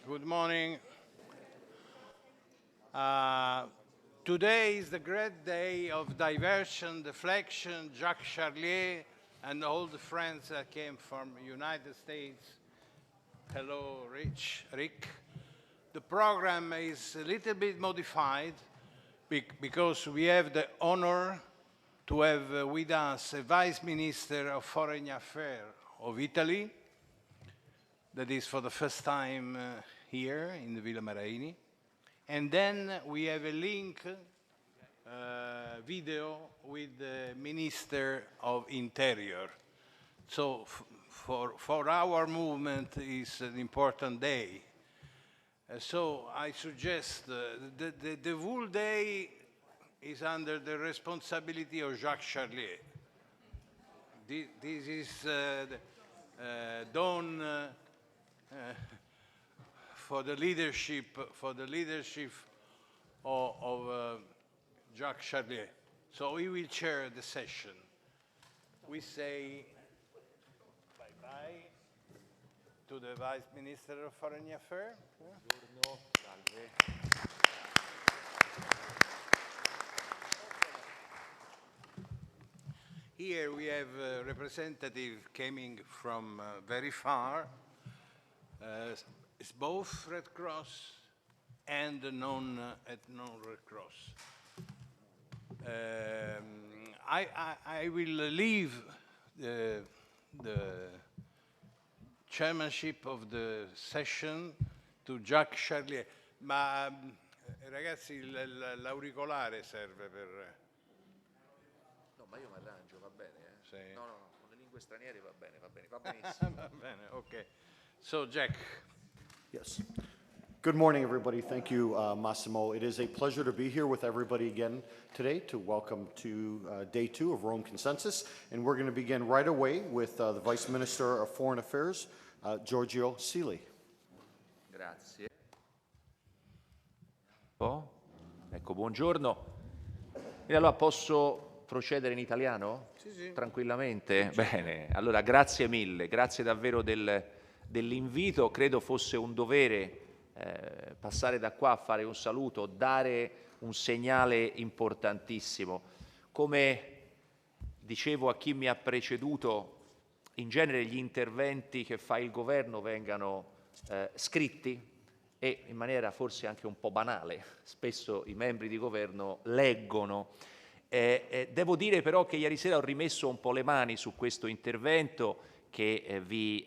Good morning. Today is the great day of diversion, deflection, Jacques Charlier, and all the friends that came from United States. Hello, Rick. The program is a little bit modified because we have the honor to have with us a Vice Minister of Foreign Affairs of Italy, that is for the first time here in the Villa Maraini. And then we have a link video with the Minister of Interior. So for our movement, it's an important day. So I suggest the whole day is under the responsibility of Jacques Charlier. This is done for the leadership of Jacques Charlier. So he will chair the session. We say bye-bye to the Vice Minister of Foreign Affairs. Buongiorno, salve. Here we have a representative coming from very far. It's both Red Cross and non-Red Cross. I will leave the chairmanship of the session to Jacques Charlier. Ma ragazzi, l'auricolare serve per... No, ma io mi arrangio, va bene. Sì. No, con le lingue straniere va benissimo. Va bene, okay. So, Jack. Yes. Good morning, everybody. Thank you, Massimo. It is a pleasure to be here with everybody again today to welcome to day 2 of Rome Consensus. And we're going to begin right away with the Vice Minister of Foreign Affairs, Giorgio Sili. Grazie. Ecco, buongiorno. E allora posso procedere in italiano? Sì. Tranquillamente? Bene, allora grazie mille, grazie davvero dell'invito. Credo fosse un dovere passare da qua a fare un saluto, dare un segnale importantissimo. Come dicevo a chi mi ha preceduto, in genere gli interventi che fa il governo vengano scritti e in maniera forse anche un po' banale. Spesso i membri di governo leggono. Devo dire però che ieri sera ho rimesso un po' le mani su questo intervento che vi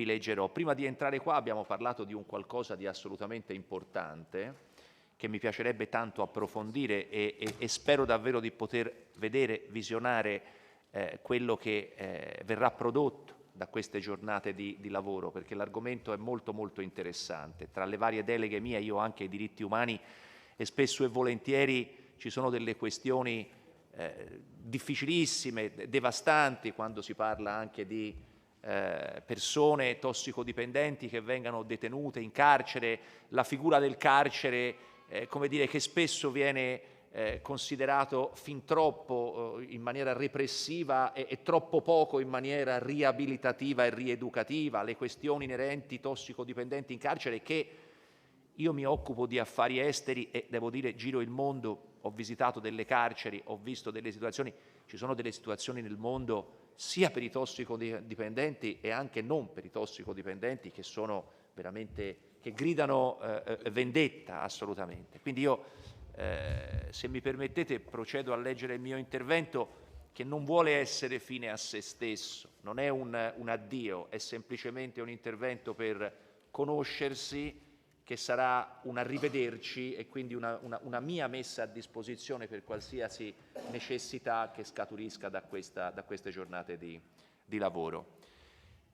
leggerò. Prima di entrare qua abbiamo parlato di un qualcosa di assolutamente importante che mi piacerebbe tanto approfondire e spero davvero di poter vedere, visionare quello che verrà prodotto da queste giornate di lavoro, perché l'argomento è molto molto interessante. Tra le varie deleghe mie io ho anche i diritti umani e spesso e volentieri ci sono delle questioni difficilissime, devastanti, quando si parla anche di persone tossicodipendenti che vengano detenute in carcere, la figura del carcere, come dire, che spesso viene considerato fin troppo in maniera repressiva e troppo poco in maniera riabilitativa e rieducativa, le questioni inerenti tossicodipendenti in carcere, che io mi occupo di affari esteri e devo dire giro il mondo, ho visitato delle carceri, ho visto delle situazioni, ci sono delle situazioni nel mondo sia per i tossicodipendenti e anche non per i tossicodipendenti che sono veramente, che gridano vendetta assolutamente. Quindi io, se mi permettete, procedo a leggere il mio intervento, che non vuole essere fine a se stesso, non è un addio, è semplicemente un intervento per conoscersi, che sarà un arrivederci e quindi una mia messa a disposizione per qualsiasi necessità che scaturisca da queste giornate di lavoro.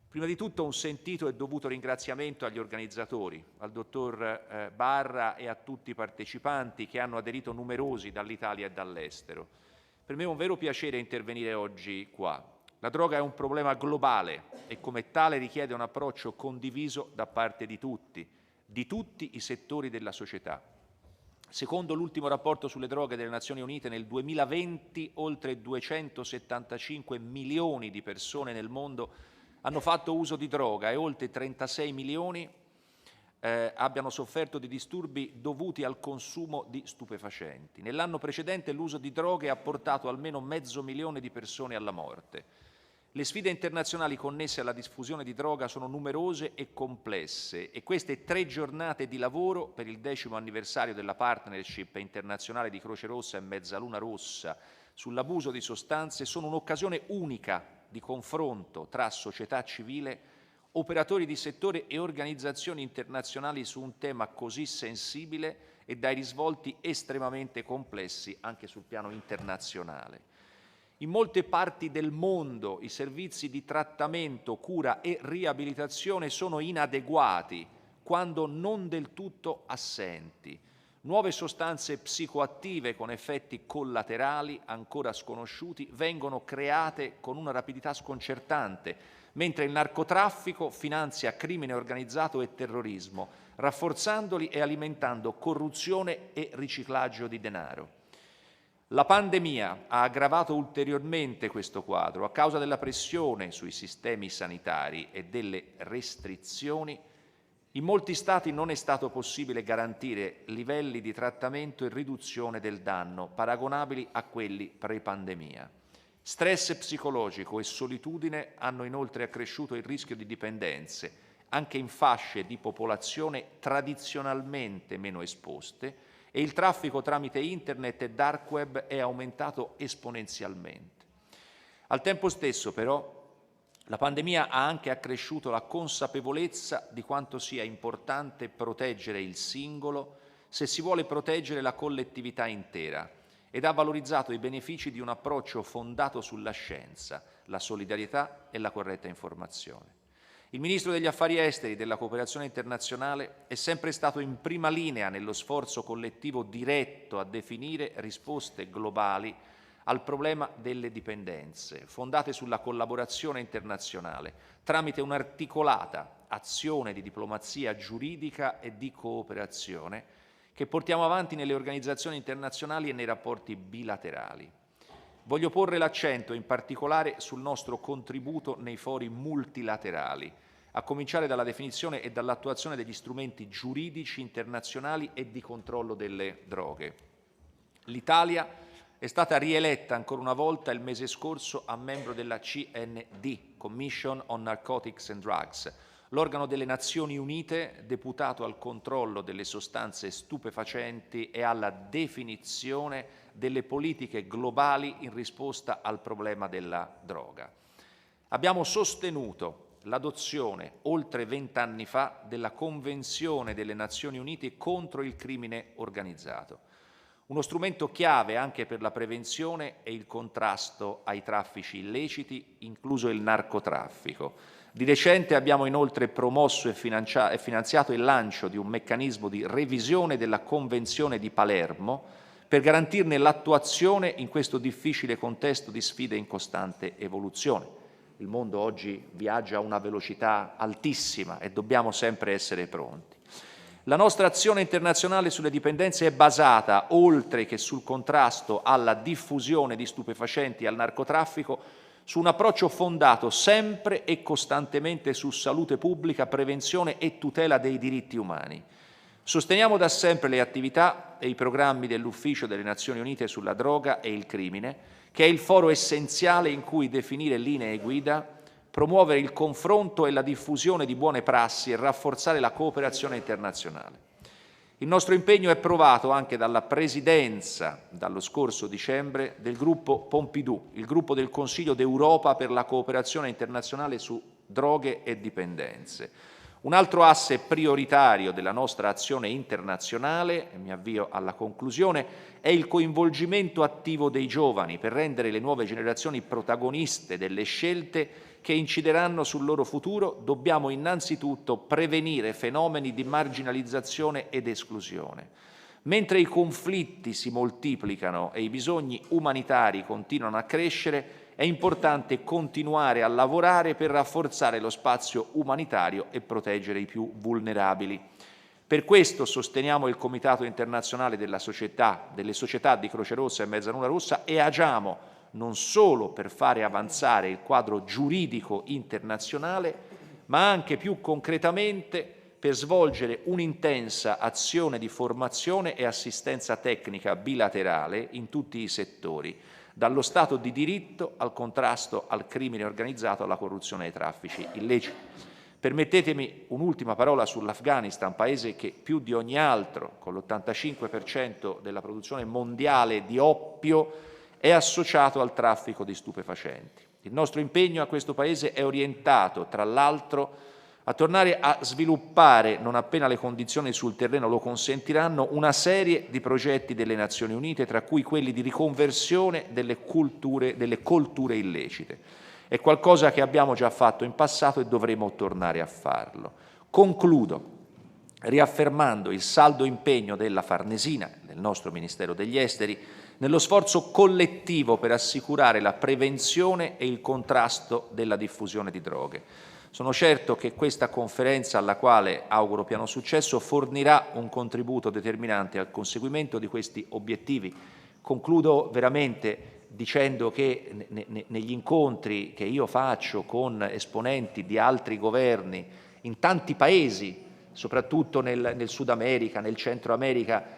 Prima di tutto un sentito e dovuto ringraziamento agli organizzatori, al dottor Barra e a tutti i partecipanti che hanno aderito numerosi dall'Italia e dall'estero. Per me è un vero piacere intervenire oggi qua. La droga è un problema globale e come tale richiede un approccio condiviso da parte di tutti i settori della società. Secondo l'ultimo rapporto sulle droghe delle Nazioni Unite, nel 2020 oltre 275 milioni di persone nel mondo hanno fatto uso di droga e oltre 36 milioni abbiano sofferto di disturbi dovuti al consumo di stupefacenti. Nell'anno precedente l'uso di droghe ha portato almeno 500.000 di persone alla morte. Le sfide internazionali connesse alla diffusione di droga sono numerose e complesse e queste 3 giornate di lavoro per il 10° anniversario della partnership internazionale di Croce Rossa e Mezzaluna Rossa sull'abuso di sostanze sono un'occasione unica di confronto tra società civile, operatori di settore e organizzazioni internazionali su un tema così sensibile e dai risvolti estremamente complessi anche sul piano internazionale. In molte parti del mondo i servizi di trattamento, cura e riabilitazione sono inadeguati, quando non del tutto assenti. Nuove sostanze psicoattive con effetti collaterali ancora sconosciuti vengono create con una rapidità sconcertante, mentre il narcotraffico finanzia crimine organizzato e terrorismo, rafforzandoli e alimentando corruzione e riciclaggio di denaro. La pandemia ha aggravato ulteriormente questo quadro a causa della pressione sui sistemi sanitari e delle restrizioni. In molti Stati non è stato possibile garantire livelli di trattamento e riduzione del danno paragonabili a quelli pre-pandemia. Stress psicologico e solitudine hanno inoltre accresciuto il rischio di dipendenze, anche in fasce di popolazione tradizionalmente meno esposte, e il traffico tramite internet e dark web è aumentato esponenzialmente. Al tempo stesso, però, la pandemia ha anche accresciuto la consapevolezza di quanto sia importante proteggere il singolo se si vuole proteggere la collettività intera ed ha valorizzato i benefici di un approccio fondato sulla scienza, la solidarietà e la corretta informazione. Il Ministro degli Affari Esteri e della Cooperazione Internazionale è sempre stato in prima linea nello sforzo collettivo diretto a definire risposte globali al problema delle dipendenze, fondate sulla collaborazione internazionale, tramite un'articolata azione di diplomazia giuridica e di cooperazione che portiamo avanti nelle organizzazioni internazionali e nei rapporti bilaterali. Voglio porre l'accento in particolare sul nostro contributo nei fori multilaterali, a cominciare dalla definizione e dall'attuazione degli strumenti giuridici internazionali e di controllo delle droghe. L'Italia è stata rieletta ancora una volta il mese scorso a membro della CND, Commission on Narcotics and Drugs, l'organo delle Nazioni Unite deputato al controllo delle sostanze stupefacenti e alla definizione delle politiche globali in risposta al problema della droga. Abbiamo sostenuto l'adozione, oltre 20 anni fa, della Convenzione delle Nazioni Unite contro il crimine organizzato, uno strumento chiave anche per la prevenzione e il contrasto ai traffici illeciti, incluso il narcotraffico. Di recente abbiamo inoltre promosso e finanziato il lancio di un meccanismo di revisione della Convenzione di Palermo per garantirne l'attuazione in questo difficile contesto di sfide in costante evoluzione. Il mondo oggi viaggia a una velocità altissima e dobbiamo sempre essere pronti. La nostra azione internazionale sulle dipendenze è basata, oltre che sul contrasto alla diffusione di stupefacenti e al narcotraffico, su un approccio fondato sempre e costantemente su salute pubblica, prevenzione e tutela dei diritti umani. Sosteniamo da sempre le attività e i programmi dell'Ufficio delle Nazioni Unite sulla droga e il crimine, che è il foro essenziale in cui definire linee guida, promuovere il confronto e la diffusione di buone prassi e rafforzare la cooperazione internazionale. Il nostro impegno è provato anche dalla presidenza, dallo scorso dicembre, del gruppo Pompidou, il gruppo del Consiglio d'Europa per la cooperazione internazionale su droghe e dipendenze. Un altro asse prioritario della nostra azione internazionale, e mi avvio alla conclusione, è il coinvolgimento attivo dei giovani per rendere le nuove generazioni protagoniste delle scelte che incideranno sul loro futuro. Dobbiamo innanzitutto prevenire fenomeni di marginalizzazione ed esclusione. Mentre i conflitti si moltiplicano e i bisogni umanitari continuano a crescere, è importante continuare a lavorare per rafforzare lo spazio umanitario e proteggere i più vulnerabili. Per questo sosteniamo il Comitato internazionale delle società di Croce Rossa e Mezzaluna Rossa e agiamo non solo per fare avanzare il quadro giuridico internazionale, ma anche più concretamente per svolgere un'intensa azione di formazione e assistenza tecnica bilaterale in tutti i settori, dallo Stato di diritto al contrasto al crimine organizzato, alla corruzione e ai traffici illeciti. Permettetemi un'ultima parola sull'Afghanistan, paese che più di ogni altro, con l'85% della produzione mondiale di oppio, è associato al traffico di stupefacenti. Il nostro impegno a questo paese è orientato, tra l'altro, a tornare a sviluppare, non appena le condizioni sul terreno lo consentiranno, una serie di progetti delle Nazioni Unite, tra cui quelli di riconversione delle colture illecite. È qualcosa che abbiamo già fatto in passato e dovremo tornare a farlo. Concludo riaffermando il saldo impegno della Farnesina, del nostro Ministero degli Esteri, nello sforzo collettivo per assicurare la prevenzione e il contrasto della diffusione di droghe. Sono certo che questa conferenza, alla quale auguro pieno successo, fornirà un contributo determinante al conseguimento di questi obiettivi. Concludo veramente dicendo che negli incontri che io faccio con esponenti di altri governi in tanti paesi, soprattutto nel Sud America, nel Centro America,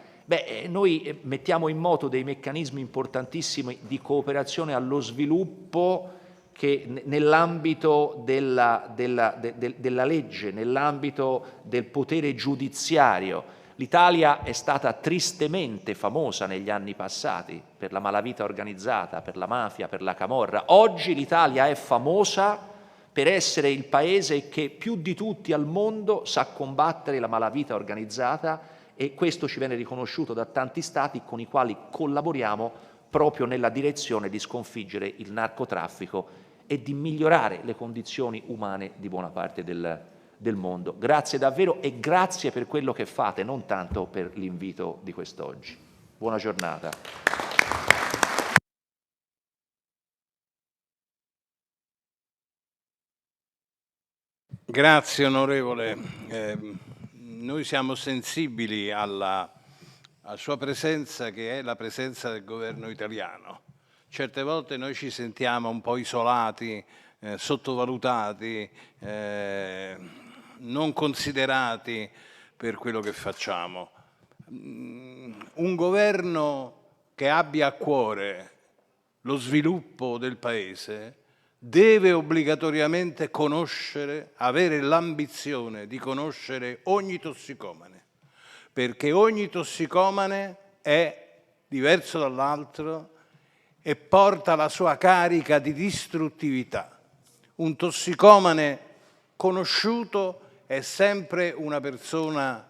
noi mettiamo in moto dei meccanismi importantissimi di cooperazione allo sviluppo che nell'ambito della legge, nell'ambito del potere giudiziario. L'Italia è stata tristemente famosa negli anni passati per la malavita organizzata, per la mafia, per la camorra. Oggi l'Italia è famosa per essere il paese che più di tutti al mondo sa combattere la malavita organizzata, e questo ci viene riconosciuto da tanti Stati con i quali collaboriamo proprio nella direzione di sconfiggere il narcotraffico e di migliorare le condizioni umane di buona parte del mondo. Grazie davvero e grazie per quello che fate, non tanto per l'invito di quest'oggi. Buona giornata. Grazie onorevole. Noi siamo sensibili alla sua presenza, che è la presenza del governo italiano. Certe volte noi ci sentiamo un po' isolati, sottovalutati, non considerati per quello che facciamo. Un governo che abbia a cuore lo sviluppo del Paese deve obbligatoriamente conoscere, avere l'ambizione di conoscere ogni tossicomane, perché ogni tossicomane è diverso dall'altro e porta la sua carica di distruttività. Un tossicomane conosciuto è sempre una persona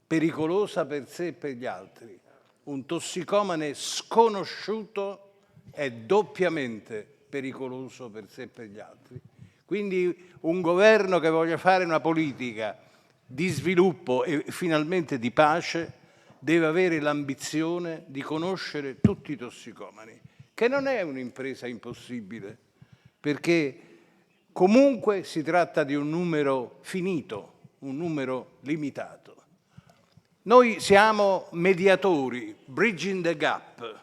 pericolosa per sé e per gli altri. Un tossicomane sconosciuto è doppiamente pericoloso per sé e per gli altri. Quindi un governo che voglia fare una politica di sviluppo e finalmente di pace deve avere l'ambizione di conoscere tutti i tossicomani, che non è un'impresa impossibile, perché comunque si tratta di un numero finito, un numero limitato. Noi siamo mediatori, bridging the gap,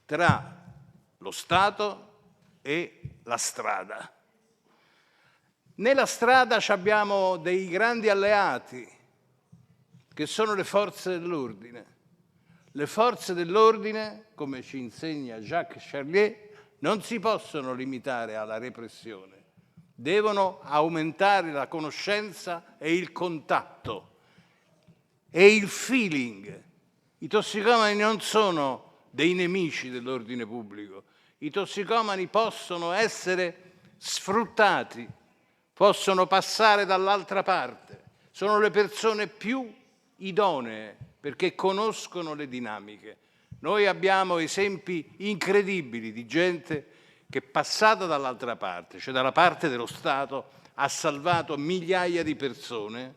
tra lo Stato e la strada. Nella strada abbiamo dei grandi alleati, che sono le forze dell'ordine. Le forze dell'ordine, come ci insegna Jacques Charlier, non si possono limitare alla repressione, devono aumentare la conoscenza e il contatto e il feeling. I tossicomani non sono dei nemici dell'ordine pubblico, i tossicomani possono essere sfruttati, possono passare dall'altra parte, sono le persone più idonee perché conoscono le dinamiche. Noi abbiamo esempi incredibili di gente che passata dall'altra parte, cioè dalla parte dello Stato, ha salvato migliaia di persone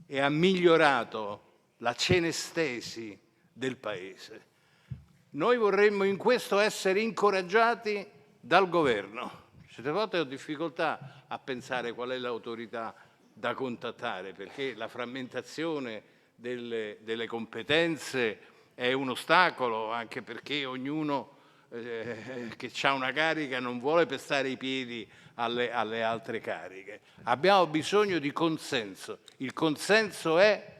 e ha migliorato la cenestesi del Paese. Noi vorremmo in questo essere incoraggiati dal governo. Certe volte ho difficoltà a pensare qual è l'autorità da contattare, perché la frammentazione delle competenze è un ostacolo, anche perché ognuno che ha una carica non vuole pestare i piedi alle altre cariche. Abbiamo bisogno di consenso. Il consenso è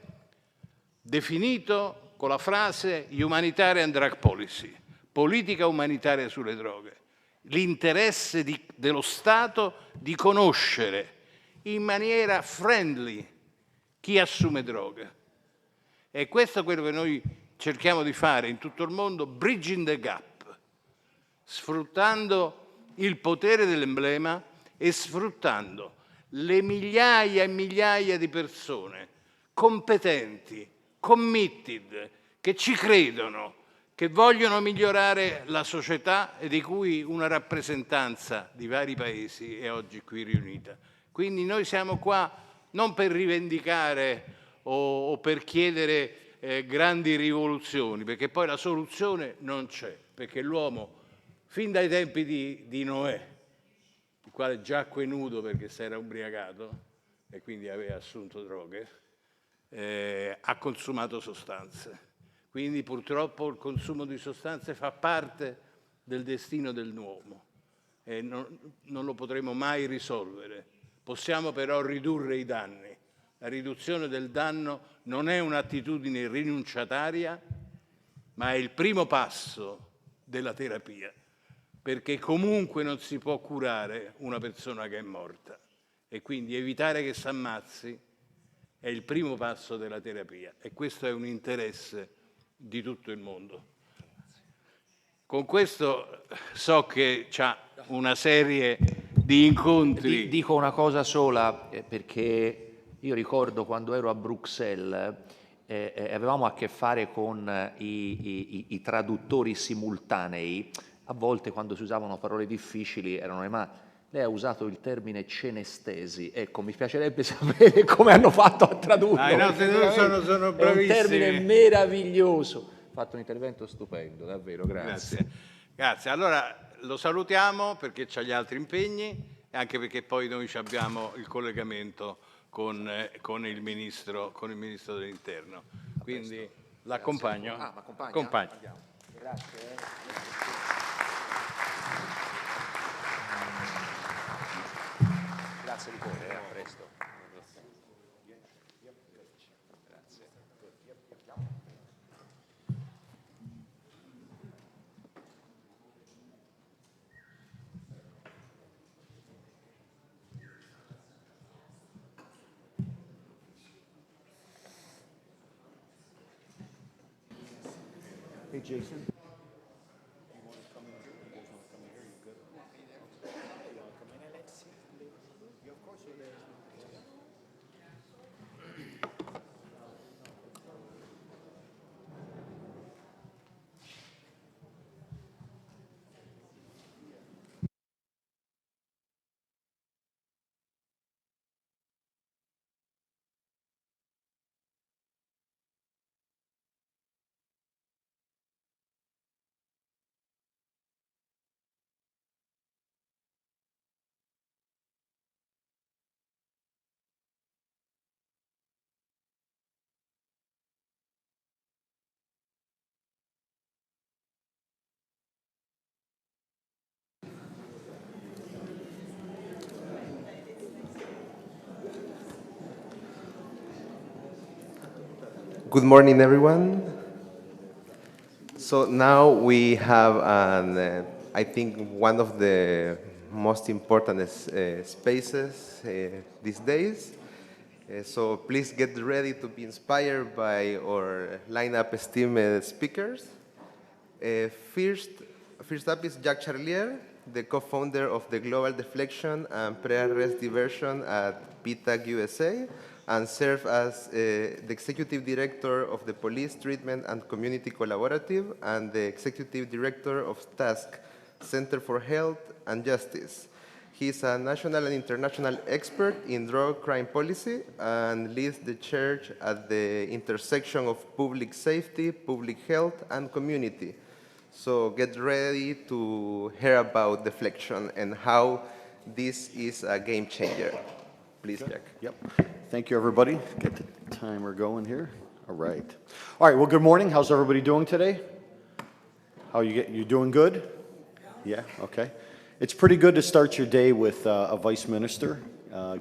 definito con la frase humanitarian drug policy, politica umanitaria sulle droghe. L'interesse dello Stato di conoscere in maniera friendly chi assume droghe. E questo è quello che noi cerchiamo di fare in tutto il mondo, bridging the gap, sfruttando il potere dell'emblema e sfruttando le migliaia e migliaia di persone competenti, committed, che ci credono, che vogliono migliorare la società e di cui una rappresentanza di vari paesi è oggi qui riunita. Quindi noi siamo qua non per rivendicare o per chiedere grandi rivoluzioni, perché poi la soluzione non c'è, perché l'uomo, fin dai tempi di Noè, il quale giacque nudo perché si era ubriacato e quindi aveva assunto droghe, ha consumato sostanze. Quindi purtroppo il consumo di sostanze fa parte del destino dell'uomo e non lo potremo mai risolvere. Possiamo però ridurre i danni. La riduzione del danno non è un'attitudine rinunciataria, ma è il primo passo della terapia, perché comunque non si può curare una persona che è morta e quindi evitare che si ammazzi è il primo passo della terapia e questo è un interesse di tutto il mondo. Con questo so che c'ha una serie di incontri. Dico una cosa sola, perché io ricordo quando ero a Bruxelles avevamo a che fare con i traduttori simultanei, a volte quando si usavano parole difficili erano ma lei ha usato il termine cenestesi, ecco mi piacerebbe sapere come hanno fatto a tradurlo. I nostri sono bravissimi. È un termine meraviglioso, ha fatto un intervento stupendo, davvero, grazie. Grazie. Allora lo salutiamo perché c'ha gli altri impegni e anche perché poi noi abbiamo il collegamento con il Ministro dell'Interno. Quindi l'accompagno. Ah, ma accompagna? Accompagno. Andiamo. Grazie. Grazie di cuore, a presto. Grazie. Hey, Jason. Good morning, everyone. So now we have, I think, one of the most important spaces these days. So please get ready to be inspired by our lineup esteemed speakers. First up is Jacques Charlier, the co-founder of the Global Deflection and Pre-Arrest Diversion at BTAG USA, and served as the Executive Director of the Police Treatment and Community Collaborative and the Executive Director of TASC, Center for Health and Justice. He is a national and international expert in drug crime policy and leads the church at the intersection of public safety, public health, and community. So get ready to hear about deflection and how this is a game changer. Please, Jack. Yep. Thank you, everybody. Get the timer going here. All right. All right, well, good morning. How's everybody doing today? You doing good? Yeah, okay. It's pretty good to start your day with a vice minister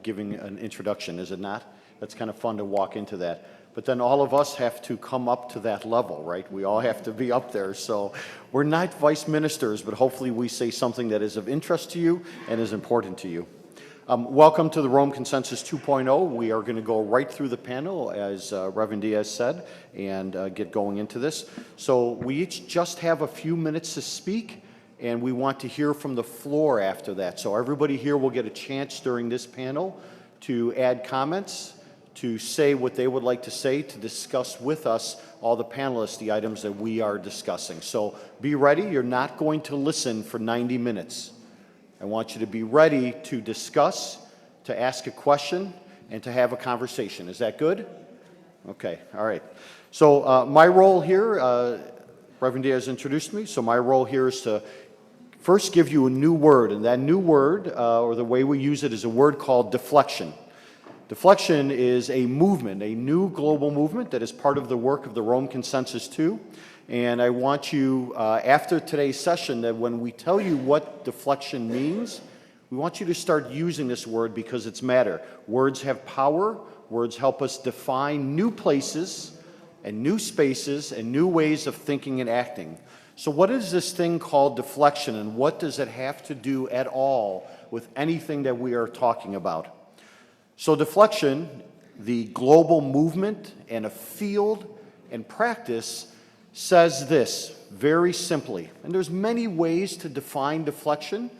giving an introduction, is it not? That's kind of fun to walk into that. But then all of us have to come up to that level, right? We all have to be up there. So we're not vice ministers, but hopefully we say something that is of interest to you and is important to you. Welcome to the Rome Consensus 2.0. We are going to go right through the panel, as Reverend Diaz said, and get going into this. So we each just have a few minutes to speak, and we want to hear from the floor after that. So everybody here will get a chance during this panel to add comments, to say what they would like to say, to discuss with us, all the panelists, the items that we are discussing. So be ready. You're not going to listen for 90 minutes. I want you to be ready to discuss, to ask a question, and to have a conversation. Is that good? Okay, all right. So my role here, Reverend Diaz introduced me, so my role here is to first give you a new word, and that new word, or the way we use it, is a word called deflection. Deflection is a movement, a new global movement that is part of the work of the Rome Consensus 2. And I want you, after today's session, that when we tell you what deflection means, we want you to start using this word because it's matter. Words have power. Words help us define new places and new spaces and new ways of thinking and acting. So what is this thing called deflection, and what does it have to do at all with anything that we are talking about? So deflection, the global movement and a field and practice, says this very simply, and there's many ways to define deflection,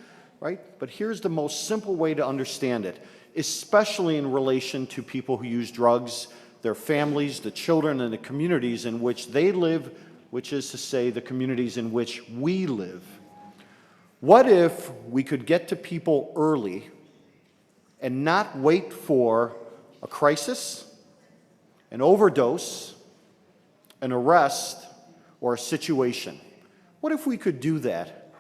right? But here's the most simple way to understand it, especially in relation to people who use drugs, their families, the children, and the communities in which they live, which is to say the communities in which we live. What if we could get to people early and not wait for a crisis, an overdose, an arrest, or a situation? What if we could do that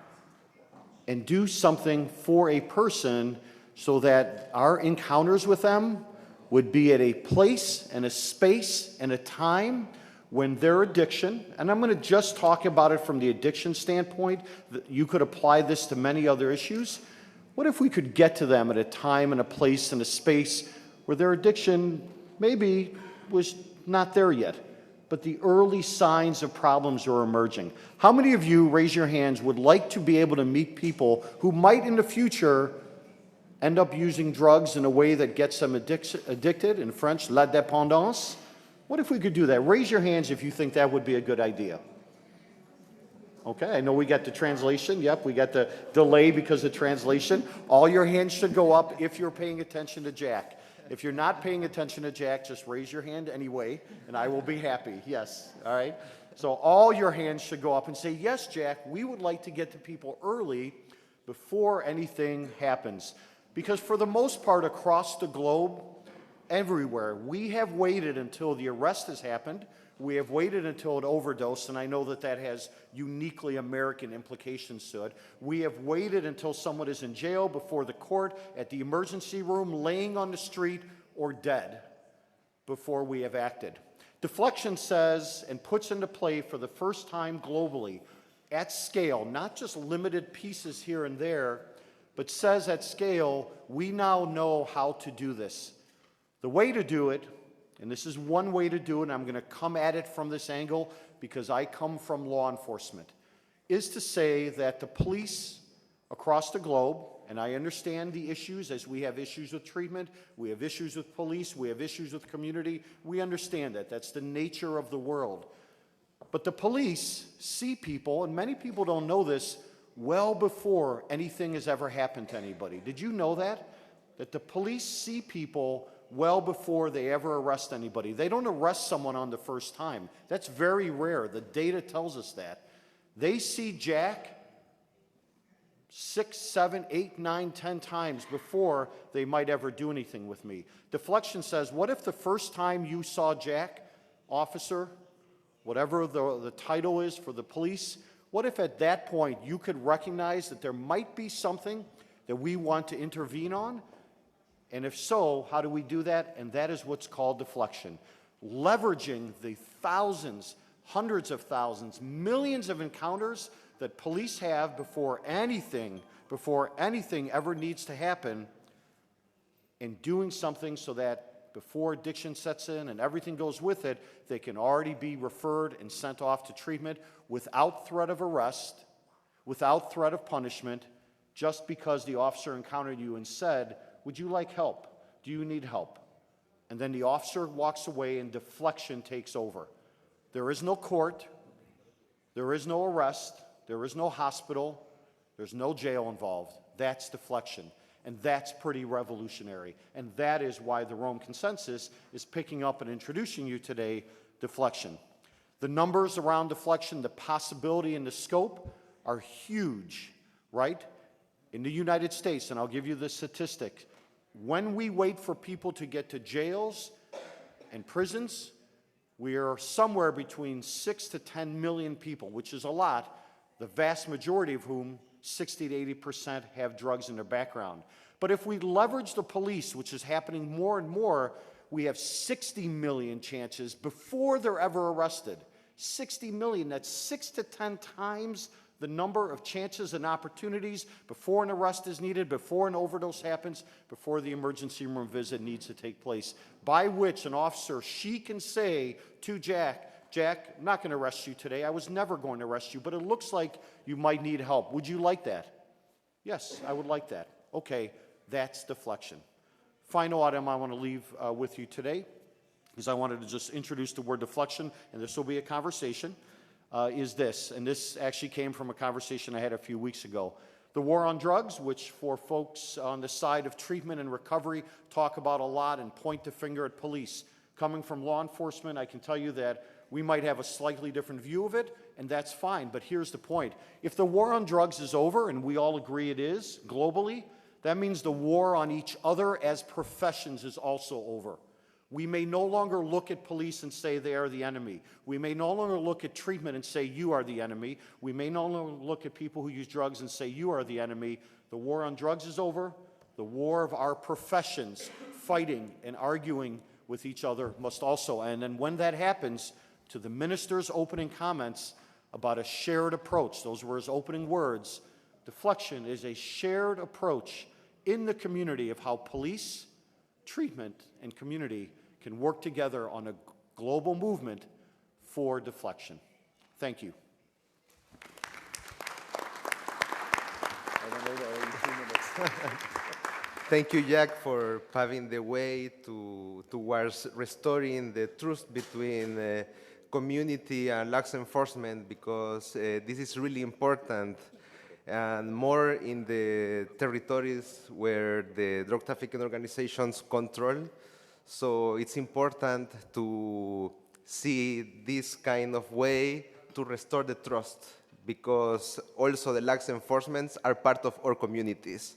and do something for a person so that our encounters with them would be at a place and a space and a time when their addiction, and I'm going to just talk about it from the addiction standpoint, that you could apply this to many other issues. What if we could get to them at a time and a place and a space where their addiction maybe was not there yet, but the early signs of problems are emerging? How many of you, raise your hands, would like to be able to meet people who might in the future end up using drugs in a way that gets them addicted, in French, la dépendance? What if we could do that? Raise your hands if you think that would be a good idea. Okay, I know we got the translation. Yep, we got the delay because of translation. All your hands should go up if you're paying attention to Jack. If you're not paying attention to Jack, just raise your hand anyway, and I will be happy. Yes, all right? So all your hands should go up and say, yes, Jack, we would like to get to people early before anything happens. Because for the most part across the globe, everywhere, we have waited until the arrest has happened. We have waited until an overdose, and I know that that has uniquely American implications to it. We have waited until someone is in jail, before the court, at the emergency room, laying on the street, or dead before we have acted. Deflection says and puts into play for the first time globally, at scale, not just limited pieces here and there, but says at scale, we now know how to do this. The way to do it, and this is one way to do it, and I'm going to come at it from this angle because I come from law enforcement, is to say that the police across the globe, and I understand the issues as we have issues with treatment, we have issues with police, we have issues with community, we understand that. That's the nature of the world. But the police see people, and many people don't know this, well before anything has ever happened to anybody. Did you know that? That the police see people well before they ever arrest anybody. They don't arrest someone on the first time. That's very rare. The data tells us that. They see Jack 6, 7, 8, 9, 10 times before they might ever do anything with me. Deflection says, what if the first time you saw Jack, officer, whatever the title is for the police, what if at that point you could recognize that there might be something that we want to intervene on? And if so, how do we do that? And that is what's called deflection. Leveraging the thousands, hundreds of thousands, millions of encounters that police have before anything ever needs to happen, in doing something so that before addiction sets in and everything goes with it, they can already be referred and sent off to treatment without threat of arrest, without threat of punishment, just because the officer encountered you and said, "Would you like help? Do you need help?" And then the officer walks away and deflection takes over. There is no court, there is no arrest, there is no hospital, there's no jail involved. That's deflection. And that's pretty revolutionary. And that is why the Rome Consensus is picking up and introducing you today deflection. The numbers around deflection, the possibility and the scope are huge, right? In the United States, and I'll give you the statistic, when we wait for people to get to jails and prisons, we are somewhere between 6 to 10 million people, which is a lot, the vast majority of whom 60 to 80% have drugs in their background. But if we leverage the police, which is happening more and more, we have 60 million chances before they're ever arrested. 60 million, that's 6 to 10 times the number of chances and opportunities before an arrest is needed, before an overdose happens, before the emergency room visit needs to take place, by which an officer, she can say to Jack, "I'm not going to arrest you today. I was never going to arrest you, but it looks like you might need help. Would you like that?" "Yes, I would like that." Okay, that's deflection. Final item I want to leave with you today, because I wanted to just introduce the word deflection, and this will be a conversation, is this, and this actually came from a conversation I had a few weeks ago. The war on drugs, which for folks on the side of treatment and recovery talk about a lot and point the finger at police. Coming from law enforcement, I can tell you that we might have a slightly different view of it, and that's fine, but here's the point. If the war on drugs is over, and we all agree it is, globally, that means the war on each other as professions is also over. We may no longer look at police and say they are the enemy. We may no longer look at treatment and say you are the enemy. We may no longer look at people who use drugs and say you are the enemy. The war on drugs is over. The war of our professions, fighting and arguing with each other, must also end. And when that happens, to the minister's opening comments about a shared approach, those were his opening words, deflection is a shared approach in the community of how police, treatment, and community can work together on a global movement for deflection. Thank you. Thank you, Jack, for paving the way towards restoring the trust between community and law enforcement, because this is really important, and more in the territories where the drug trafficking organizations control. So it's important to see this kind of way to restore the trust, because also the law enforcement are part of our communities.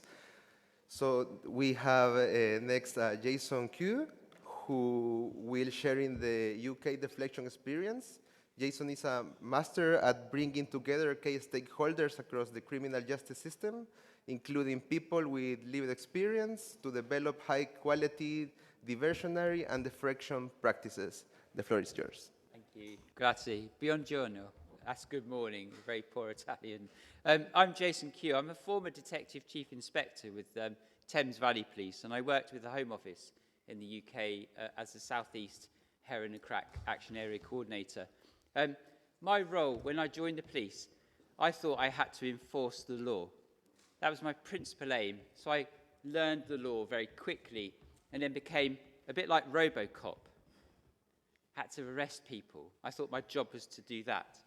So we have next Jason Q, who will share in the UK deflection experience. Jason is a master at bringing together key stakeholders across the criminal justice system, including people with lived experience, to develop high-quality diversionary and deflection practices. The floor is yours. Thank you. Grazie. Buongiorno. That's good morning, very poor Italian. I'm Jason Q. I'm a former Detective Chief Inspector with Thames Valley Police, and I worked with the Home Office in the UK as the South East Heroin and Crack Action Area Coordinator. My role, when I joined the police, I thought I had to enforce the law. That was my principal aim. So I learned the law very quickly and then became a bit like RoboCop. Had to arrest people. I thought my job was to do that.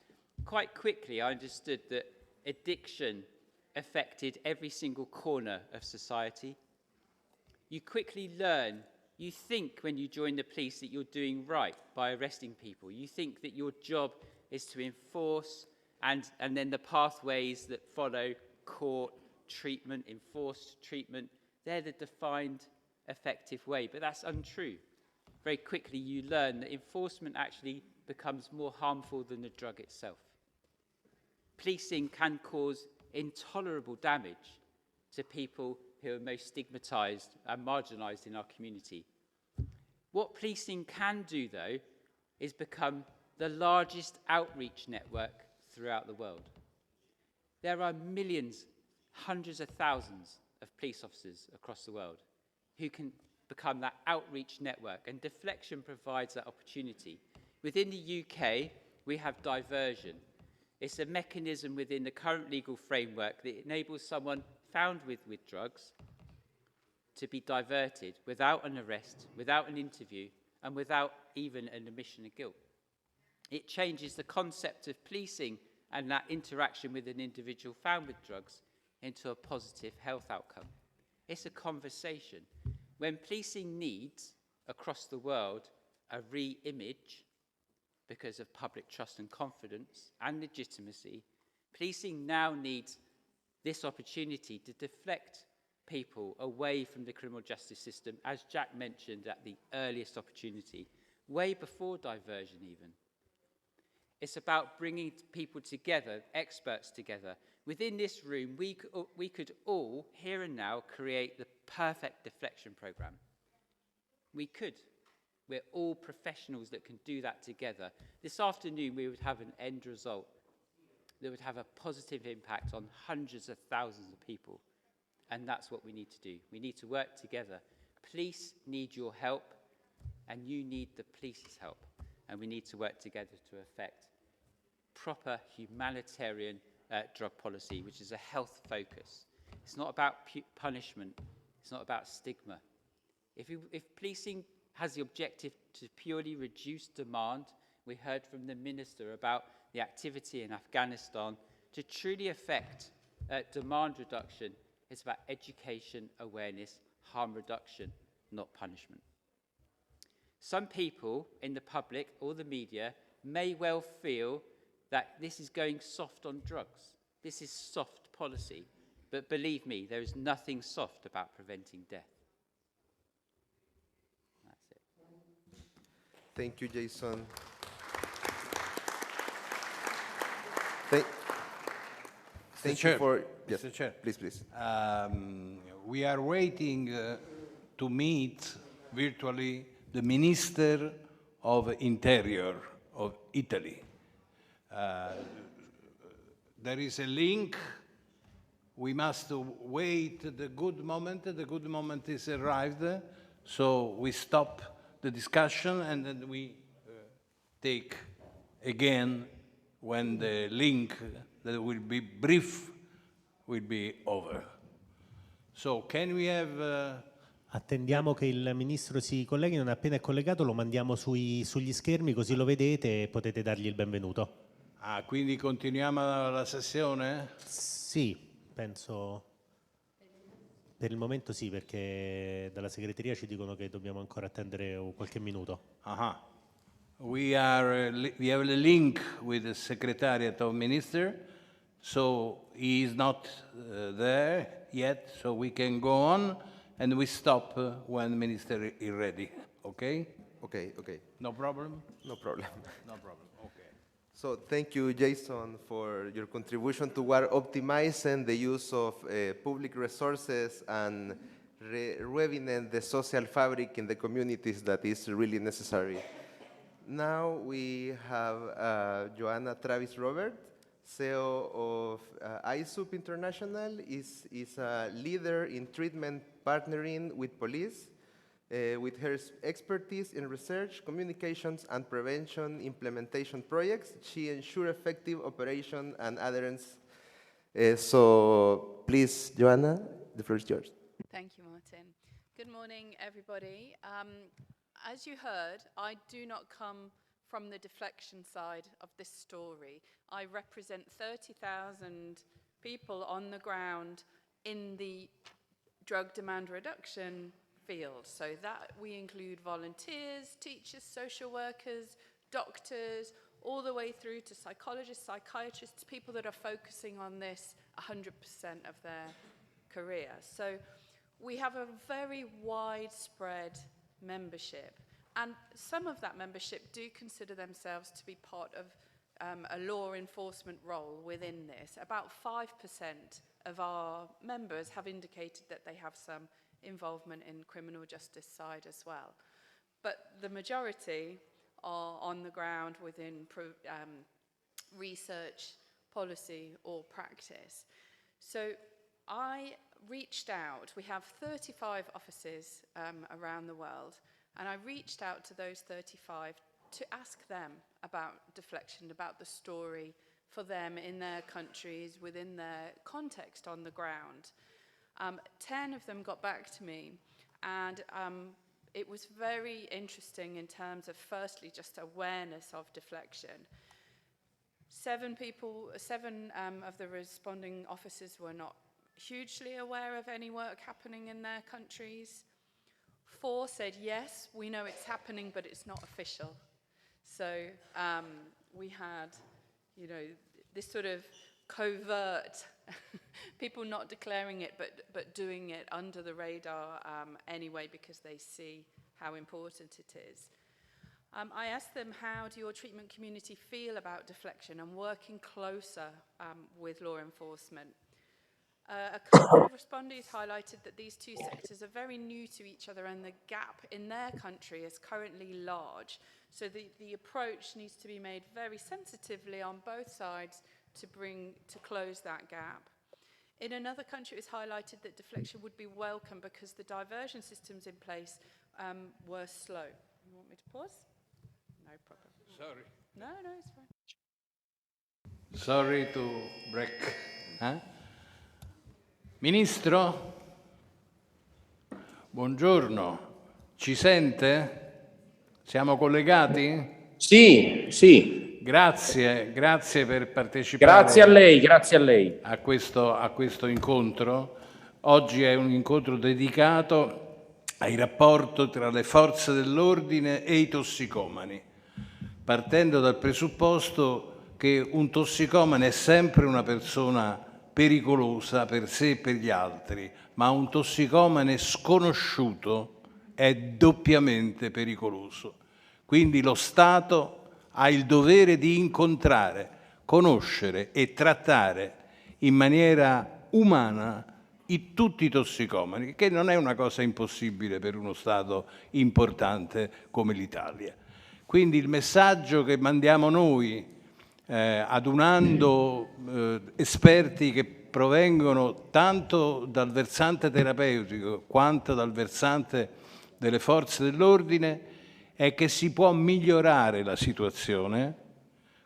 Quite quickly, I understood that addiction affected every single corner of society. You quickly learn, you think when you join the police that you're doing right by arresting people. You think that your job is to enforce, and then the pathways that follow, court, treatment, enforced treatment, they're the defined, effective way. But that's untrue. Very quickly you learn that enforcement actually becomes more harmful than the drug itself. Policing can cause intolerable damage to people who are most stigmatized and marginalized in our community. What policing can do, though, is become the largest outreach network throughout the world. There are millions, hundreds of thousands of police officers across the world who can become that outreach network, and Deflection provides that opportunity. Within the UK, we have Diversion. It's a mechanism within the current legal framework that enables someone found with drugs to be diverted without an arrest, without an interview, and without even an admission of guilt. It changes the concept of policing and that interaction with an individual found with drugs into a positive health outcome. It's a conversation. When policing needs, across the world, a re-image because of public trust and confidence and legitimacy, policing now needs this opportunity to deflect people away from the criminal justice system, as Jack mentioned, at the earliest opportunity, way before diversion even. It's about bringing people together, experts together. Within this room, we could all, here and now, create the perfect deflection program. We could. We're all professionals that can do that together. This afternoon, we would have an end result that would have a positive impact on hundreds of thousands of people. And that's what we need to do. We need to work together. Police need your help, and you need the police's help. And we need to work together to effect proper humanitarian drug policy, which is a health focus. It's not about punishment. It's not about stigma. If policing has the objective to purely reduce demand, we heard from the minister about the activity in Afghanistan, to truly affect demand reduction, it's about education, awareness, harm reduction, not punishment. Some people in the public or the media may well feel that this is going soft on drugs. This is soft policy. But believe me, there is nothing soft about preventing death. That's it. Thank you, Jason. Thank you for... Yes, Mr. Chair. please. We are waiting to meet virtually the Minister of Interior of Italy. There is a link. We must wait the good moment. The good moment is arrived. So we stop the discussion and then we take again when the link that will be brief will be over. So can we have... Attendiamo che il Ministro si colleghi, non appena è collegato lo mandiamo sugli schermi così lo vedete e potete dargli il benvenuto. Ah, quindi continuiamo la sessione? Sì, penso... Per il momento sì, perché dalla segreteria ci dicono che dobbiamo ancora attendere qualche minuto. Uh-huh. We have a link with the Secretariat of Minister, so he is not there yet, so we can go on, and we stop when Minister is ready, okay? Okay. No problem? No problem. No problem, okay. So thank you, Jason, for your contribution toward optimizing the use of public resources and reviving the social fabric in the communities that is really necessary. Now we have Joanna Travis-Robert, CEO of ISUP International, is a leader in treatment partnering with police. With her expertise in research, communications, and prevention implementation projects, she ensures effective operation and adherence. So please, Joanna, the floor is yours. Thank you, Martin. Good morning, everybody. As you heard, I do not come from the deflection side of this story. I represent 30,000 people on the ground in the drug demand reduction field. So that we include volunteers, teachers, social workers, doctors, all the way through to psychologists, psychiatrists, people that are focusing on this 100% of their career. So we have a very widespread membership, and some of that membership do consider themselves to be part of a law enforcement role within this. About 5% of our members have indicated that they have some involvement in criminal justice side as well. But the majority are on the ground within research, policy or practice. So I reached out. We have 35 offices around the world, and I reached out to those 35 to ask them about deflection, about the story for them in their countries, within their context on the ground. 10 of them got back to me, and it was very interesting in terms of, firstly, just awareness of deflection. Seven of the responding officers were not hugely aware of any work happening in their countries. 4 said, yes, we know it's happening, but it's not official. So we had, you know, this sort of covert, people not declaring it, but doing it under the radar anyway, because they see how important it is. I asked them, how do your treatment community feel about deflection and working closer with law enforcement? A couple of respondees highlighted that these two sectors are very new to each other, and the gap in their country is currently large. So the approach needs to be made very sensitively on both sides to close that gap. In another country, it was highlighted that deflection would be welcome because the diversion systems in place were slow. You want me to pause? No problem. Sorry. No, it's fine. Sorry to break. Ministro? Buongiorno. Ci sente? Siamo collegati? Sì, sì. Grazie per partecipare. Grazie a lei, grazie a lei. A questo incontro. Oggi è un incontro dedicato ai rapporti tra le forze dell'ordine e i tossicomani, partendo dal presupposto che un tossicomane è sempre una persona pericolosa per sé e per gli altri, ma un tossicomane sconosciuto è doppiamente pericoloso. Quindi lo Stato ha il dovere di incontrare, conoscere e trattare in maniera umana tutti i tossicomani, che non è una cosa impossibile per uno Stato importante come l'Italia. Quindi il messaggio che mandiamo noi, adunando esperti che provengono tanto dal versante terapeutico quanto dal versante delle forze dell'ordine, è che si può migliorare la situazione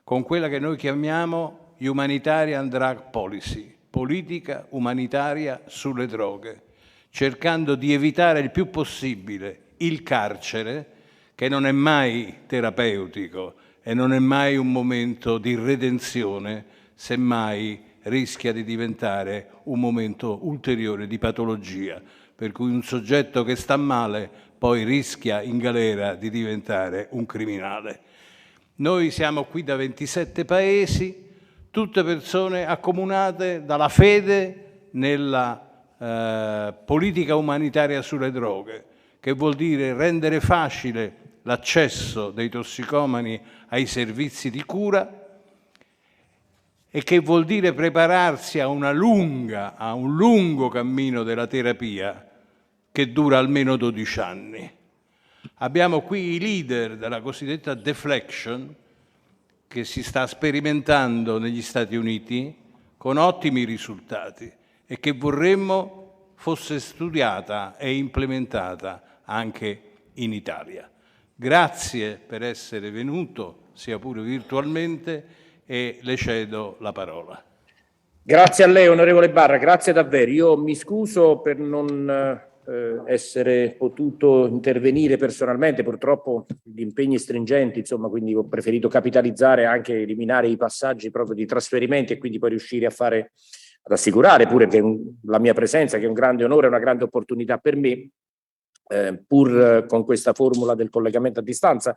con quella che noi chiamiamo Humanitarian Drug Policy, politica umanitaria sulle droghe, cercando di evitare il più possibile il carcere, che non è mai terapeutico e non è mai un momento di redenzione, semmai rischia di diventare un momento ulteriore di patologia, per cui un soggetto che sta male poi rischia in galera di diventare un criminale. Noi siamo qui da 27 paesi, tutte persone accomunate dalla fede nella politica umanitaria sulle droghe, che vuol dire rendere facile l'accesso dei tossicomani ai servizi di cura e che vuol dire prepararsi a un lungo cammino della terapia che dura almeno 12 anni. Abbiamo qui i leader della cosiddetta deflection, che si sta sperimentando negli Stati Uniti con ottimi risultati e che vorremmo fosse studiata e implementata anche in Italia. Grazie per essere venuto, sia pure virtualmente, e le cedo la parola. Grazie a lei, onorevole Barra, grazie davvero. Io mi scuso per non essere potuto intervenire personalmente, purtroppo gli impegni stringenti, insomma, quindi ho preferito capitalizzare, anche eliminare i passaggi proprio di trasferimenti e quindi poi riuscire ad assicurare pure che la mia presenza, che è un grande onore, una grande opportunità per me, pur con questa formula del collegamento a distanza.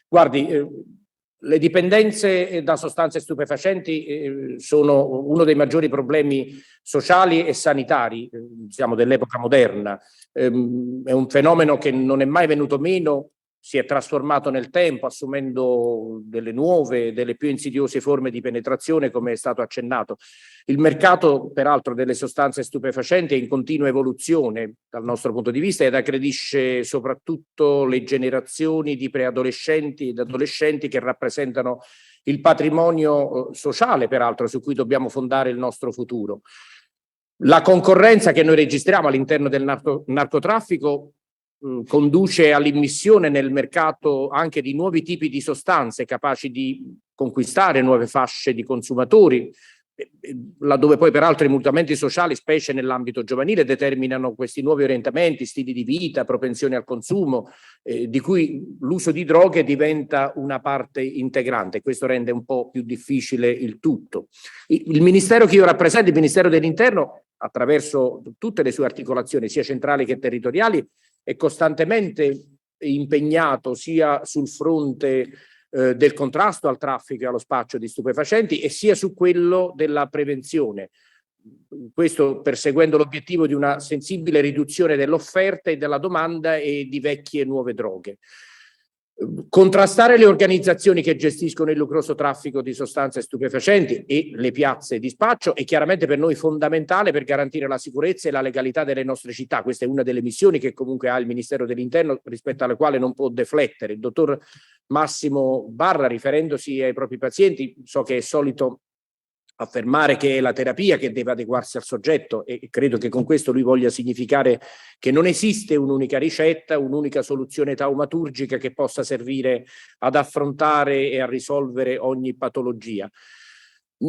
Guardi, le dipendenze da sostanze stupefacenti sono uno dei maggiori problemi sociali e sanitari, diciamo, dell'epoca moderna. È un fenomeno che non è mai venuto meno, si è trasformato nel tempo, assumendo delle nuove, delle più insidiose forme di penetrazione, come è stato accennato. Il mercato, peraltro, delle sostanze stupefacenti è in continua evoluzione dal nostro punto di vista ed aggredisce soprattutto le generazioni di preadolescenti ed adolescenti che rappresentano il patrimonio sociale, peraltro, su cui dobbiamo fondare il nostro futuro. La concorrenza che noi registriamo all'interno del narcotraffico conduce all'immissione nel mercato anche di nuovi tipi di sostanze capaci di conquistare nuove fasce di consumatori, laddove poi peraltro i mutamenti sociali, specie nell'ambito giovanile, determinano questi nuovi orientamenti, stili di vita, propensioni al consumo, di cui l'uso di droghe diventa una parte integrante. Questo rende un po' più difficile il tutto. Il Ministero che io rappresento, il Ministero dell'Interno, attraverso tutte le sue articolazioni, sia centrali che territoriali, è costantemente impegnato sia sul fronte del contrasto al traffico e allo spaccio di stupefacenti e sia su quello della prevenzione. Questo perseguendo l'obiettivo di una sensibile riduzione dell'offerta e della domanda e di vecchie e nuove droghe. Contrastare le organizzazioni che gestiscono il lucroso traffico di sostanze stupefacenti e le piazze di spaccio è chiaramente per noi fondamentale per garantire la sicurezza e la legalità delle nostre città. Questa è una delle missioni che comunque ha il Ministero dell'Interno, rispetto alle quali non può deflettere. Il dottor Massimo Barra, riferendosi ai propri pazienti, so che è solito affermare che è la terapia che deve adeguarsi al soggetto e credo che con questo lui voglia significare che non esiste un'unica ricetta, un'unica soluzione taumaturgica che possa servire ad affrontare e a risolvere ogni patologia.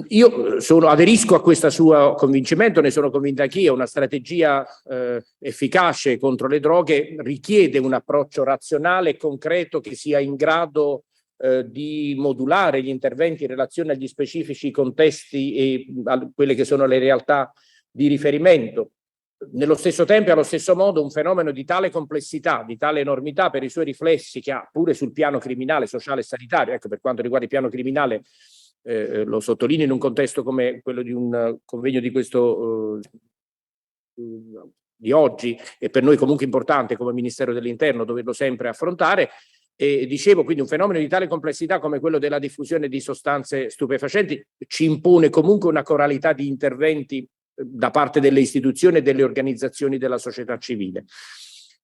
Io aderisco a questo suo convincimento, ne sono convinta anch'io. Una strategia efficace contro le droghe richiede un approccio razionale e concreto che sia in grado di modulare gli interventi in relazione agli specifici contesti e a quelle che sono le realtà di riferimento. Nello stesso tempo e allo stesso modo un fenomeno di tale complessità, di tale enormità per i suoi riflessi che ha pure sul piano criminale, sociale e sanitario. Ecco, per quanto riguarda il piano criminale, lo sottolineo in un contesto come quello di un convegno di questo di oggi, e per noi comunque importante come Ministero dell'Interno doverlo sempre affrontare. E dicevo, quindi un fenomeno di tale complessità come quello della diffusione di sostanze stupefacenti ci impone comunque una coralità di interventi da parte delle istituzioni e delle organizzazioni della società civile.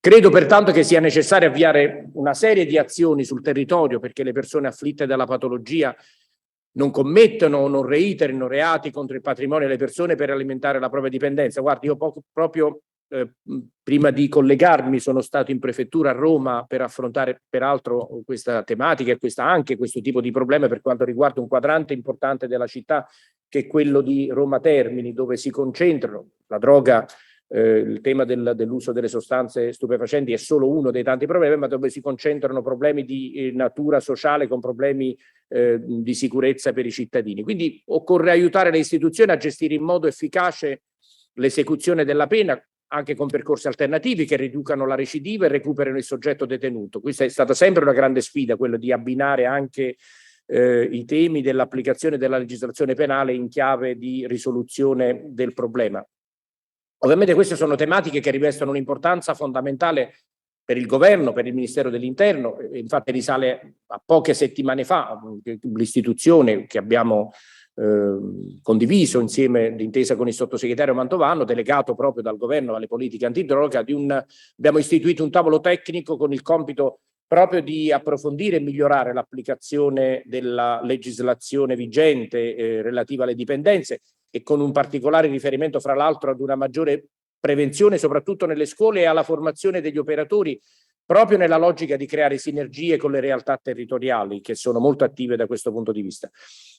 Credo pertanto che sia necessario avviare una serie di azioni sul territorio perché le persone afflitte dalla patologia non commettano o non reiterino reati contro il patrimonio delle persone per alimentare la propria dipendenza. Guardi, io proprio prima di collegarmi sono stato in prefettura a Roma per affrontare peraltro questa tematica e anche questo tipo di problema per quanto riguarda un quadrante importante della città che è quello di Roma Termini, dove si concentrano la droga, il tema dell'uso delle sostanze stupefacenti è solo uno dei tanti problemi, ma dove si concentrano problemi di natura sociale con problemi di sicurezza per i cittadini. Quindi occorre aiutare le istituzioni a gestire in modo efficace l'esecuzione della pena, anche con percorsi alternativi che riducano la recidiva e recuperino il soggetto detenuto. Questa è stata sempre una grande sfida, quello di abbinare anche i temi dell'applicazione della legislazione penale in chiave di risoluzione del problema. Ovviamente queste sono tematiche che rivestono un'importanza fondamentale per il governo, per il Ministero dell'Interno, infatti risale a poche settimane fa l'istituzione che abbiamo condiviso insieme d'intesa con il sottosegretario Mantovano, delegato proprio dal governo alle politiche antidroga, abbiamo istituito un tavolo tecnico con il compito proprio di approfondire e migliorare l'applicazione della legislazione vigente relativa alle dipendenze e con un particolare riferimento fra l'altro ad una maggiore prevenzione soprattutto nelle scuole e alla formazione degli operatori proprio nella logica di creare sinergie con le realtà territoriali che sono molto attive da questo punto di vista.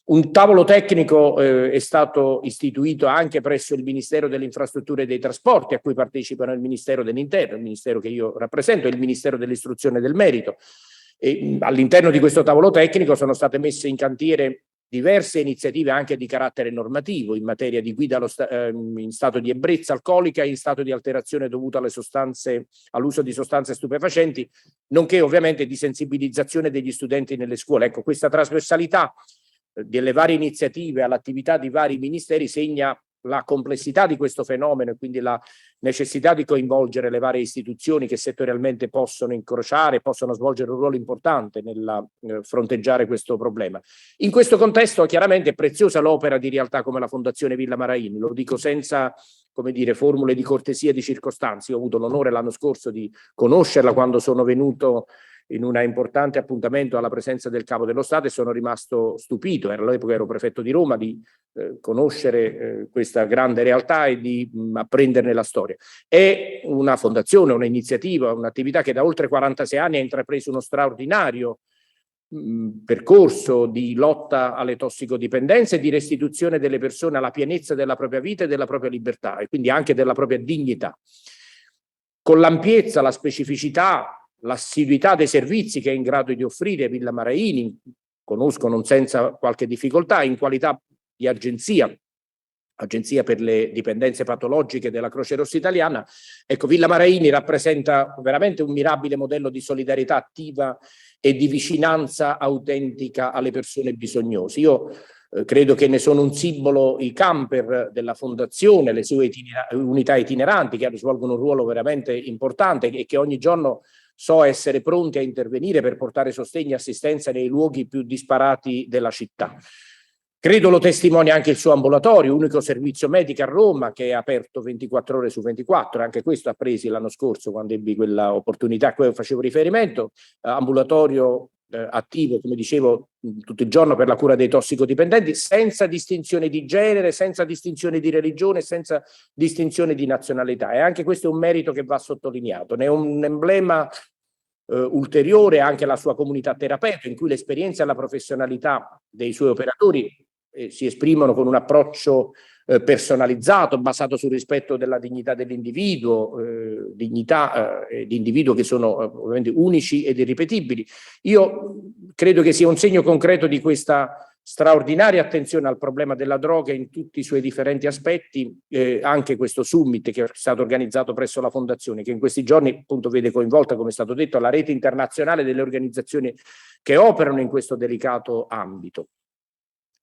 Un tavolo tecnico è stato istituito anche presso il Ministero delle Infrastrutture e dei Trasporti, a cui partecipano il Ministero dell'Interno, il Ministero che io rappresento, e il Ministero dell'Istruzione e del Merito. All'interno di questo tavolo tecnico sono state messe in cantiere diverse iniziative anche di carattere normativo in materia di guida in stato di ebbrezza alcolica e in stato di alterazione dovuta all'uso di sostanze stupefacenti, nonché ovviamente di sensibilizzazione degli studenti nelle scuole. Ecco, questa trasversalità delle varie iniziative all'attività di vari ministeri segna la complessità di questo fenomeno e quindi la necessità di coinvolgere le varie istituzioni che settorialmente possono incrociare, possono svolgere un ruolo importante nel fronteggiare questo problema. In questo contesto chiaramente è preziosa l'opera di realtà come la Fondazione Villa Maraini, lo dico senza, come dire, formule di cortesia e di circostanze. Io ho avuto l'onore l'anno scorso di conoscerla quando sono venuto in un importante appuntamento alla presenza del Capo dello Stato e sono rimasto stupito, all'epoca ero prefetto di Roma, di conoscere questa grande realtà e di apprenderne la storia. È una fondazione, un'iniziativa, un'attività che da oltre 46 anni ha intrapreso uno straordinario percorso di lotta alle tossicodipendenze e di restituzione delle persone alla pienezza della propria vita e della propria libertà e quindi anche della propria dignità. Con l'ampiezza, la specificità, l'assiduità dei servizi che è in grado di offrire Villa Maraini, conosco non senza qualche difficoltà, in qualità di agenzia per le dipendenze patologiche della Croce Rossa Italiana, ecco, Villa Maraini rappresenta veramente un mirabile modello di solidarietà attiva e di vicinanza autentica alle persone bisognose. Io credo che ne sono un simbolo i camper della fondazione, le sue unità itineranti che svolgono un ruolo veramente importante e che ogni giorno so essere pronti a intervenire per portare sostegno e assistenza nei luoghi più disparati della città. Credo lo testimonia anche il suo ambulatorio, unico servizio medico a Roma che è aperto 24 ore su 24, anche questo appresi l'anno scorso quando ebbi quella opportunità a cui facevo riferimento, ambulatorio attivo, come dicevo, tutto il giorno per la cura dei tossicodipendenti, senza distinzione di genere, senza distinzione di religione, senza distinzione di nazionalità. E anche questo è un merito che va sottolineato. Ne è un emblema ulteriore anche la sua comunità terapeutica, in cui l'esperienza e la professionalità dei suoi operatori si esprimono con un approccio personalizzato, basato sul rispetto della dignità dell'individuo, dignità di individuo che sono ovviamente unici ed irripetibili. Io credo che sia un segno concreto di questa straordinaria attenzione al problema della droga in tutti i suoi differenti aspetti, anche questo summit che è stato organizzato presso la Fondazione, che in questi giorni appunto vede coinvolta, come è stato detto, la rete internazionale delle organizzazioni che operano in questo delicato ambito.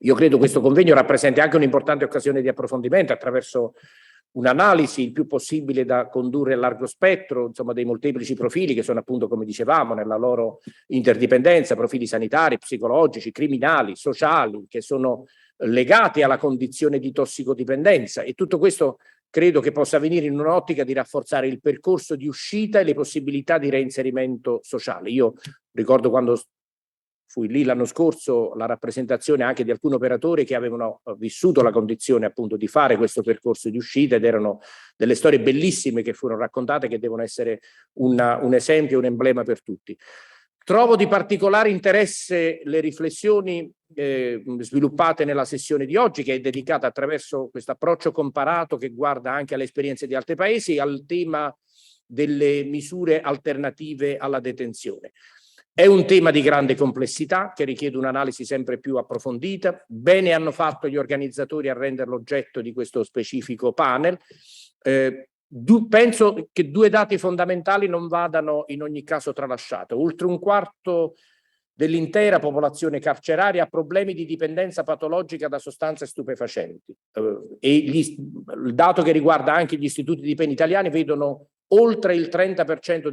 Io credo questo convegno rappresenti anche un'importante occasione di approfondimento attraverso un'analisi il più possibile da condurre a largo spettro, insomma, dei molteplici profili che sono appunto, come dicevamo, nella loro interdipendenza, profili sanitari, psicologici, criminali, sociali, che sono legati alla condizione di tossicodipendenza e tutto questo credo che possa avvenire in un'ottica di rafforzare il percorso di uscita e le possibilità di reinserimento sociale. Io ricordo quando fui lì l'anno scorso la rappresentazione anche di alcuni operatori che avevano vissuto la condizione appunto di fare questo percorso di uscita ed erano delle storie bellissime che furono raccontate che devono essere un esempio, un emblema per tutti. Trovo di particolare interesse le riflessioni sviluppate nella sessione di oggi che è dedicata attraverso questo approccio comparato che guarda anche alle esperienze di altri paesi al tema delle misure alternative alla detenzione. È un tema di grande complessità che richiede un'analisi sempre più approfondita. Bene hanno fatto gli organizzatori a renderlo oggetto di questo specifico panel. Penso che due dati fondamentali non vadano in ogni caso tralasciati. Oltre un quarto dell'intera popolazione carceraria ha problemi di dipendenza patologica da sostanze stupefacenti. Il dato che riguarda anche gli istituti di pena italiani vedono oltre il 30%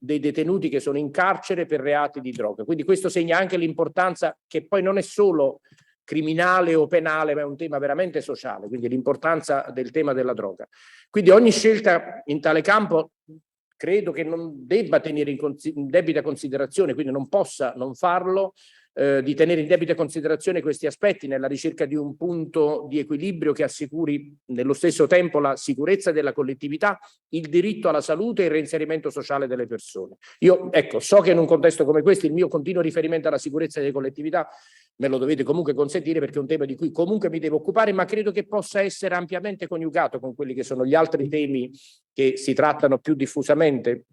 dei detenuti che sono in carcere per reati di droga. Quindi questo segna anche l'importanza che poi non è solo criminale o penale, ma è un tema veramente sociale, quindi l'importanza del tema della droga. Quindi ogni scelta in tale campo credo che non debba tenere in debita considerazione, quindi non possa non farlo, di tenere in debita considerazione questi aspetti nella ricerca di un punto di equilibrio che assicuri nello stesso tempo la sicurezza della collettività, il diritto alla salute e il reinserimento sociale delle persone. Io ecco, so che in un contesto come questo il mio continuo riferimento alla sicurezza delle collettività me lo dovete comunque consentire perché è un tema di cui comunque mi devo occupare, ma credo che possa essere ampiamente coniugato con quelli che sono gli altri temi che si trattano più diffusamente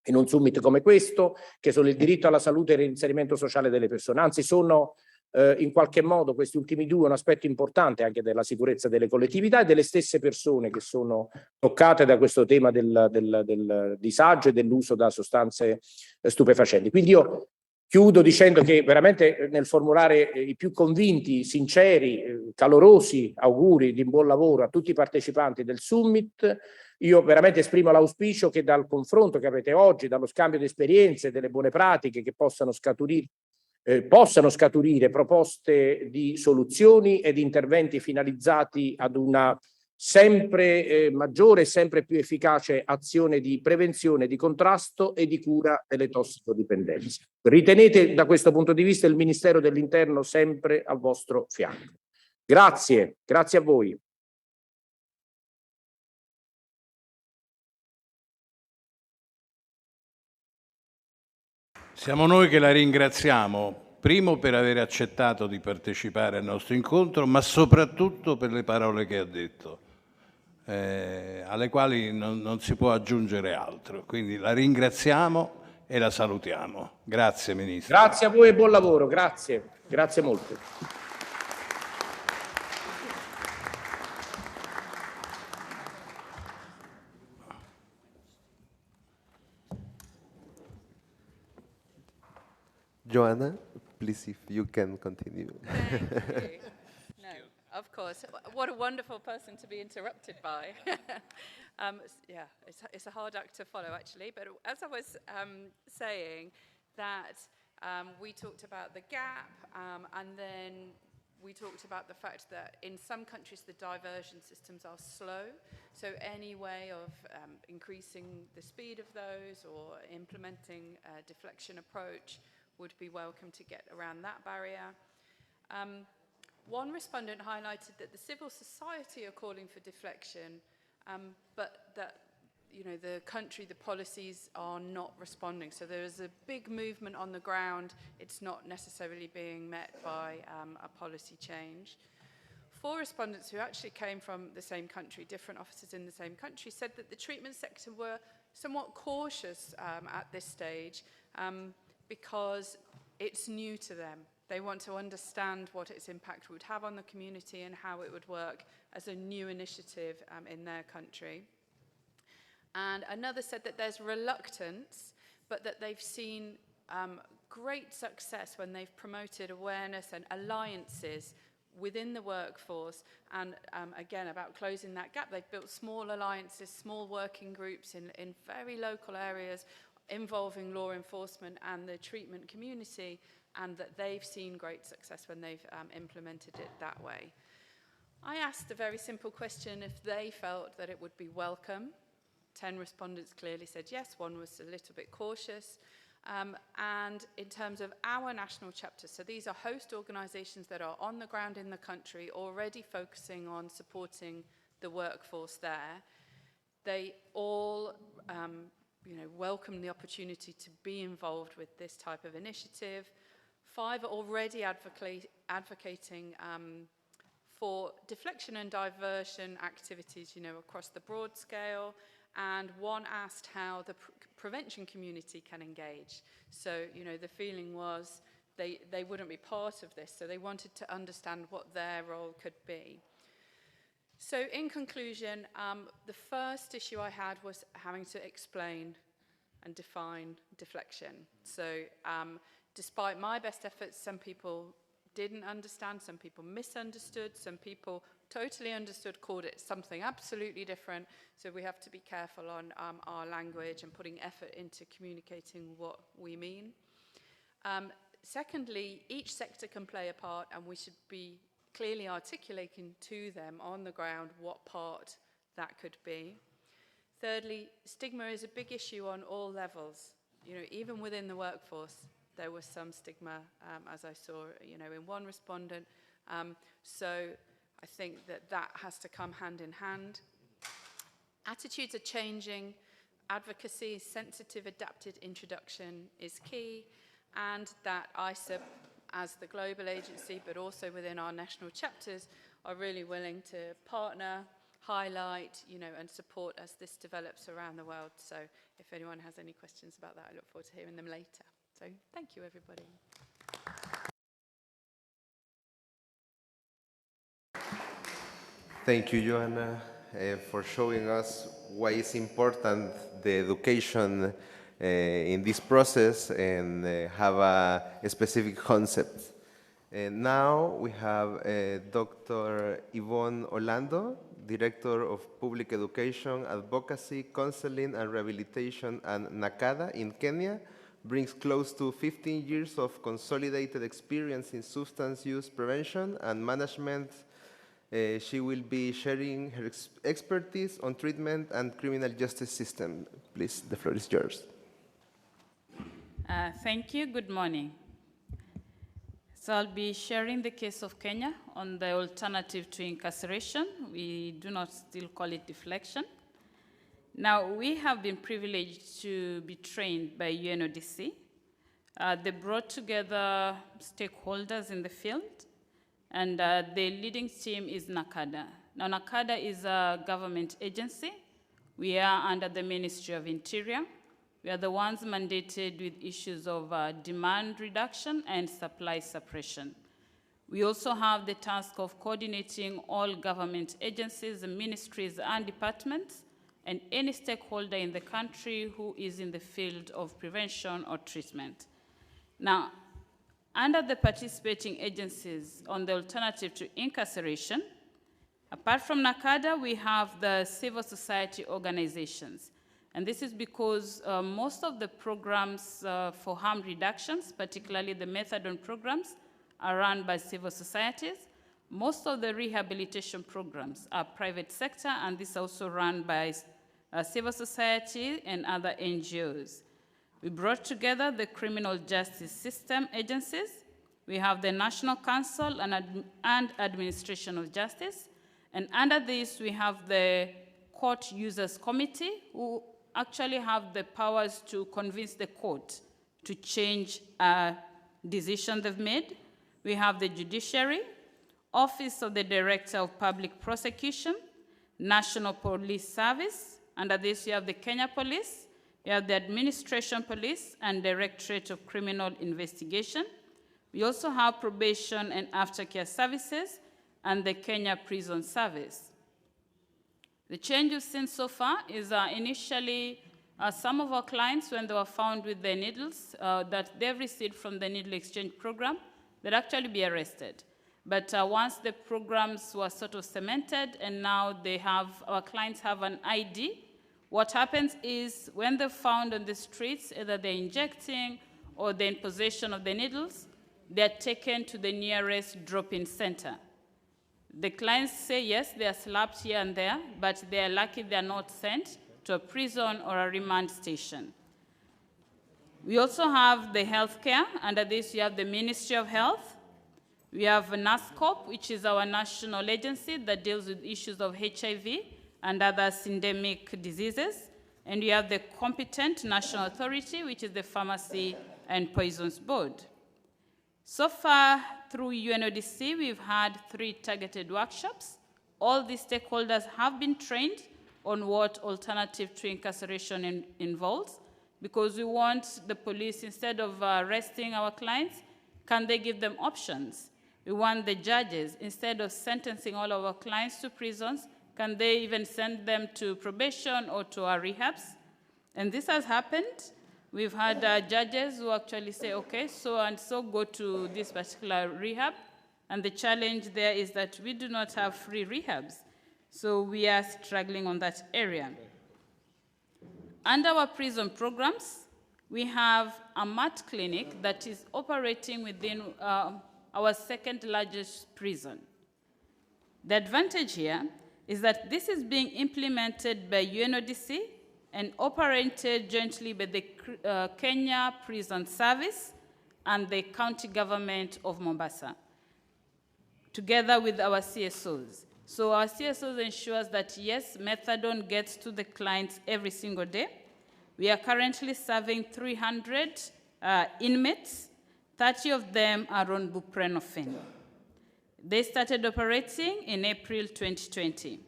in un summit come questo, che sono il diritto alla salute e il reinserimento sociale delle persone. Anzi, sono in qualche modo questi ultimi due un aspetto importante anche della sicurezza delle collettività e delle stesse persone che sono toccate da questo tema del disagio e dell'uso da sostanze stupefacenti. Quindi io Chiudo dicendo che veramente nel formulare i più convinti, sinceri, calorosi auguri di buon lavoro a tutti i partecipanti del Summit, io veramente esprimo l'auspicio che dal confronto che avete oggi, dallo scambio di esperienze, delle buone pratiche che possano scaturire proposte di soluzioni ed interventi finalizzati ad una sempre maggiore e sempre più efficace azione di prevenzione, di contrasto e di cura delle tossicodipendenze. Ritenete da questo punto di vista il Ministero dell'Interno sempre al vostro fianco. Grazie, grazie a voi. Siamo noi che la ringraziamo, primo per aver accettato di partecipare al nostro incontro, ma soprattutto per le parole che ha detto, alle quali non si può aggiungere altro. Quindi la ringraziamo e la salutiamo. Grazie, Ministro. Grazie a voi e buon lavoro, grazie, grazie molto. Joanna, please, if you can continue. Thank you. No, of course. What a wonderful person to be interrupted by. Yeah, it's a hard act to follow, actually. But as I was saying, that we talked about the gap, and then we talked about the fact that in some countries the diversion systems are slow. So any way of increasing the speed of those or implementing a deflection approach would be welcome to get around that barrier. One respondent highlighted that the civil society are calling for deflection, but that the country, the policies are not responding. So there is a big movement on the ground. It's not necessarily being met by a policy change. 4 respondents who actually came from the same country, different offices in the same country, said that the treatment sector were somewhat cautious at this stage because it's new to them. They want to understand what its impact would have on the community and how it would work as a new initiative in their country. And another said that there's reluctance, but that they've seen great success when they've promoted awareness and alliances within the workforce. And again, about closing that gap, they've built small alliances, small working groups in very local areas involving law enforcement and the treatment community, and that they've seen great success when they've implemented it that way. I asked a very simple question if they felt that it would be welcome. 10 respondents clearly said yes, 1 was a little bit cautious. And in terms of our national chapters, so these are host organisations that are on the ground in the country already focusing on supporting the workforce there. They all welcome the opportunity to be involved with this type of initiative. 5 are already advocating for deflection and diversion activities, across the broad scale. And 1 asked how the prevention community can engage. So, the feeling was they wouldn't be part of this, so they wanted to understand what their role could be. So in conclusion, the first issue I had was having to explain and define deflection. So despite my best efforts, some people didn't understand, some people misunderstood, some people totally understood, called it something absolutely different. So we have to be careful on our language and putting effort into communicating what we mean. Secondly, each sector can play a part, and we should be clearly articulating to them on the ground what part that could be. Thirdly, stigma is a big issue on all levels. Even within the workforce, there was some stigma, as I saw, in 1 respondent. So I think that has to come hand in hand. Attitudes are changing. Advocacy, sensitive, adapted introduction is key. And that ISA, as the global agency, but also within our national chapters, are really willing to partner, highlight, and support as this develops around the world. So if anyone has any questions about that, I look forward to hearing them later. So thank you, everybody. Thank you, Joanna, for showing us why it's important the education in this process and have a specific concept. And now we have Dr. Yvonne Orlando, Director of Public Education, Advocacy, Counseling and Rehabilitation at NACADA in Kenya, brings close to 15 years of consolidated experience in substance use prevention and management. She will be sharing her expertise on treatment and criminal justice system. Please, the floor is yours. Thank you. Good morning. So I'll be sharing the case of Kenya on the alternative to incarceration. We do not still call it deflection. Now, we have been privileged to be trained by UNODC. They brought together stakeholders in the field, and the leading team is NACADA. Now, NACADA is a government agency. We are under the Ministry of Interior. We are the ones mandated with issues of demand reduction and supply suppression. We also have the task of coordinating all government agencies, ministries, and departments, and any stakeholder in the country who is in the field of prevention or treatment. Now, under the participating agencies on the alternative to incarceration, apart from NACADA, we have the civil society organizations. And this is because most of the programs for harm reductions, particularly the methadone programs, are run by civil societies. Most of the rehabilitation programs are private sector, and this is also run by civil society and other NGOs. We brought together the criminal justice system agencies. We have the National Council and Administration of Justice. And under this, we have the Court Users Committee, who actually have the powers to convince the court to change a decision they've made. We have the Judiciary, Office of the Director of Public Prosecution, National Police Service. Under this, you have the Kenya Police, you have the Administration Police, and Directorate of Criminal Investigation. We also have Probation and Aftercare Services, and the Kenya Prison Service. The change we've seen so far is initially some of our clients, when they were found with their needles that they've received from the needle exchange program, they'd actually be arrested. But once the programs were sort of cemented and now our clients have an ID, what happens is when they're found on the streets, either they're injecting or they're in possession of the needles, they're taken to the nearest drop-in center. The clients say, yes, they are slapped here and there, but they are lucky they are not sent to a prison or a remand station. We also have the healthcare. Under this, you have the Ministry of Health. We have NASCOP, which is our national agency that deals with issues of HIV and other syndemic diseases. And we have the competent national authority, which is the Pharmacy and Poisons Board. So far, through UNODC, we've had 3 targeted workshops. All the stakeholders have been trained on what alternative to incarceration involves, because we want the police, instead of arresting our clients, can they give them options? We want the judges, instead of sentencing all of our clients to prisons, can they even send them to probation or to our rehabs? And this has happened. We've had judges who actually say, okay, so and so go to this particular rehab. And the challenge there is that we do not have free rehabs. So we are struggling on that area. Under our prison programs, we have a MAT clinic that is operating within our second largest prison. The advantage here is that this is being implemented by UNODC and operated jointly by the Kenya Prison Service and the county government of Mombasa, together with our CSOs. So our CSOs ensures that, yes, methadone gets to the clients every single day. We are currently serving 300 inmates. 30 of them are on buprenorphine. They started operating in April 2020.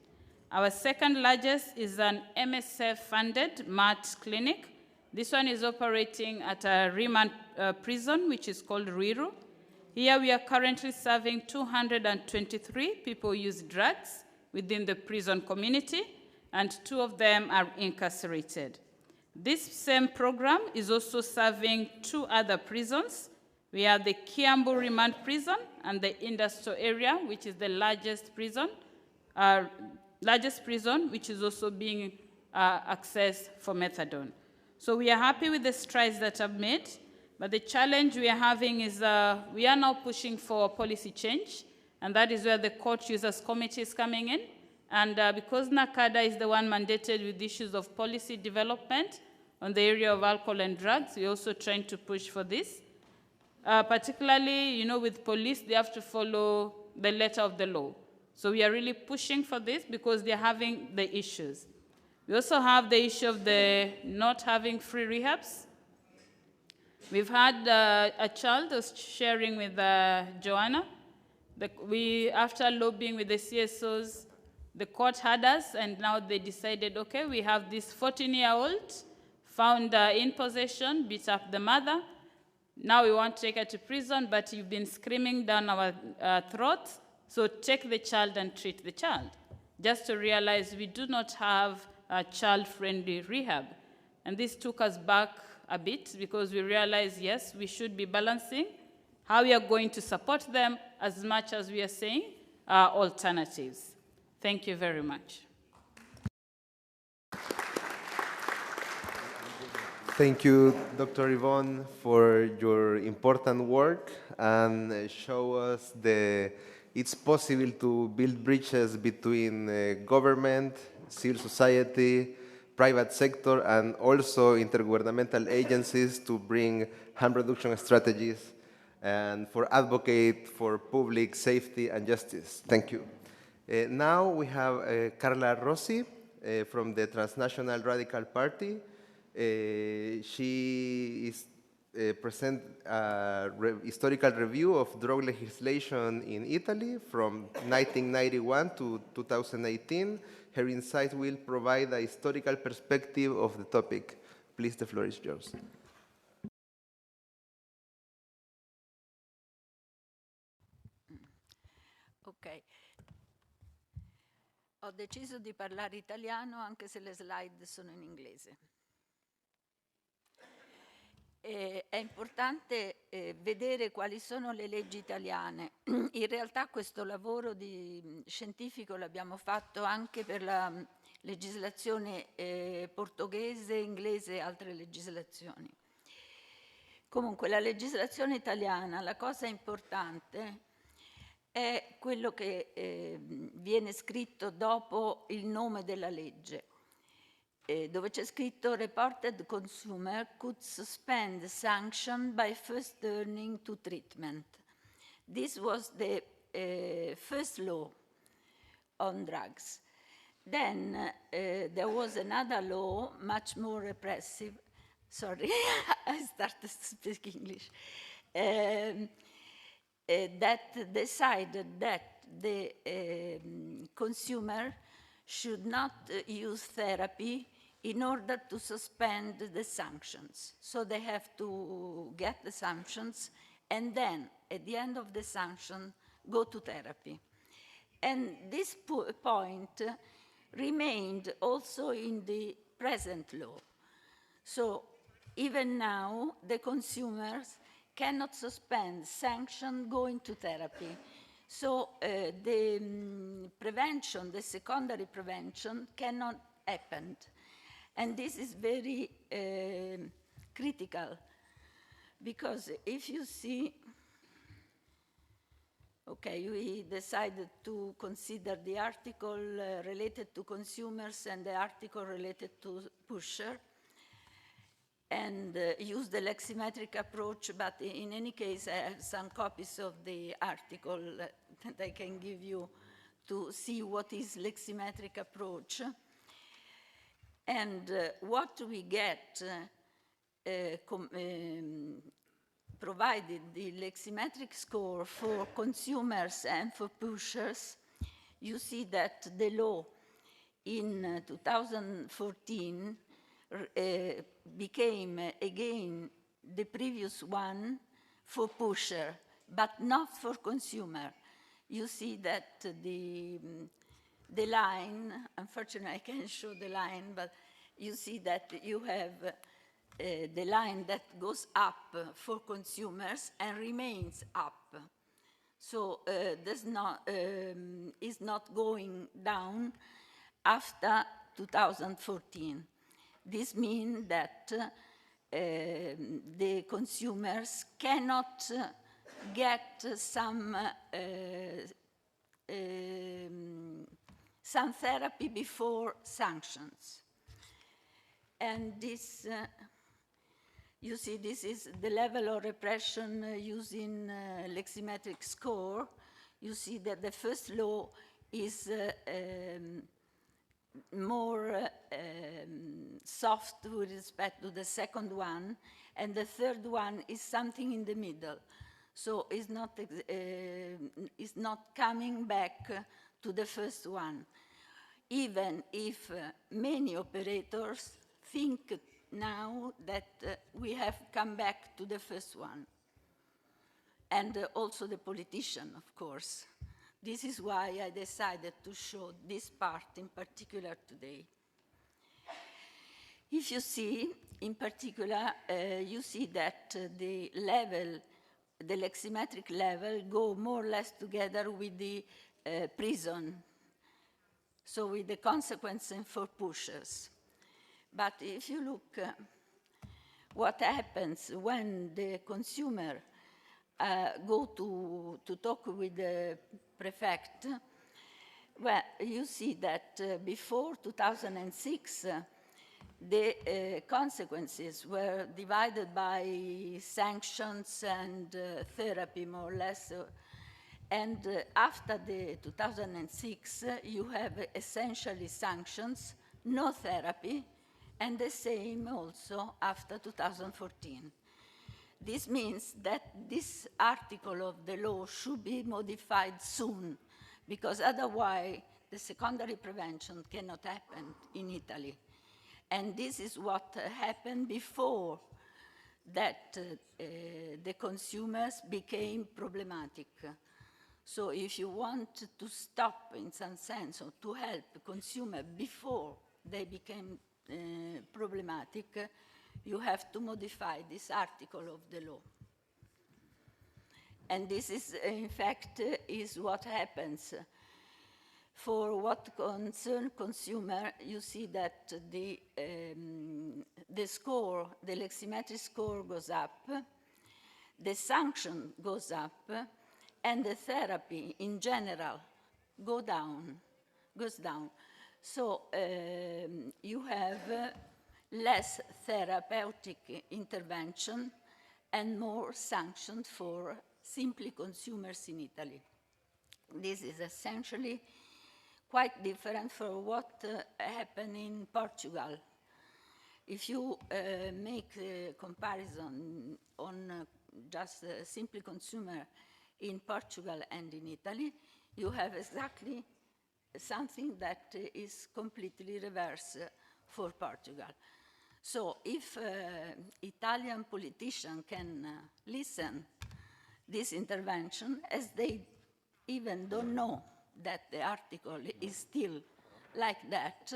Our second largest is an MSF-funded MAT clinic. This one is operating at a remand prison, which is called Ruiru. Here we are currently serving 223 people who use drugs within the prison community, and 2 of them are incarcerated. This same program is also serving 2 other prisons. We have the Kiambu Remand Prison and the industrial area, which is the largest prison, which is also being accessed for methadone. So we are happy with the strides that have made, but the challenge we are having is we are now pushing for policy change, and that is where the Court Users Committee is coming in. And because NACADA is the one mandated with issues of policy development on the area of alcohol and drugs, we're also trying to push for this. Particularly, you know, with police, they have to follow the letter of the law. So we are really pushing for this because they're having the issues. We also have the issue of the not having free rehabs. We've had a child who's sharing with Joanna. After lobbying with the CSOs, the court had us, and now they decided, okay, we have this 14-year-old found in possession, beat up the mother. Now we want to take her to prison, but you've been screaming down our throats, so take the child and treat the child. Just to realize we do not have a child-friendly rehab. And this took us back a bit because we realized, yes, we should be balancing how we are going to support them as much as we are saying alternatives. Thank you very much. Thank you, Dr. Yvonne, for your important work and show us it's possible to build bridges between government, civil society, private sector, and also intergovernmental agencies to bring harm reduction strategies and for advocate for public safety and justice. Thank you. Now we have Carla Rossi from the Transnational Radical Party. She is present a historical review of drug legislation in Italy from 1991 to 2018. Her insights will provide a historical perspective of the topic. Please, the floor is yours. Ok. Ho deciso di parlare italiano anche se le slide sono in inglese. È importante vedere quali sono le leggi italiane. In realtà questo lavoro scientifico l'abbiamo fatto anche per la legislazione portoghese, inglese e altre legislazioni. Comunque la legislazione italiana, la cosa importante è quello che viene scritto dopo il nome della legge, dove c'è scritto reported consumer could suspend sanction by first turning to treatment. This was the first law on drugs. Then there was another law, much more repressive. Sorry, I started to speak English. That decided that the consumer should not use therapy in order to suspend the sanctions. So they have to get the sanctions and then, at the end of the sanction, go to therapy. And this point remained also in the present law. So even now, the consumers cannot suspend sanction going to therapy. So the prevention, the secondary prevention cannot happen. And this is very critical because if you see, okay, we decided to consider the article related to consumers and the article related to pusher and use the leximetric approach, but in any case, I have some copies of the article that I can give you to see what is leximetric approach. And what we get, provided the leximetric score for consumers and for pushers, you see that the law in 2014 became again the previous one for pusher, but not for consumer. You see that the line, unfortunately I can't show the line, but you see that you have the line that goes up for consumers and remains up. So this is not going down after 2014. This means that the consumers cannot get some therapy before sanctions. And this, you see, this is the level of repression using leximetric score. You see that the first law is more soft with respect to the second one, and the third one is something in the middle. So it's not coming back to the first one, even if many operators think now that we have come back to the first one. And also the politician, of course. This is why I decided to show this part in particular today. If you see, in particular, you see that the level, the leximetric level, go more or less together with the prison, so with the consequences for pushers. But if you look what happens when the consumer go to talk with the prefect, well, you see that before 2006, the consequences were divided by sanctions and therapy, more or less. And after the 2006, you have essentially sanctions, no therapy, and the same also after 2014. This means that this article of the law should be modified soon, because otherwise the secondary prevention cannot happen in Italy. And this is what happened before that the consumers became problematic. So if you want to stop, in some sense, or to help consumers before they became problematic, you have to modify this article of the law. And this is, in fact, is what happens. For what concerns consumer, you see that the score, the leximetric score goes up, the sanction goes up, and the therapy in general goes down. So you have less therapeutic intervention and more sanctions for simply consumers in Italy. This is essentially quite different from what happened in Portugal. If you make a comparison on just simply consumer in Portugal and in Italy, you have exactly something that is completely reverse for Portugal. So if Italian politicians can listen this intervention, as they even don't know that the article is still like that,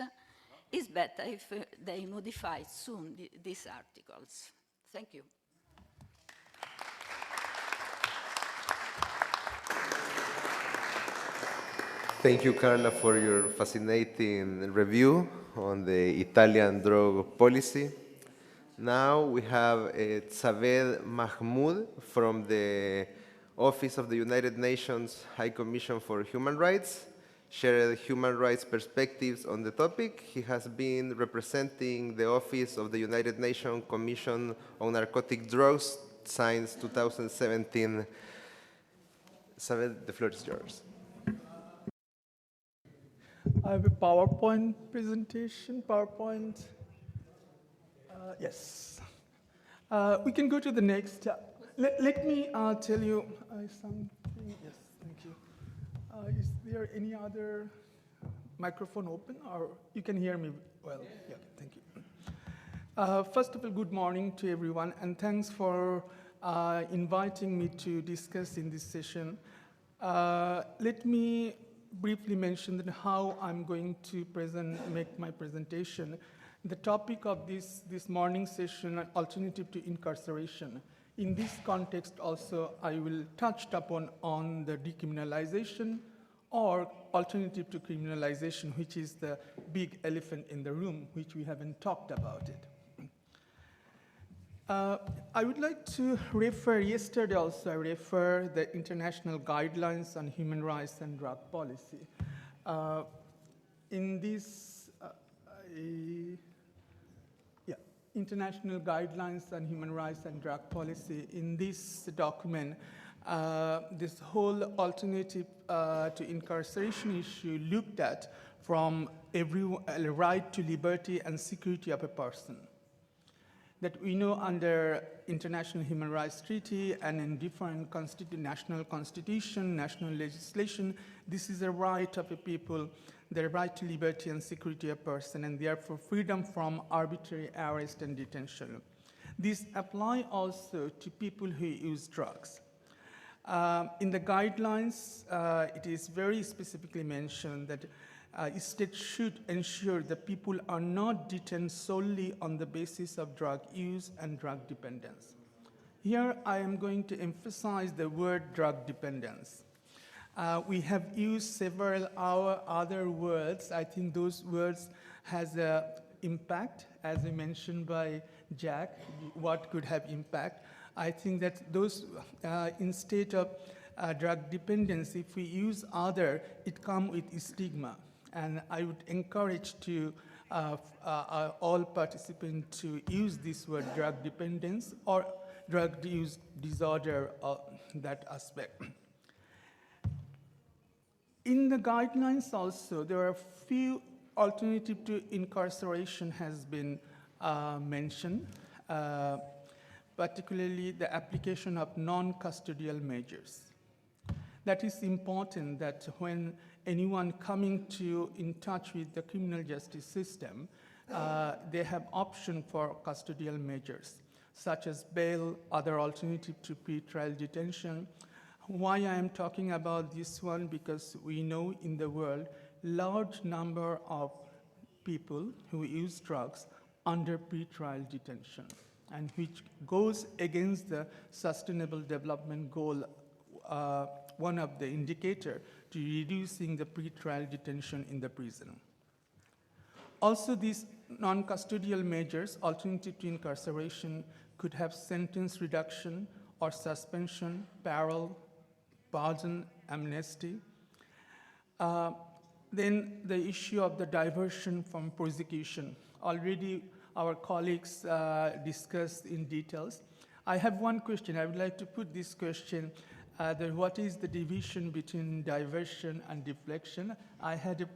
it's better if they modify soon these articles. Thank you. Thank you, Carla, for your fascinating review on the Italian drug policy. Now we have Zaved Mahmoud from the Office of the United Nations High Commission for Human Rights, shared human rights perspectives on the topic. He has been representing the Office of the United Nations Commission on Narcotic Drugs since 2017. Zaved, the floor is yours. I have a PowerPoint presentation. Yes. We can go to the next. Let me tell you something. Yes, thank you. Is there any other microphone open, or you can hear me well? Yeah, thank you. First of all, good morning to everyone, and thanks for inviting me to discuss in this session. Let me briefly mention how I'm going to make my presentation. The topic of this morning session, alternative to incarceration. In this context also, I will touch upon on the decriminalization or alternative to criminalization, which is the big elephant in the room, which we haven't talked about it. I would like to refer, yesterday also I refer the international guidelines on human rights and drug policy. In this, international guidelines on human rights and drug policy, in this document, this whole alternative to incarceration issue looked at from right to liberty and security of a person. That we know under international human rights treaty and in different national constitution, national legislation, this is a right of a people, the right to liberty and security of a person, and therefore freedom from arbitrary arrest and detention. These apply also to people who use drugs. In the guidelines, it is very specifically mentioned that states should ensure that people are not detained solely on the basis of drug use and drug dependence. Here, I am going to emphasize the word drug dependence. We have used several other words. I think those words has an impact, as mentioned by Jack, what could have impact. I think that those, instead of drug dependence, if we use other, it comes with stigma. And I would encourage to all participants to use this word drug dependence or drug use disorder, that aspect. In the guidelines also, there are few alternative to incarceration has been mentioned, particularly the application of non-custodial measures. That is important that when anyone coming in touch with the criminal justice system, they have option for custodial measures, such as bail, other alternative to pre-trial detention. Why I am talking about this one? Because we know in the world, large number of people who use drugs under pre-trial detention, and which goes against the Sustainable Development Goal, one of the indicator to reducing the pre-trial detention in the prison. Also, these non-custodial measures, alternative to incarceration, could have sentence reduction or suspension, parole, pardon, amnesty. Then the issue of the diversion from prosecution. Already our colleagues discussed in details. I have one question. I would like to put this question. What is the division between diversion and deflection? I had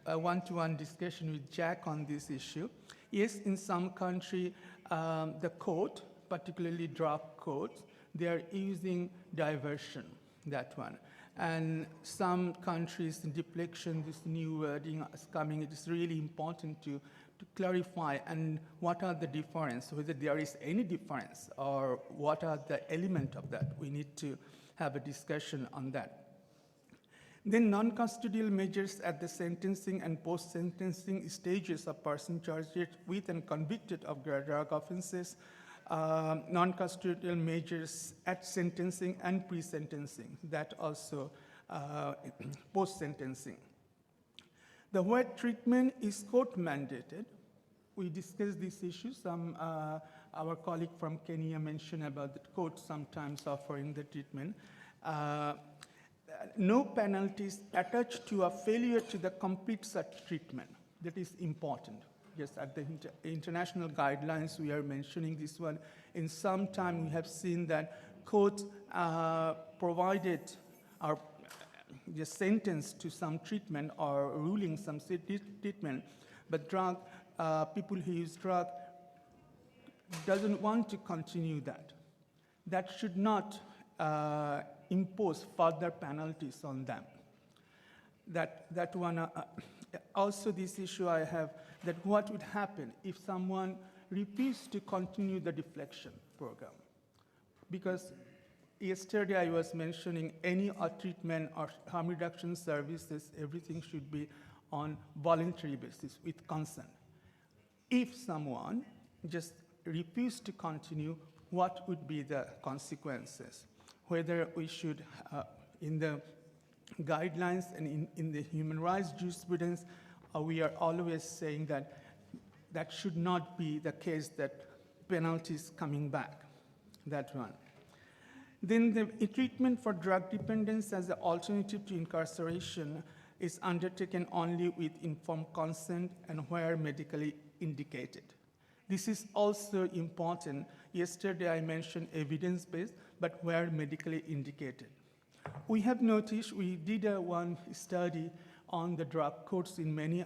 a one-to-one discussion with Jack on this issue. Yes, in some country, the court, particularly drug courts, they are using diversion, that one. And some countries, deflection, this new wording is coming. It is really important to clarify and what are the difference, whether there is any difference or what are the element of that. We need to have a discussion on that. Then non-custodial measures at the sentencing and post-sentencing stages of person charged with and convicted of drug offenses, non-custodial measures at sentencing and pre-sentencing, that also post-sentencing. The word treatment is court mandated. We discussed this issue. Our colleague from Kenya mentioned about the court sometimes offering the treatment. No penalties attached to a failure to the complete such treatment. That is important. Yes, at the international guidelines, we are mentioning this one. In some time, we have seen that courts provided or just sentenced to some treatment or ruling some treatment, but people who use drug doesn't want to continue that. That should not impose further penalties on them. That one. Also, this issue I have, that what would happen if someone refused to continue the deflection program? Because yesterday I was mentioning any treatment or harm reduction services, everything should be on voluntary basis with consent. if someone just refused to continue, what would be the consequences? Whether we should, in the guidelines and in the human rights jurisprudence, we are always saying that that should not be the case, that penalties coming back, that one. Then the treatment for drug dependence as an alternative to incarceration is undertaken only with informed consent and where medically indicated. This is also important. Yesterday I mentioned evidence-based, but where medically indicated. We have noticed, we did one study on the drug courts in many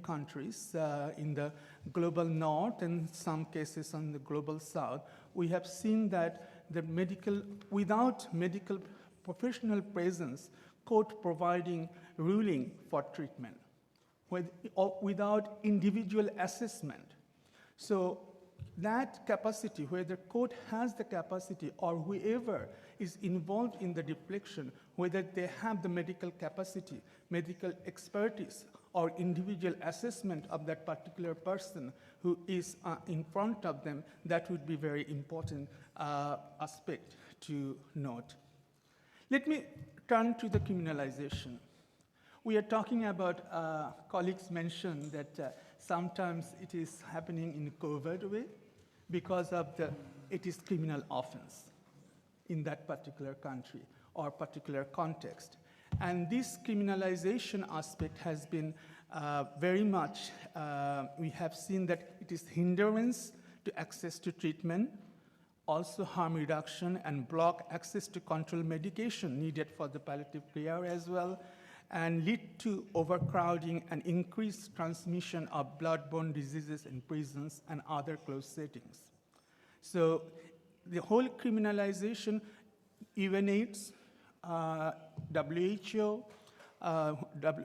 countries in the global north and some cases on the global south. We have seen that without medical professional presence, court providing ruling for treatment, without individual assessment. So that capacity, where the court has the capacity or whoever is involved in the deflection, whether they have the medical capacity, medical expertise, or individual assessment of that particular person who is in front of them, that would be very important aspect to note. Let me turn to the criminalization. We are talking about, colleagues mentioned that sometimes it is happening in a covert way because of it is criminal offense in that particular country or particular context. And this criminalization aspect has been very much, we have seen that it is hindrance to access to treatment, also harm reduction and block access to control medication needed for the palliative care as well, and lead to overcrowding and increased transmission of blood-borne diseases in prisons and other closed settings. So the whole criminalization, UNAIDS, WHO,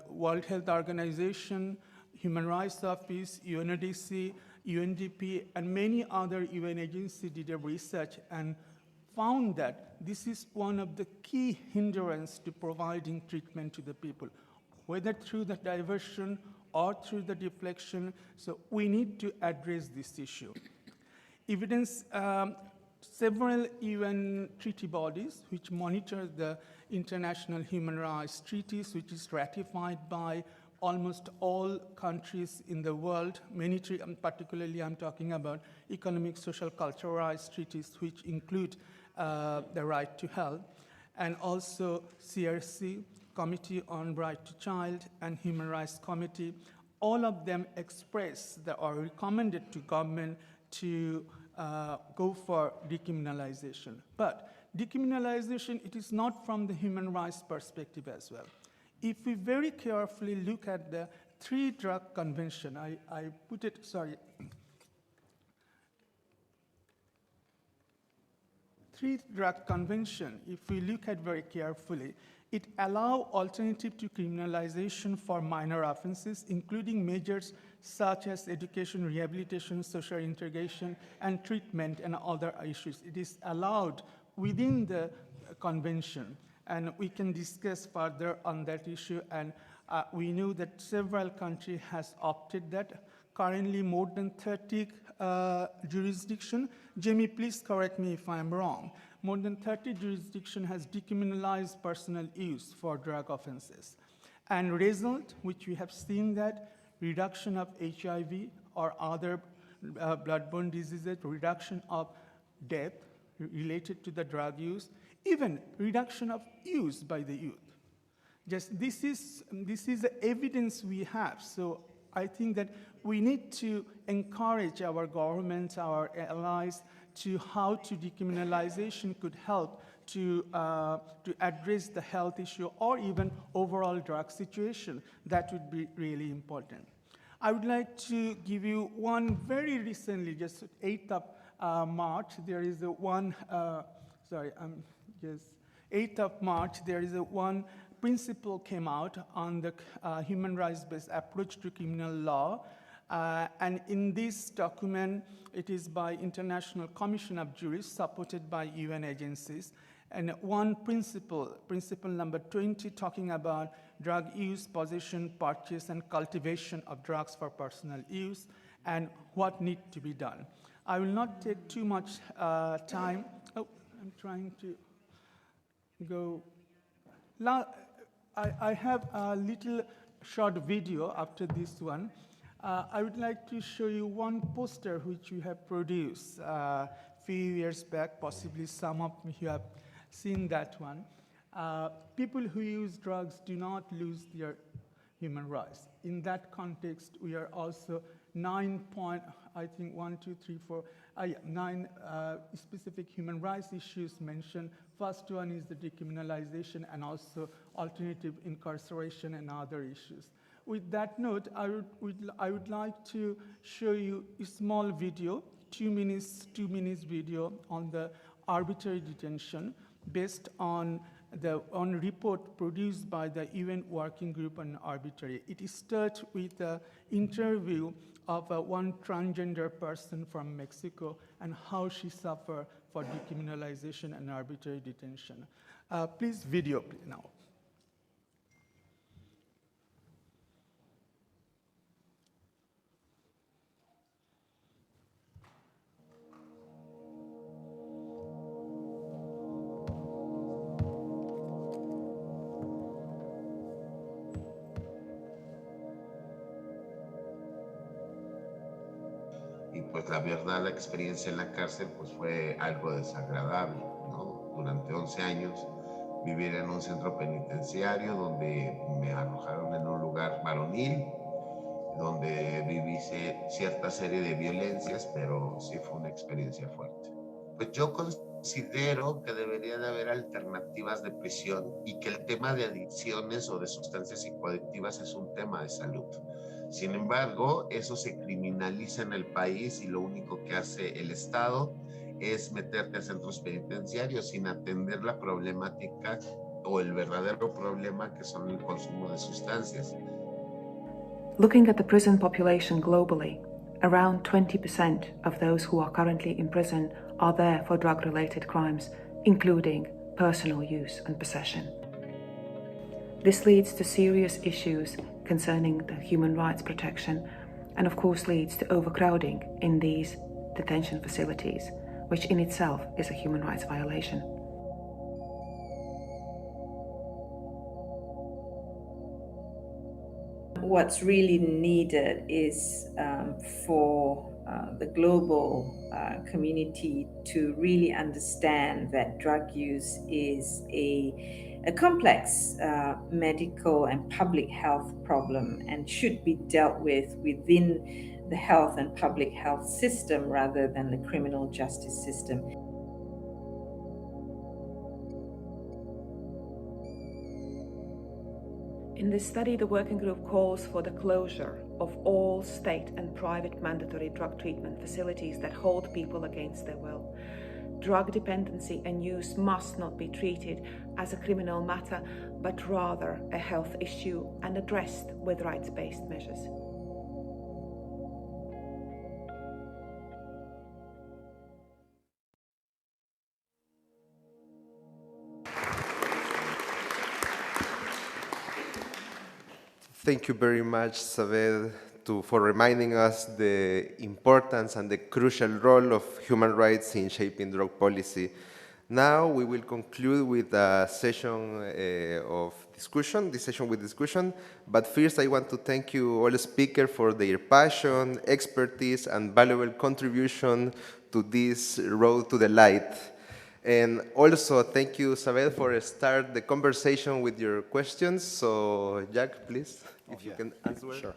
World Health Organization, Human Rights Office, UNODC, UNDP, and many other UN agencies did a research and found that this is one of the key hindrances to providing treatment to the people, whether through the diversion or through the deflection. So we need to address this issue. Evidence, several UN treaty bodies which monitor the international human rights treaties, which is ratified by almost all countries in the world, particularly I'm talking about economic, social, cultural rights treaties, which include the right to health, and also CRC, Committee on Right to Child, and Human Rights Committee. All of them express or recommended to government to go for decriminalization. But decriminalization, it is not from the human rights perspective as well. If we very carefully look at the three drug convention, I put it, sorry, three drug convention, if we look at very carefully, it allows alternative to criminalization for minor offenses, including measures such as education, rehabilitation, social integration, and treatment, and other issues. It is allowed within the convention, and we can discuss further on that issue, and we know that several countries has opted that. Currently, more than 30 jurisdictions. Jamie, please correct me if I'm wrong. More than 30 jurisdictions has decriminalized personal use for drug offenses. And result, which we have seen that reduction of HIV or other blood-borne diseases, reduction of death related to the drug use, even reduction of use by the youth. Just this is the evidence we have. So I think that we need to encourage our governments, our allies, to how to decriminalization could help to address the health issue or even overall drug situation. That would be really important. I would like to give you one very recently, just 8th of March, there is a one, 8th of March, there is a one principle came out on the human rights-based approach to criminal law. And in this document, it is by International Commission of Jurists, supported by UN agencies. And one principle number 20, talking about drug use, possession, purchase, and cultivation of drugs for personal use. and what needs to be done. I will not take too much time. Oh, I'm trying to go. I have a little short video after this one. I would like to show you one poster which we have produced a few years back. Possibly some of you have seen that one. People who use drugs do not lose their human rights. In that context, we are also 9 specific human rights issues mentioned. First one is the decriminalization and also alternative incarceration and other issues. With that note, I would like to show you a small video, 2 minutes video on the arbitrary detention based on the report produced by the UN Working Group on Arbitrary. It starts with an interview of one transgender person from Mexico and how she suffered for decriminalization and arbitrary detention. Please video now. Y pues la verdad la experiencia en la cárcel pues fue algo desagradable, ¿no? Durante 11 años vivir en un centro penitenciario donde me alojaron en un lugar varonil, donde viví cierta serie de violencias, pero sí fue una experiencia fuerte. Pues yo considero que debería de haber alternativas de prisión y que el tema de adicciones o de sustancias psicoadictivas es un tema de salud. Sin embargo, eso se criminaliza en el país y lo único que hace el Estado es meterte a centros penitenciarios sin atender la problemática o el verdadero problema que son el consumo de sustancias. Looking at the prison population globally, around 20% of those who are currently in prison are there for drug-related crimes, including personal use and possession. This leads to serious issues concerning the human rights protection and of course leads to overcrowding in these detention facilities, which in itself is a human rights violation. What's really needed is for the global community to really understand that drug use is a complex medical and public health problem and should be dealt with within the health and public health system rather than the criminal justice system. In this study, the working group calls for the closure of all state and private mandatory drug treatment facilities that hold people against their will. Drug dependency and use must not be treated as a criminal matter, but rather a health issue and addressed with rights-based measures. Thank you very much, Saved, for reminding us the importance and the crucial role of human rights in shaping drug policy. Now we will conclude with a session of discussion, but first I want to thank you all speakers for their passion, expertise, and valuable contribution to this road to the light. And also, thank you, Saved, for start the conversation with your questions. So, Jack, please, if you can answer. Sure.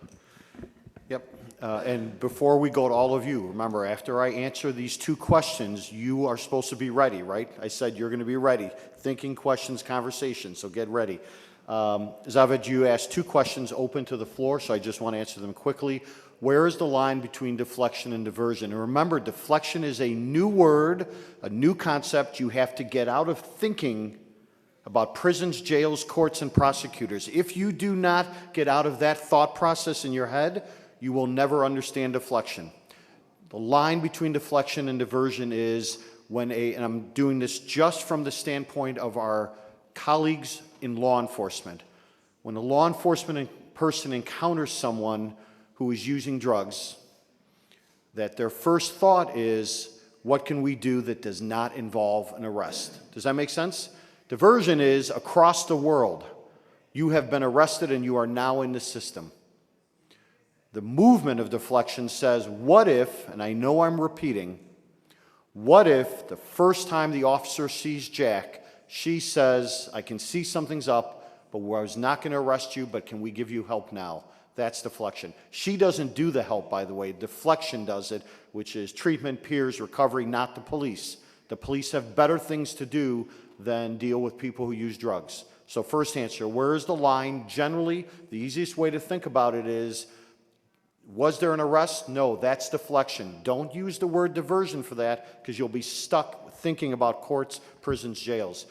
Yep. And before we go to all of you, remember, after I answer these 2 questions, you are supposed to be ready, right? I said you're going to be ready. Thinking, questions, conversation, so get ready. Zaved, you asked 2 questions open to the floor, so I just want to answer them quickly. Where is the line between deflection and diversion? And remember, deflection is a new word, a new concept. You have to get out of thinking about prisons, jails, courts, and prosecutors. If you do not get out of that thought process in your head, you will never understand deflection. The line between deflection and diversion is when and I'm doing this just from the standpoint of our colleagues in law enforcement. When a law enforcement person encounters someone who is using drugs, that their first thought is, what can we do that does not involve an arrest? Does that make sense? Diversion is across the world. You have been arrested and you are now in the system. The movement of deflection says, what if, and I know I'm repeating, what if the first time the officer sees Jack, she says, I can see something's up, but I was not going to arrest you, but can we give you help now? That's deflection. She doesn't do the help, by the way. Deflection does it, which is treatment, peers, recovery, not the police. The police have better things to do than deal with people who use drugs. So first answer, where is the line? Generally, the easiest way to think about it is, was there an arrest? No, that's deflection. Don't use the word diversion for that because you'll be stuck thinking about courts, prisons, jails.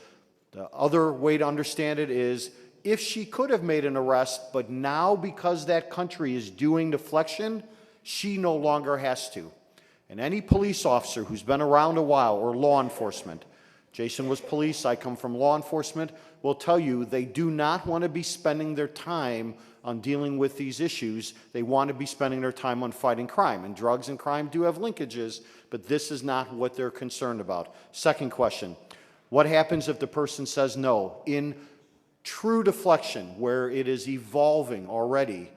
The other way to understand it is if she could have made an arrest, but now because that country is doing deflection, she no longer has to. And any police officer who's been around a while, or law enforcement, Jason was police, I come from law enforcement, will tell you they do not want to be spending their time on dealing with these issues. They want to be spending their time on fighting crime. And drugs and crime do have linkages, but this is not what they're concerned about. Second question, what happens if the person says no? In true deflection, where it is evolving already,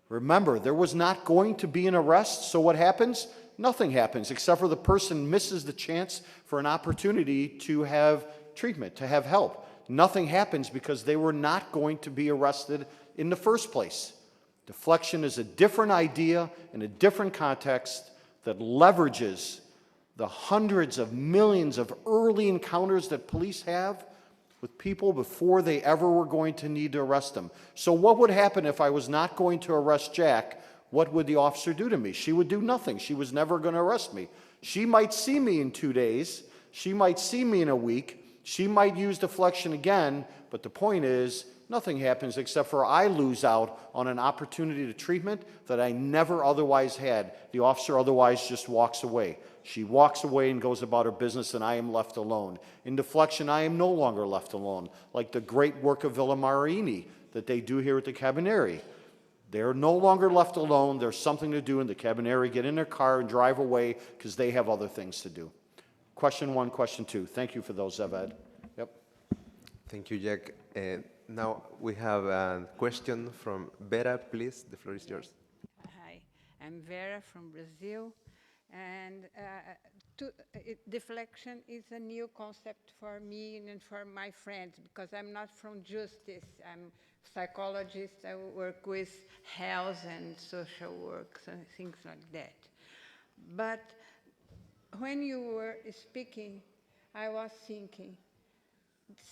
remember, there was not going to be an arrest, so what happens? Nothing happens, except for the person misses the chance for an opportunity to have treatment, to have help. Nothing happens because they were not going to be arrested in the first place. Deflection is a different idea in a different context that leverages the hundreds of millions of early encounters that police have with people before they ever were going to need to arrest them. So what would happen if I was not going to arrest Jack? What would the officer do to me? She would do nothing. She was never going to arrest me. She might see me in 2 days. She might see me in a week. She might use deflection again, but the point is, nothing happens except for I lose out on an opportunity to treatment that I never otherwise had. The officer otherwise just walks away. She walks away and goes about her business, and I am left alone. In deflection, I am no longer left alone, like the great work of Villa Marini that they do here at the Cabineri. They're no longer left alone. There's something to do in the Cabineri. Get in their car and drive away because they have other things to do. Question one, question two. Thank you for those, Eved. Yep. Thank you, Jack. Now we have a question from Vera, please. The floor is yours. Hi, I'm Vera from Brazil. And deflection is a new concept for me and for my friends because I'm not from justice. I'm a psychologist. I work with health and social work and things like that. But when you were speaking, I was thinking,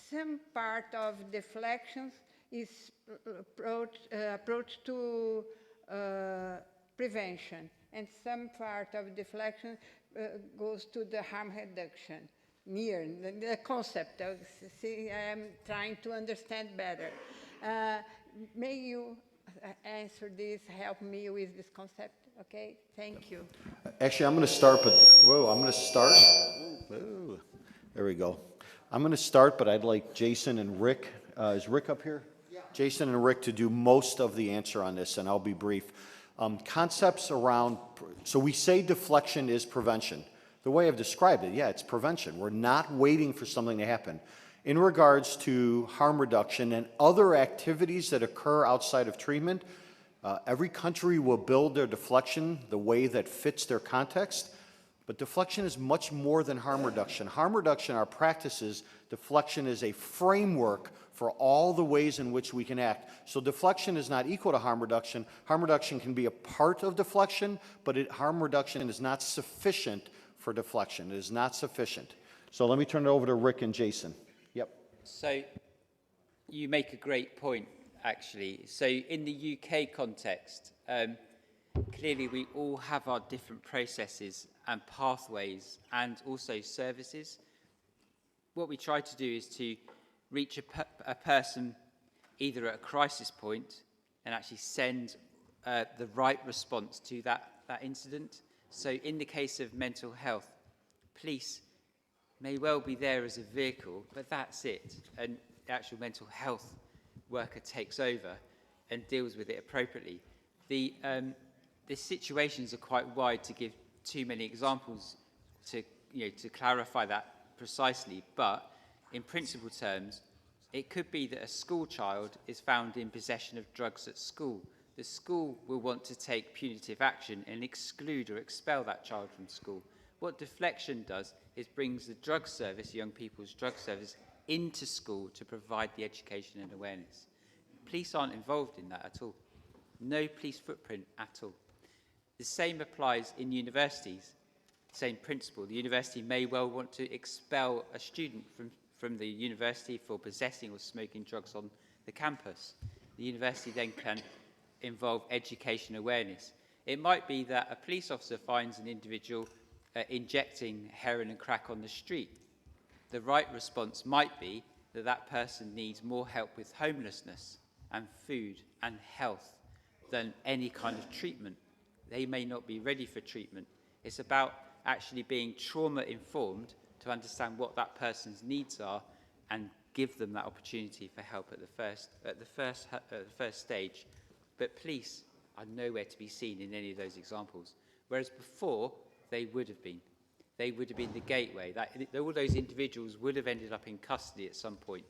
some part of deflections is approach to prevention, and some part of deflection goes to the harm reduction. Near the concept, I am trying to understand better. May you answer this, help me with this concept, okay? Thank you. Actually, I'm going to start, but, whoa, I'm going to start. Whoa, there we go. I'm going to start, but I'd like Jason and Rick, is Rick up here? Yeah. Jason and Rick to do most of the answer on this, and I'll be brief. Concepts around, so we say deflection is prevention. The way I've described it, yeah, it's prevention. We're not waiting for something to happen. In regards to harm reduction and other activities that occur outside of treatment, every country will build their deflection the way that fits their context. But deflection is much more than harm reduction. Harm reduction are practices. Deflection is a framework for all the ways in which we can act. So deflection is not equal to harm reduction. Harm reduction can be a part of deflection, but harm reduction is not sufficient for deflection. It is not sufficient. So let me turn it over to Rick and Jason. Yep. So you make a great point, actually. So in the UK context, clearly we all have our different processes and pathways and also services. What we try to do is to reach a person either at a crisis point and actually send the right response to that incident. So in the case of mental health, police may well be there as a vehicle, but that's it. And the actual mental health worker takes over and deals with it appropriately. The situations are quite wide to give too many examples to, to clarify that precisely, but in principle terms, it could be that a school child is found in possession of drugs at school. The school will want to take punitive action and exclude or expel that child from school. What deflection does is brings the drug service, young people's drug service, into school to provide the education and awareness. Police aren't involved in that at all. No police footprint at all. The same applies in universities. Same principle. The university may well want to expel a student from the university for possessing or smoking drugs on the campus. The university then can involve education awareness. It might be that a police officer finds an individual injecting heroin and crack on the street. The right response might be that that person needs more help with homelessness and food and health than any kind of treatment. They may not be ready for treatment. It's about actually being trauma-informed to understand what that person's needs are and give them that opportunity for help at the first stage. But police are nowhere to be seen in any of those examples, whereas before they would have been. They would have been the gateway. All those individuals would have ended up in custody at some point.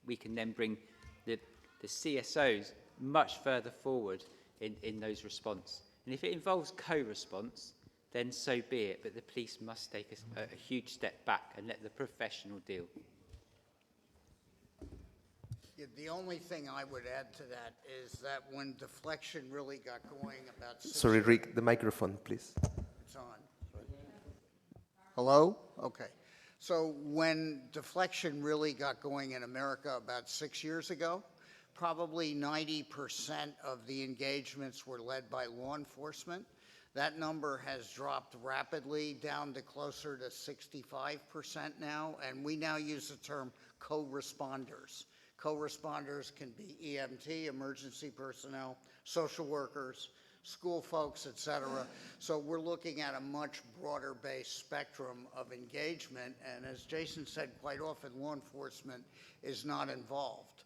We can then bring the CSOs much further forward in those response. And if it involves co-response, then so be it. But the police must take a huge step back and let the professional deal. Yeah, the only thing I would add to that is that when deflection really got going about... Sorry, Rick, the microphone, please. It's on. Hello? Okay. So when deflection really got going in America about 6 years ago, probably 90% of the engagements were led by law enforcement. That number has dropped rapidly down to closer to 65% now, and we now use the term co-responders. Co-responders can be EMT, emergency personnel, social workers, school folks, et cetera. So we're looking at a much broader based spectrum of engagement, and as Jason said, quite often law enforcement is not involved.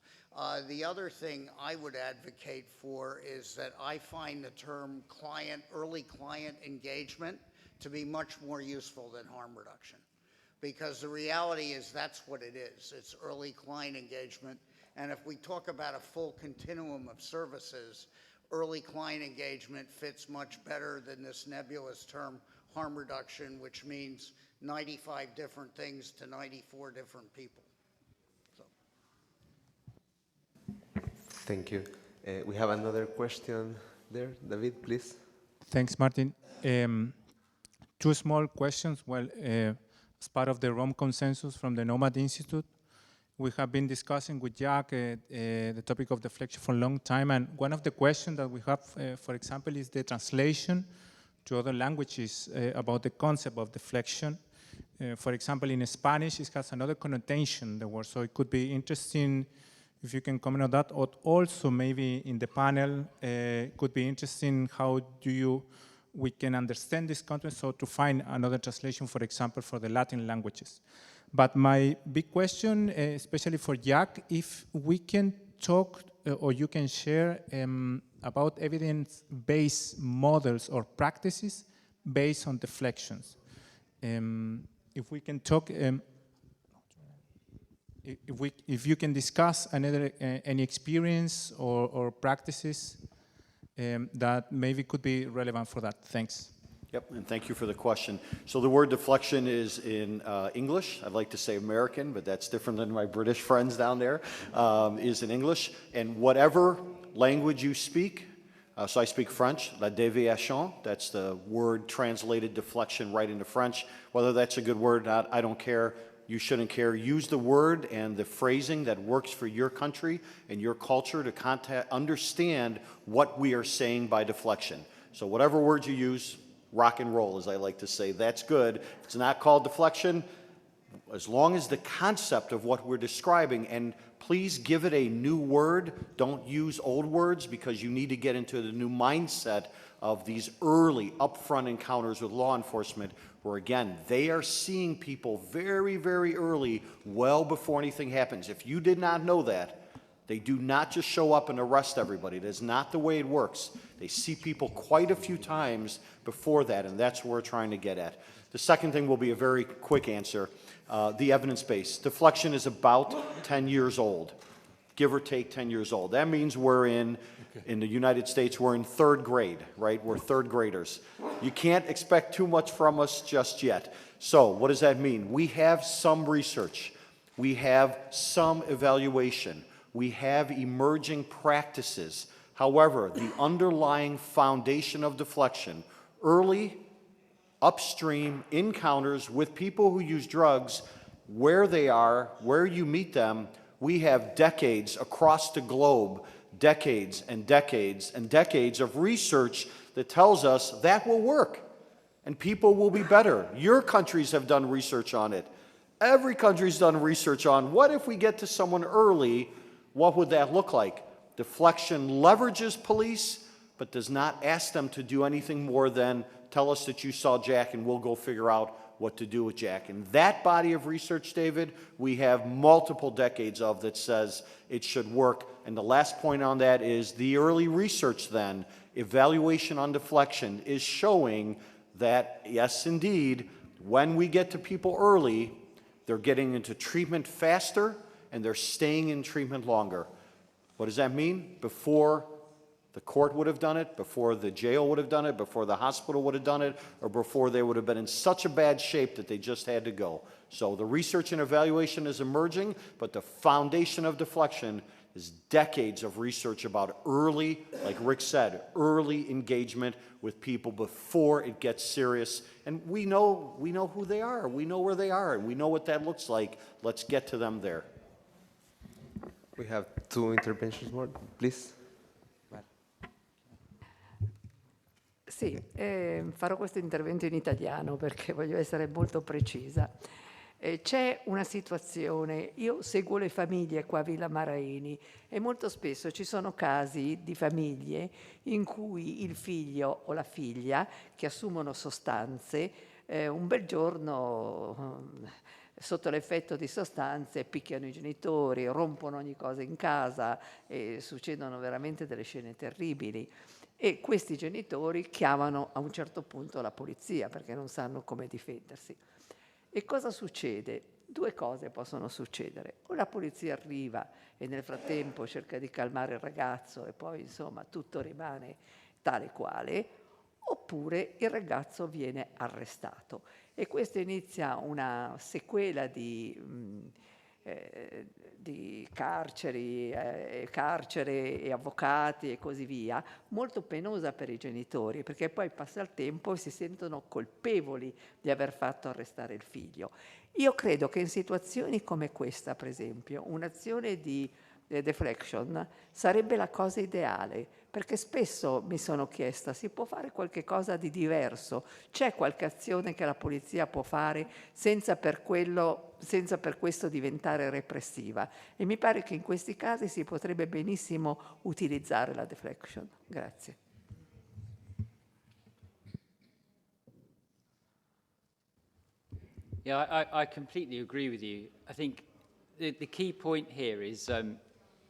The other thing I would advocate for is that I find the term early client engagement to be much more useful than harm reduction. Because the reality is that's what it is. It's early client engagement. And if we talk about a full continuum of services, early client engagement fits much better than this nebulous term harm reduction, which means 95 different things to 94 different people. Thank you. We have another question there. David, please. Thanks, Martin. Two small questions. Well, as part of the Rome Consensus from the Nomad Institute, we have been discussing with Jack the topic of deflection for a long time. And one of the questions that we have, for example, is the translation to other languages about the concept of deflection. For example, in Spanish, it has another connotation, the word. So it could be interesting if you can comment on that, or also maybe in the panel, could be interesting how we can understand this content, so to find another translation, for example, for the Latin languages. But my big question, especially for Jack, if we can talk or you can share about evidence-based models or practices based on deflections. If we can talk, if you can discuss any experience or practices that maybe could be relevant for that. Thanks. Yep, and thank you for the question. So the word deflection is in English. I'd like to say American, but that's different than my British friends down there, is in English. And whatever language you speak, so I speak French, la déviation, that's the word translated deflection right into French. Whether that's a good word or not, I don't care. You shouldn't care. Use the word and the phrasing that works for your country and your culture to understand what we are saying by deflection. So whatever word you use, rock and roll, as I like to say, that's good. If it's not called deflection, as long as the concept of what we're describing, and please give it a new word. Don't use old words, because you need to get into the new mindset of these early upfront encounters with law enforcement, where again, they are seeing people very, very early, well before anything happens. If you did not know that, They do not just show up and arrest everybody. That is not the way it works. They see people quite a few times before that, and that's what we're trying to get at. The second thing will be a very quick answer. The evidence base. Deflection is about 10 years old, give or take 10 years old. That means we're in the United States, we're in third grade, right? We're third graders. You can't expect too much from us just yet. So what does that mean? We have some research. We have some evaluation. We have emerging practices. However, the underlying foundation of deflection, early, upstream encounters with people who use drugs, where they are, where you meet them, we have decades across the globe, decades and decades and decades of research that tells us that will work and people will be better. Your countries have done research on it. Every country's done research on what if we get to someone early, what would that look like? Deflection leverages police, but does not ask them to do anything more than tell us that you saw Jack and we'll go figure out what to do with Jack. And that body of research, David, we have multiple decades of that says it should work. And the last point on that is the early research then, evaluation on deflection, is showing that, yes, indeed, when we get to people early, they're getting into treatment faster and they're staying in treatment longer. What does that mean? Before the court would have done it, before the jail would have done it, before the hospital would have done it, or before they would have been in such a bad shape that they just had to go. So the research and evaluation is emerging, but the foundation of deflection is decades of research about early, like Rick said, early engagement with people before it gets serious. And we know who they are, we know where they are, and we know what that looks like. Let's get to them there. We have 2 interventions more, please. Sì, farò questo intervento in italiano perché voglio essere molto precisa. C'è una situazione, io seguo le famiglie qua a Villa Maraini e molto spesso ci sono casi di famiglie in cui il figlio o la figlia che assumono sostanze, un bel giorno sotto l'effetto di sostanze picchiano i genitori, rompono ogni cosa in casa e succedono veramente delle scene terribili. E questi genitori chiamano a un certo punto la polizia perché non sanno come difendersi. E cosa succede? 2 cose possono succedere. O la polizia arriva e nel frattempo cerca di calmare il ragazzo e poi insomma tutto rimane tale quale, oppure il ragazzo viene arrestato. E questo inizia una sequela di carcere e avvocati e così via, molto penosa per i genitori, perché poi passa il tempo e si sentono colpevoli di aver fatto arrestare il figlio. Io credo che in situazioni come questa, per esempio, un'azione di deflection sarebbe la cosa ideale, perché spesso mi sono chiesta, si può fare qualche cosa di diverso? C'è qualche azione che la polizia può fare senza per questo diventare repressiva? E mi pare che in questi casi si potrebbe benissimo utilizzare la deflection. Grazie. Yeah, I completely agree with you. I think the key point here is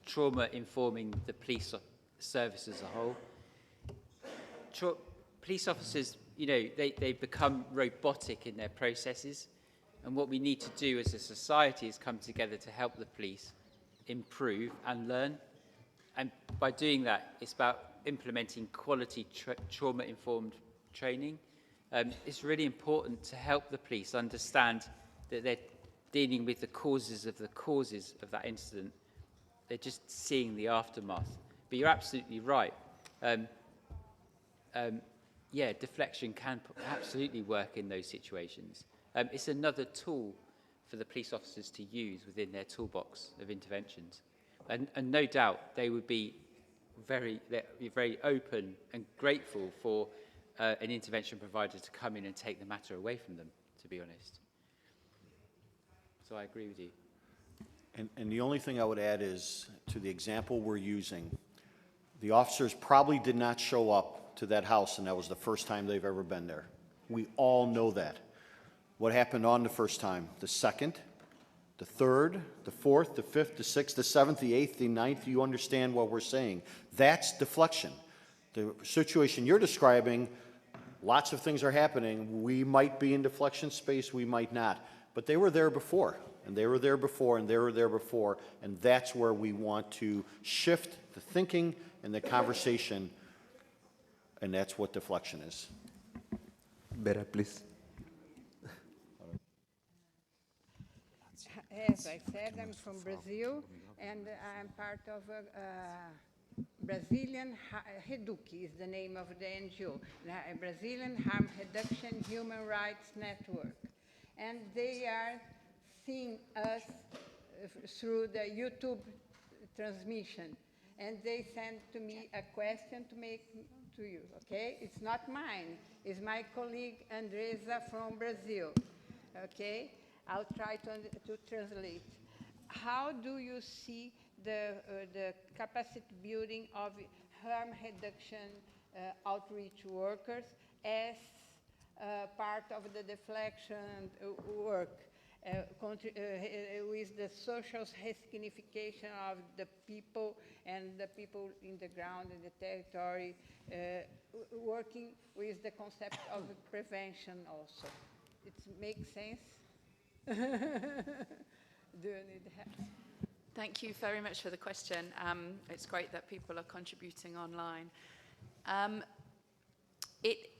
trauma informing the police service as a whole. Police officers, you know, they become robotic in their processes, and what we need to do as a society is come together to help the police improve and learn. And by doing that, it's about implementing quality trauma-informed training. It's really important to help the police understand that they're dealing with the causes of that incident. They're just seeing the aftermath. But you're absolutely right. Yeah, deflection can absolutely work in those situations. It's another tool for the police officers to use within their toolbox of interventions. And no doubt they would be very open and grateful for an intervention provider to come in and take the matter away from them, to be honest. So I agree with you. And the only thing I would add is, to the example we're using, the officers probably did not show up to that house, and that was the first time they've ever been there. We all know that. What happened on the first time? The second, the third, the fourth, the fifth, the sixth, the seventh, the eighth, the ninth, you understand what we're saying. That's deflection. The situation you're describing, lots of things are happening. We might be in deflection space, we might not. But they were there before, and they were there before, and they were there before, and that's where we want to shift the thinking and the conversation, and that's what deflection is. Vera, please. As I said, I'm from Brazil, and I'm part of a Brazilian Reduc is the name of the NGO, Brazilian Harm Reduction Human Rights Network. And they are seeing us through the YouTube transmission. And they sent to me a question to make to you, okay? It's not mine, it's my colleague Andresa from Brazil, okay? I'll try to translate. How do you see the capacity building of harm reduction outreach workers as part of the deflection work with the social resignification of the people and the people in the ground, in the territory, working with the concept of prevention also? It makes sense? Do you need help? Thank you very much for the question. It's great that people are contributing online.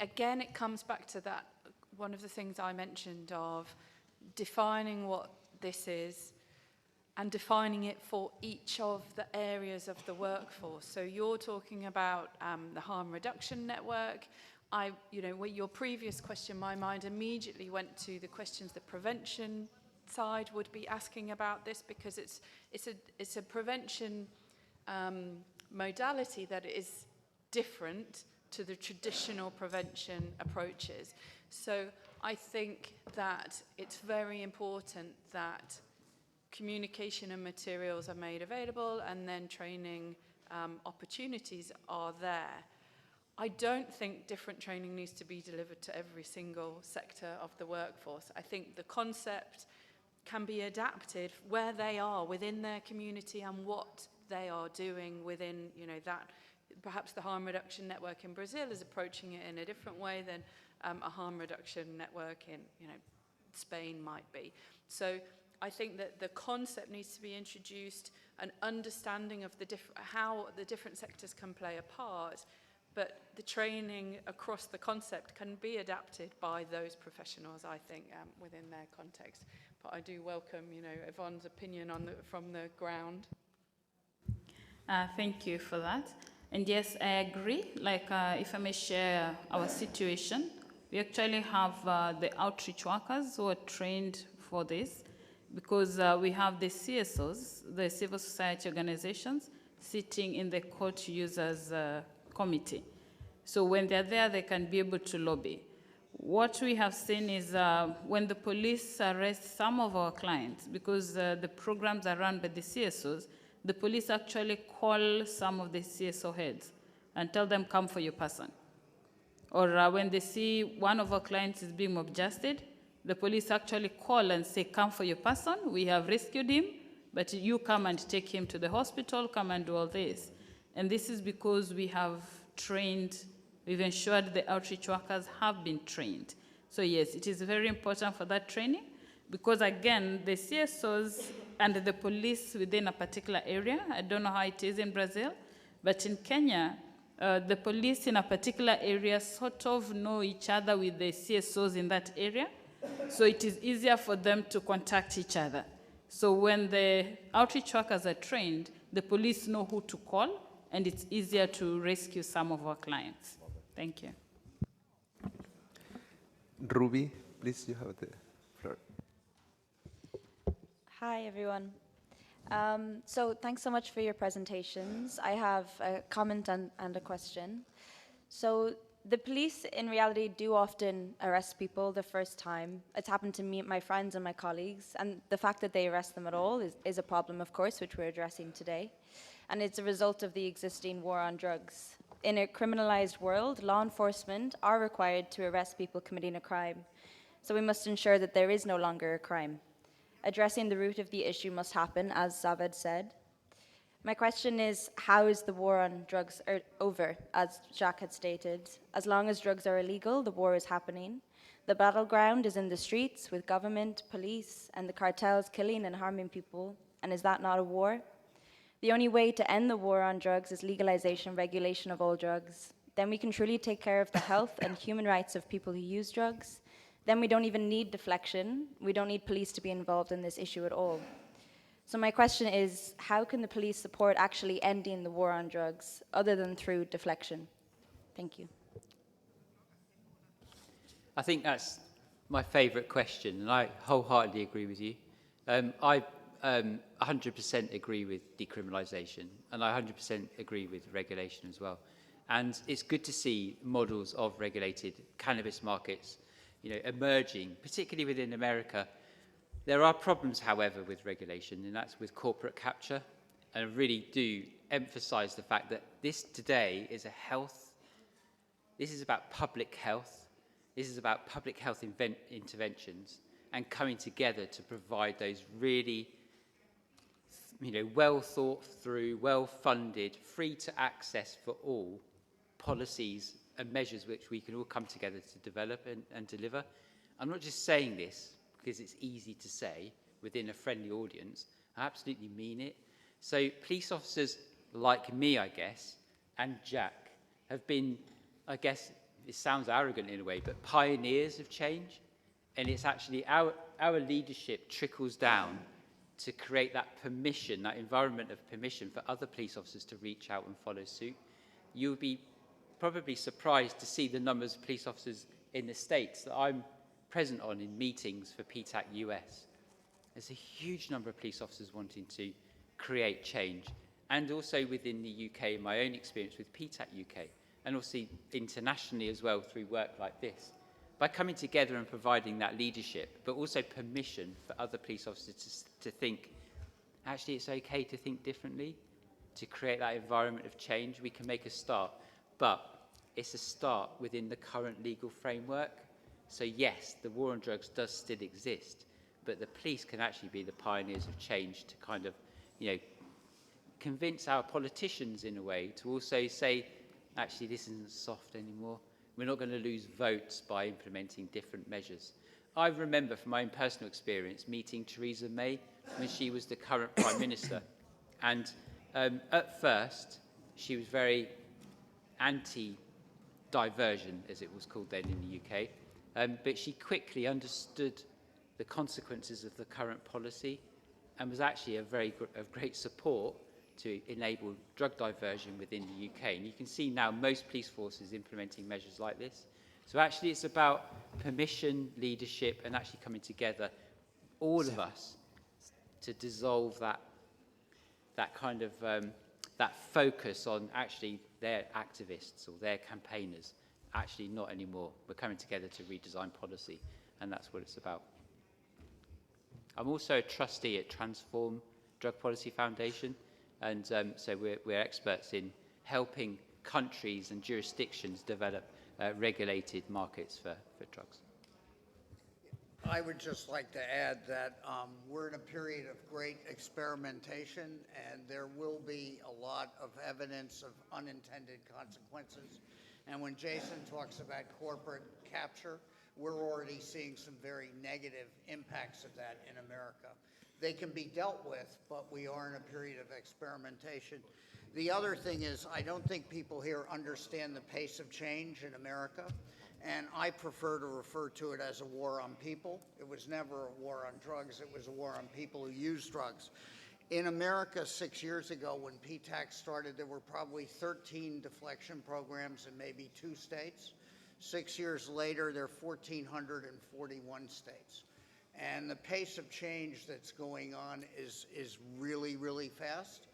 Again, it comes back to that, one of the things I mentioned of defining what this is and defining it for each of the areas of the workforce. So you're talking about the harm reduction network. With your previous question, my mind immediately went to the questions the prevention side would be asking about this, because it's a prevention modality that is different to the traditional prevention approaches. So I think that it's very important that communication and materials are made available, and then training opportunities are there. I don't think different training needs to be delivered to every single sector of the workforce. I think the concept can be adapted where they are within their community and what they are doing within, that. Perhaps the harm reduction network in Brazil is approaching it in a different way than a harm reduction network in, Spain might be. So I think that the concept needs to be introduced, an understanding of how the different sectors can play a part. But the training across the concept can be adapted by those professionals, I think, within their context. But I do welcome, Yvonne's opinion from the ground. Thank you for that. And yes, I agree. If I may share our situation, we actually have the outreach workers who are trained for this, because we have the CSOs, the civil society organizations, sitting in the court users committee. So when they're there, they can be able to lobby. What we have seen is when the police arrest some of our clients, because the programs are run by the CSOs, the police actually call some of the CSO heads and tell them, come for your person. Or when they see one of our clients is being abducted, the police actually call and say, come for your person, we have rescued him, but you come and take him to the hospital, come and do all this. And this is because we have trained, we've ensured the outreach workers have been trained. So yes, it is very important for that training, because again, the CSOs and the police within a particular area, I don't know how it is in Brazil, but in Kenya, the police in a particular area sort of know each other with the CSOs in that area. So it is easier for them to contact each other. So when the outreach workers are trained, the police know who to call, and it's easier to rescue some of our clients. Thank you. Ruby, please, you have the floor. Hi, everyone. So thanks so much for your presentations. I have a comment and a question. So the police, in reality, do often arrest people the first time. It's happened to me, my friends, and my colleagues. And the fact that they arrest them at all is a problem, of course, which we're addressing today. And it's a result of the existing war on drugs. In a criminalized world, law enforcement are required to arrest people committing a crime. So we must ensure that there is no longer a crime. Addressing the root of the issue must happen, as Zaved said. My question is, how is the war on drugs over, as Jacques had stated? As long as drugs are illegal, the war is happening. The battleground is in the streets with government, police, and the cartels killing and harming people. And is that not a war? The only way to end the war on drugs is legalization, regulation of all drugs. Then we can truly take care of the health and human rights of people who use drugs. Then we don't even need deflection. We don't need police to be involved in this issue at all. So my question is, how can the police support actually ending the war on drugs other than through deflection? Thank you. I think that's my favourite question, and I wholeheartedly agree with you. I 100% agree with decriminalisation, and I 100% agree with regulation as well. And it's good to see models of regulated cannabis markets, emerging, particularly within America. There are problems, however, with regulation, and that's with corporate capture. And I really do emphasise the fact that this today is this is about public health. This is about public health interventions and coming together to provide those really, well thought through, well funded, free to access for all policies and measures which we can all come together to develop and deliver. I'm not just saying this because it's easy to say within a friendly audience. I absolutely mean it. So police officers like me, I guess, and Jack have been, I guess, it sounds arrogant in a way, but pioneers of change. And it's actually our leadership trickles down to create that permission, that environment of permission for other police officers to reach out and follow suit. You'll be probably surprised to see the numbers of police officers in the States that I'm present on in meetings for PTAC US. There's a huge number of police officers wanting to create change, and also within the UK, my own experience with PTAC UK, and also internationally as well through work like this. By coming together and providing that leadership, but also permission for other police officers to think, actually it's okay to think differently, to create that environment of change, we can make a start. But it's a start within the current legal framework. So yes, the war on drugs does still exist, but the police can actually be the pioneers of change to kind of, convince our politicians in a way to also say, actually, this isn't soft anymore. We're not going to lose votes by implementing different measures. I remember from my own personal experience meeting Theresa May when she was the current Prime Minister. And at first, she was very anti-diversion, as it was called then in the UK. But she quickly understood the consequences of the current policy and was actually of great support to enable drug diversion within the UK. And you can see now most police forces implementing measures like this. So actually it's about permission, leadership, and actually coming together, all of us, to dissolve that kind of that focus on actually their activists or their campaigners. Actually not anymore. We're coming together to redesign policy, and that's what it's about. I'm also a trustee at Transform Drug Policy Foundation, and so we're experts in helping countries and jurisdictions develop regulated markets for drugs. I would just like to add that we're in a period of great experimentation, and there will be a lot of evidence of unintended consequences. And when Jason talks about corporate capture, we're already seeing some very negative impacts of that in America. They can be dealt with, but we are in a period of experimentation. The other thing is, I don't think people here understand the pace of change in America, and I prefer to refer to it as a war on people. It was never a war on drugs, it was a war on people who use drugs. In America 6 years ago, when PTAC started, there were probably 13 deflection programs in maybe 2 states. 6 years later, there are 1,441 states. And the pace of change that's going on is really, really fast.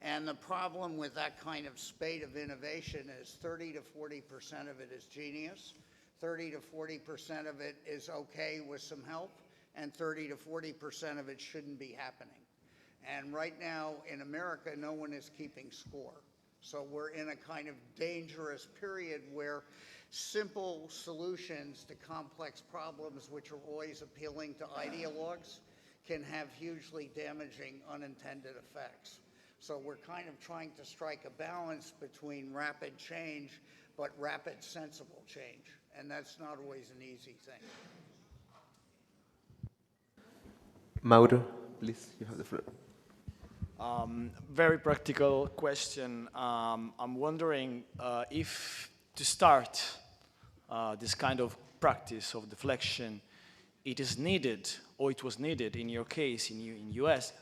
And the problem with that kind of spate of innovation is 30 to 40% of it is genius, 30 to 40% of it is okay with some help, and 30 to 40% of it shouldn't be happening. And right now in America, no one is keeping score. So we're in a kind of dangerous period where simple solutions to complex problems, which are always appealing to ideologues, can have hugely damaging unintended effects. So we're kind of trying to strike a balance between rapid change, but rapid, sensible change. And that's not always an easy thing. Mauro, please, you have the floor. Very practical question. I'm wondering if to start this kind of practice of deflection, it is needed, or it was needed in your case in US,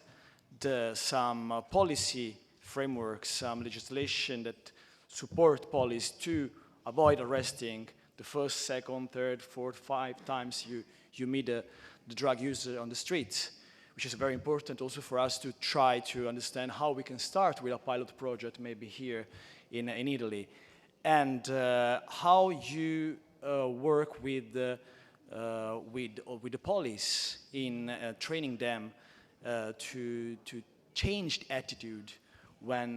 some policy frameworks, some legislation that support police to avoid arresting the first, second, third, fourth, 5 times you meet the drug user on the streets, which is very important also for us to try to understand how we can start with a pilot project maybe here in Italy, and how you work with the police in training them to change the attitude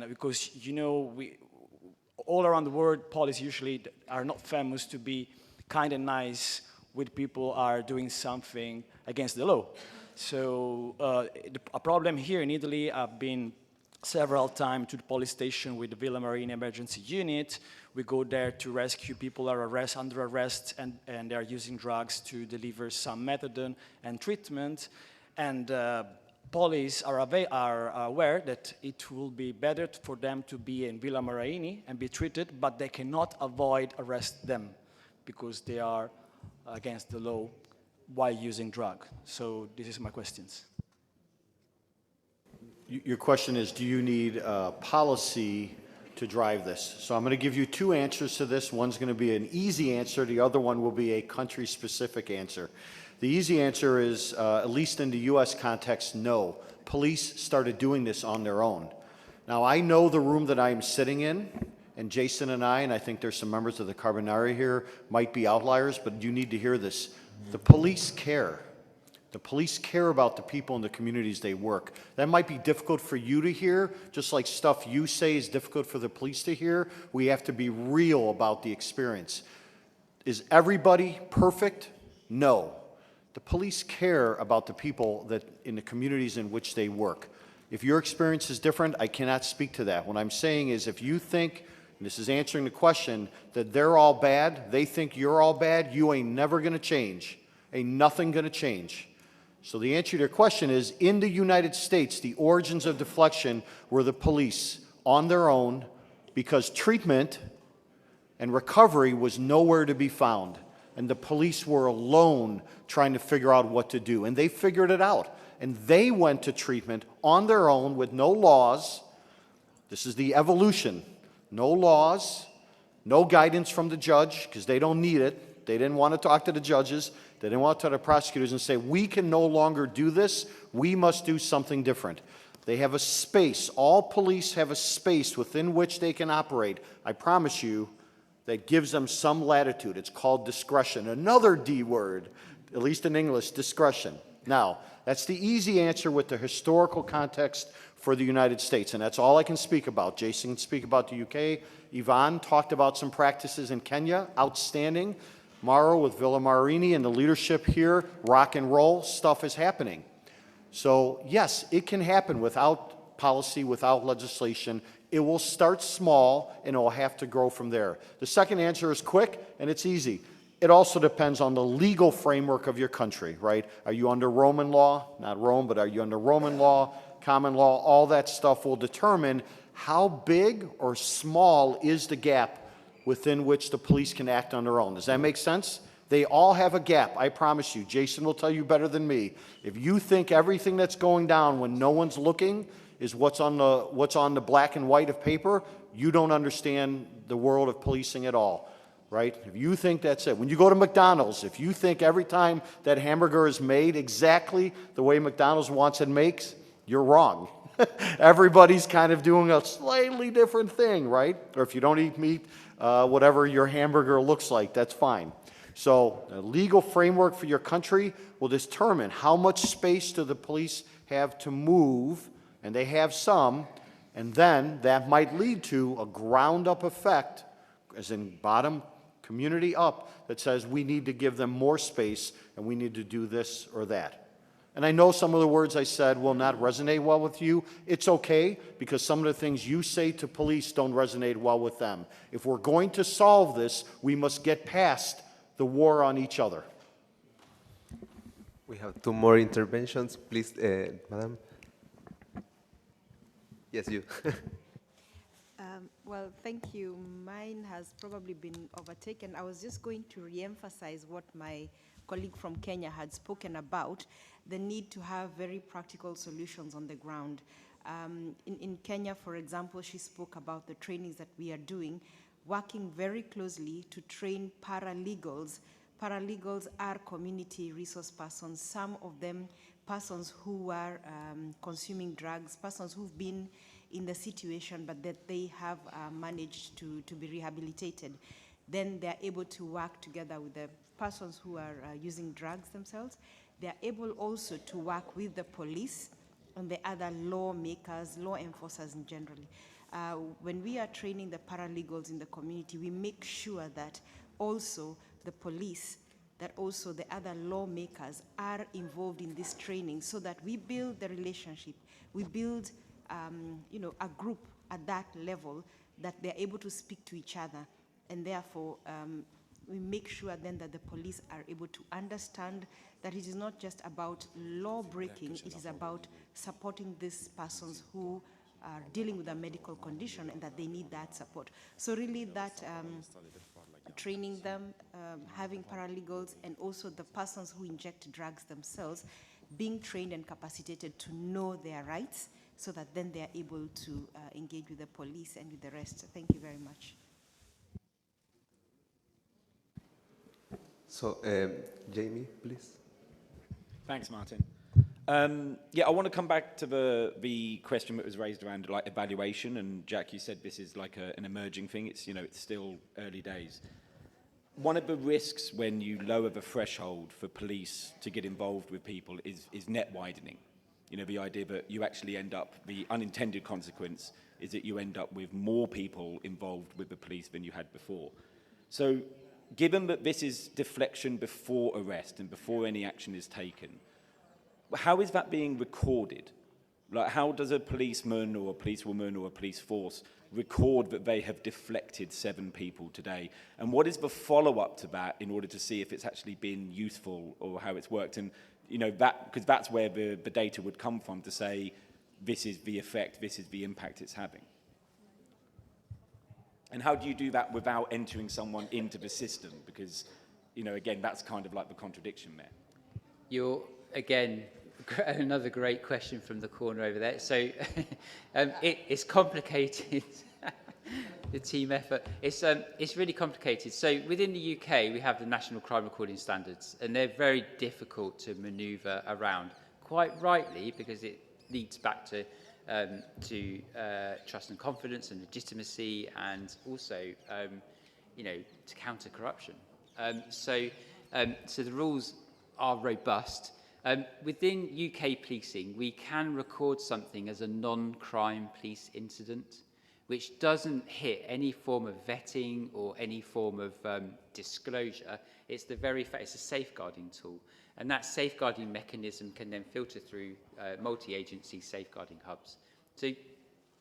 because you know all around the world police usually are not famous to be kind and nice with people are doing something against the law. So a problem here in Italy, I've been several times to the police station with the Villa Marina emergency unit. We go there to rescue people that are under arrest and they are using drugs to deliver some methadone and treatment. And police are aware that it will be better for them to be in Villa Marini and be treated, but they cannot avoid arrest them because they are against the law while using drug. So this is my questions. Your question is, do you need policy to drive this? So I'm going to give you 2 answers to this. One's going to be an easy answer. The other one will be a country-specific answer. The easy answer is, at least in the U.S. context, no. Police started doing this on their own. Now, I know the room that I'm sitting in, and Jason and I think there's some members of the Carbonari here, might be outliers, but you need to hear this. The police care. The police care about the people in the communities they work. That might be difficult for you to hear, just like stuff you say is difficult for the police to hear. We have to be real about the experience. Is everybody perfect? No. The police care about the people that in the communities in which they work. If your experience is different, I cannot speak to that. What I'm saying is if you think, and this is answering the question, that they're all bad, they think you're all bad, you ain't never going to change. Ain't nothing going to change. So the answer to your question is, in the United States, the origins of deflection were the police on their own because treatment and recovery was nowhere to be found. And the police were alone trying to figure out what to do. And they figured it out. And they went to treatment on their own with no laws. This is the evolution. No laws, no guidance from the judge, because they don't need it. They didn't want to talk to the judges. They didn't want to talk to prosecutors and say, we can no longer do this. We must do something different. They have a space. All police have a space within which they can operate. I promise you, that gives them some latitude. It's called discretion. Another D word, at least in English, discretion. Now, that's the easy answer with the historical context for the United States, and that's all I can speak about. Jason can speak about the UK. Yvonne talked about some practices in Kenya, outstanding. Mauro with Villa Marini and the leadership here, rock and roll, stuff is happening. So yes, it can happen without policy, without legislation. It will start small, and it will have to grow from there. The second answer is quick, and it's easy. It also depends on the legal framework of your country, right? Are you under Roman law? Not Rome, but are you under Roman law, common law? All that stuff will determine how big or small is the gap within which the police can act on their own. Does that make sense? They all have a gap, I promise you. Jason will tell you better than me. If you think everything that's going down when no one's looking is what's on the black and white of paper, you don't understand the world of policing at all, right? If you think that's it. When you go to McDonald's, if you think every time that hamburger is made exactly the way McDonald's wants it makes, you're wrong. Everybody's kind of doing a slightly different thing, right? Or if you don't eat meat, whatever your hamburger looks like, that's fine. So the legal framework for your country will determine how much space do the police have to move, and they have some, and then that might lead to a ground-up effect, as in bottom, community up, that says we need to give them more space and we need to do this or that. And I know some of the words I said will not resonate well with you. It's okay, because some of the things you say to police don't resonate well with them. If we're going to solve this, we must get past the war on each other. We have 2 more interventions. Please, Madam. Yes, you. Well, thank you. Mine has probably been overtaken. I was just going to re-emphasize what my colleague from Kenya had spoken about, the need to have very practical solutions on the ground. In Kenya, for example, she spoke about the trainings that we are doing, working very closely to train paralegals. Paralegals are community resource persons, some of them persons who are consuming drugs, persons who've been in the situation but that they have managed to be rehabilitated. Then they're able to work together with the persons who are using drugs themselves. They're able also to work with the police and the other lawmakers, law enforcers in general. When we are training the paralegals in the community, we make sure that also the police, that also the other lawmakers are involved in this training, so that we build the relationship, we build a group at that level that they're able to speak to each other. And therefore, we make sure then that the police are able to understand that it is not just about law breaking, it is about supporting these persons who are dealing with a medical condition and that they need that support. So really that training them, having paralegals, and also the persons who inject drugs themselves, being trained and capacitated to know their rights, so that then they are able to engage with the police and with the rest. Thank you very much. So, Jamie, please. Thanks, Martin. Yeah, I want to come back to the question that was raised around like evaluation, and Jack, you said this is like an emerging thing. It's it's still early days. One of the risks when you lower the threshold for police to get involved with people is net widening. The idea that you actually end up, the unintended consequence is that you end up with more people involved with the police than you had before. So given that this is deflection before arrest and before any action is taken, how is that being recorded? Like, how does a policeman or a policewoman or a police force record that they have deflected 7 people today? And what is the follow-up to that in order to see if it's actually been useful or how it's worked? And because that's where the data would come from to say, this is the effect, this is the impact it's having. And how do you do that without entering someone into the system? Because, again, that's kind of like the contradiction there. Again, another great question from the corner over there. So it's complicated. The team effort. It's really complicated. So within the UK, we have the National Crime Recording Standards, and they're very difficult to manoeuvre around, quite rightly, because it leads back to trust and confidence and legitimacy, and also, to counter corruption. So the rules are robust. Within UK policing, we can record something as a non-crime police incident, which doesn't hit any form of vetting or any form of disclosure. It's it's a safeguarding tool. And that safeguarding mechanism can then filter through multi-agency safeguarding hubs. So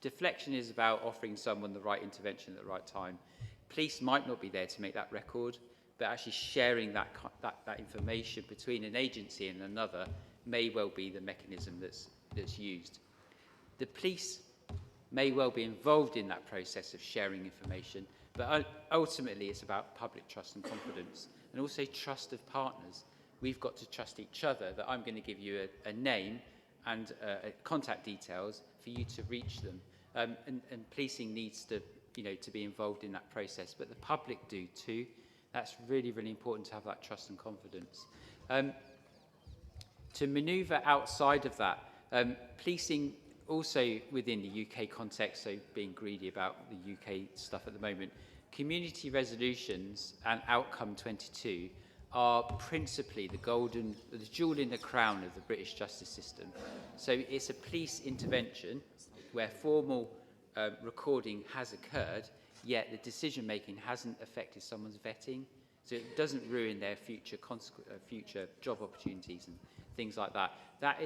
deflection is about offering someone the right intervention at the right time. Police might not be there to make that record, but actually sharing that information between an agency and another may well be the mechanism that's used. The police may well be involved in that process of sharing information, but ultimately it's about public trust and confidence, and also trust of partners. We've got to trust each other that I'm going to give you a name and contact details for you to reach them. And policing needs to be involved in that process, but the public do too. That's really, really important to have that trust and confidence. To manoeuvre outside of that, policing also within the UK context, so being greedy about the UK stuff at the moment, community resolutions and Outcome 22 are principally the jewel in the crown of the British justice system. So it's a police intervention where formal recording has occurred, yet the decision-making hasn't affected someone's vetting, so it doesn't ruin their future job opportunities and things like that. That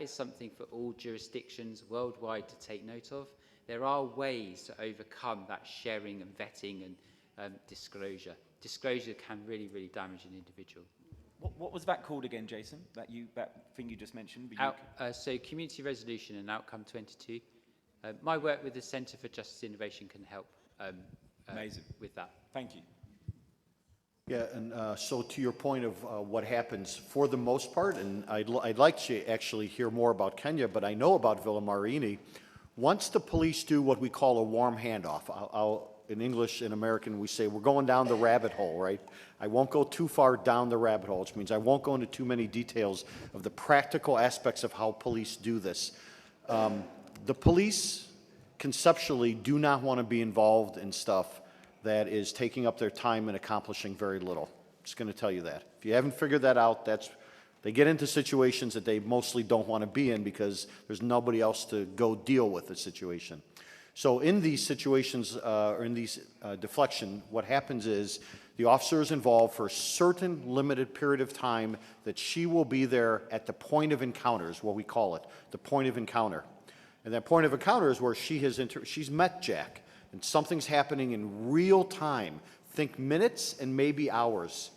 is something for all jurisdictions worldwide to take note of. There are ways to overcome that sharing and vetting and disclosure. Disclosure can really, really damage an individual. What was that called again, Jason? That thing you just mentioned? So community resolution and outcome 22. My work with the Centre for Justice Innovation can help Amazing. With that. Thank you. Yeah, and so to your point of what happens, for the most part, and I'd like to actually hear more about Kenya, but I know about Villa Marini. Once the police do what we call a warm handoff, in English, in American, we say we're going down the rabbit hole, right? I won't go too far down the rabbit hole, which means I won't go into too many details of the practical aspects of how police do this. The police conceptually do not want to be involved in stuff that is taking up their time and accomplishing very little. I'm just going to tell you that. If you haven't figured that out, they get into situations that they mostly don't want to be in because there's nobody else to go deal with the situation. So in these situations, or in these deflection, what happens is the officer is involved for a certain limited period of time that she will be there at the point of encounter, is what we call it, the point of encounter. And that point of encounter is where she's met Jack, and something's happening in real time. Think minutes and maybe hours.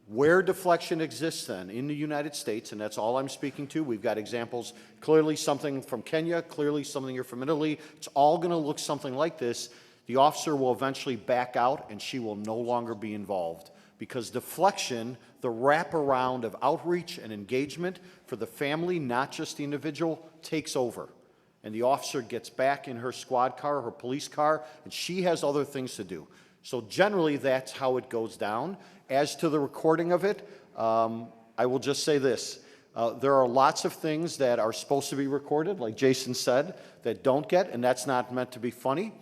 Where deflection exists then in the United States, and that's all I'm speaking to, we've got examples, clearly something from Kenya, clearly something here from Italy, it's all going to look something like this. The officer will eventually back out and she will no longer be involved because deflection, the wraparound of outreach and engagement for the family, not just the individual, takes over. And the officer gets back in her squad car, her police car, and she has other things to do. So generally, that's how it goes down. As to the recording of it, I will just say this. There are lots of things that are supposed to be recorded, like Jason said, that don't get, and that's not meant to be funny.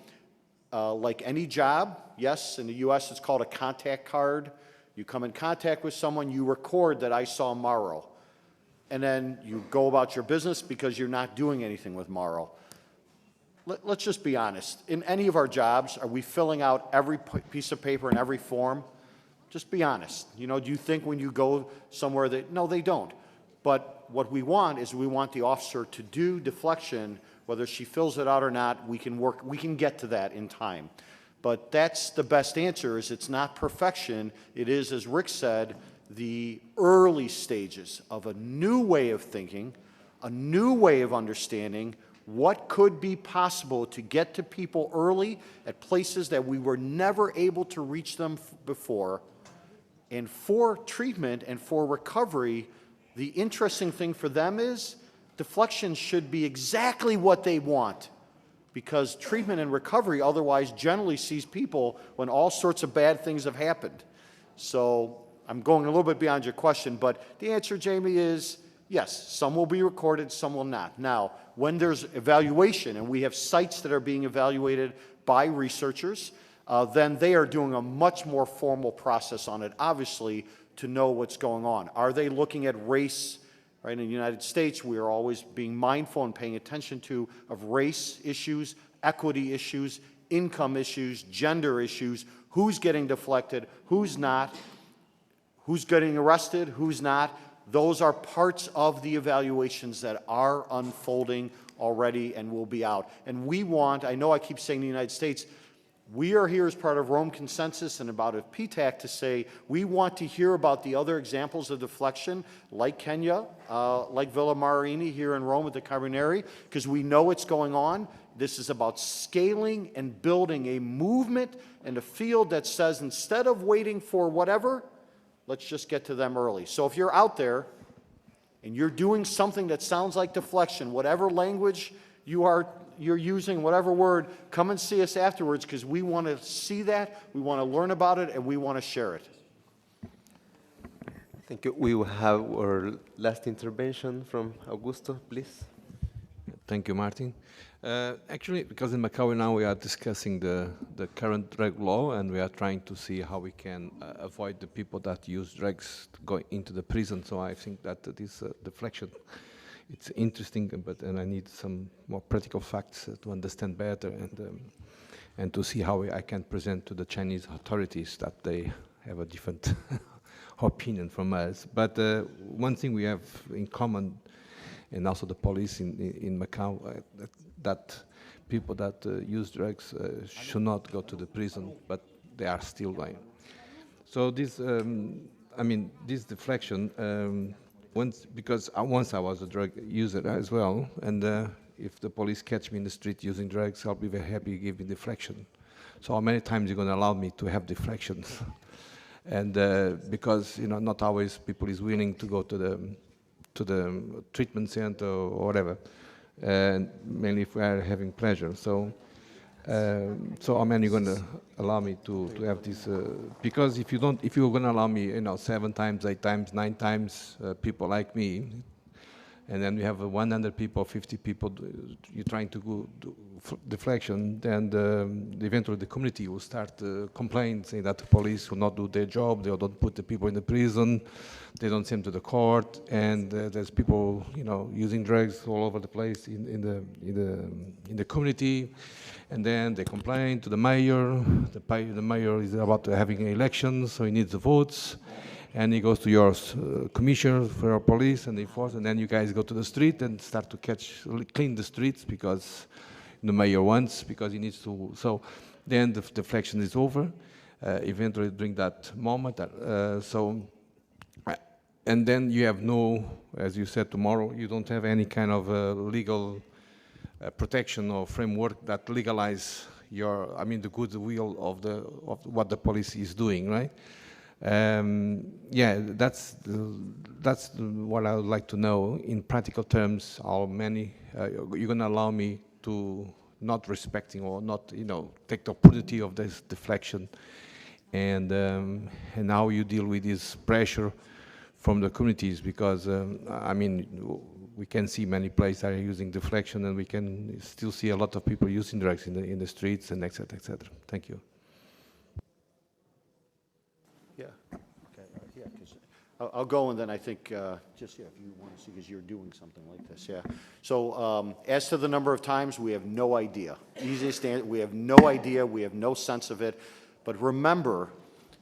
Like any job, yes, in the US it's called a contact card. You come in contact with someone, you record that I saw Mauro. And then you go about your business because you're not doing anything with Mauro. Let's just be honest. In any of our jobs, are we filling out every piece of paper and every form? Just be honest. You know, do you think when you go somewhere that, no, they don't. But what we want is we want the officer to do deflection, whether she fills it out or not, we can get to that in time. But that's the best answer, is it's not perfection. It is, as Rick said, the early stages of a new way of thinking, a new way of understanding what could be possible to get to people early at places that we were never able to reach them before. And for treatment and for recovery, the interesting thing for them is deflection should be exactly what they want, because treatment and recovery otherwise generally sees people when all sorts of bad things have happened. So I'm going a little bit beyond your question, but the answer, Jamie, is yes, some will be recorded, some will not. Now, when there's evaluation, and we have sites that are being evaluated by researchers, then they are doing a much more formal process on it, obviously, to know what's going on. Are they looking at race? Right, in the United States, we are always being mindful and paying attention to of race issues, equity issues, income issues, gender issues, who's getting deflected, who's not, who's getting arrested, who's not. Those are parts of the evaluations that are unfolding already and will be out. And we want, I know I keep saying the United States, we are here as part of Rome Consensus and about a PTAC to say we want to hear about the other examples of deflection, like Kenya, like Villa Marini here in Rome at the Carbonari, because we know it's going on. This is about scaling and building a movement and a field that says instead of waiting for whatever, let's just get to them early. So if you're out there and you're doing something that sounds like deflection, whatever language you're using, whatever word, come and see us afterwards, because we want to see that, we want to learn about it, and we want to share it. I think we will have our last intervention from Augusto, please. Thank you, Martin. Actually, because in Macau now we are discussing the current drug law, and we are trying to see how we can avoid the people that use drugs going into the prison. So I think that this deflection, it's interesting, and I need some more practical facts to understand better and to see how I can present to the Chinese authorities that they have a different opinion from us. But one thing we have in common, and also the police in Macau, that people that use drugs should not go to the prison, but they are still going. So this, I mean, this deflection, because once I was a drug user as well, and if the police catch me in the street using drugs, I'll be very happy to give me deflection. So how many times are you going to allow me to have deflections? And because not always people is willing to go to the treatment center or whatever, and mainly if we are having pleasure. So how many are going to allow me to have this? Because if you're going to allow me, 7 times, 8 times, 9 times, people like me, and then we have 100 people, 50 people, you're trying to go deflection, then eventually the community will start complaining, saying that the police will not do their job, they don't put the people in the prison, they don't send to the court, and there's people, using drugs all over the place in the community, and then they complain to the mayor. The mayor is about having elections, so he needs the votes. And he goes to your commissioner for your police and enforce, and then you guys go to the street and start to clean the streets because the mayor wants, because he needs to. So then the deflection is over, eventually during that moment. And then you have no, as you said tomorrow, you don't have any kind of legal protection or framework that legalize the goodwill of what the police is doing, right? Yeah, that's what I would like to know in practical terms. How many you're going to allow me to not respecting or not, take the opportunity of this deflection, and how you deal with this pressure from the communities, because we can see many places are using deflection, and we can still see a lot of people using drugs in the streets, and et cetera, et cetera. Thank you. Yeah. Okay. Yeah. I'll go, and then I think if you want to see, because you're doing something like this. Yeah. So as to the number of times, we have no idea. Easiest answer, we have no idea. We have no sense of it. But remember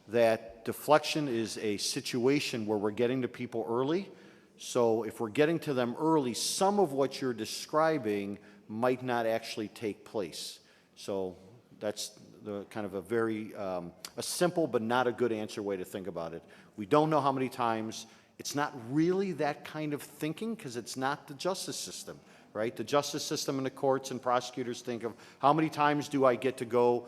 that deflection is a situation where we're getting to people early. So if we're getting to them early, some of what you're describing might not actually take place. So that's the kind of a very a simple but not a good answer way to think about it. We don't know how many times. It's not really that kind of thinking, because it's not the justice system, right? The justice system and the courts and prosecutors think of how many times do I get to go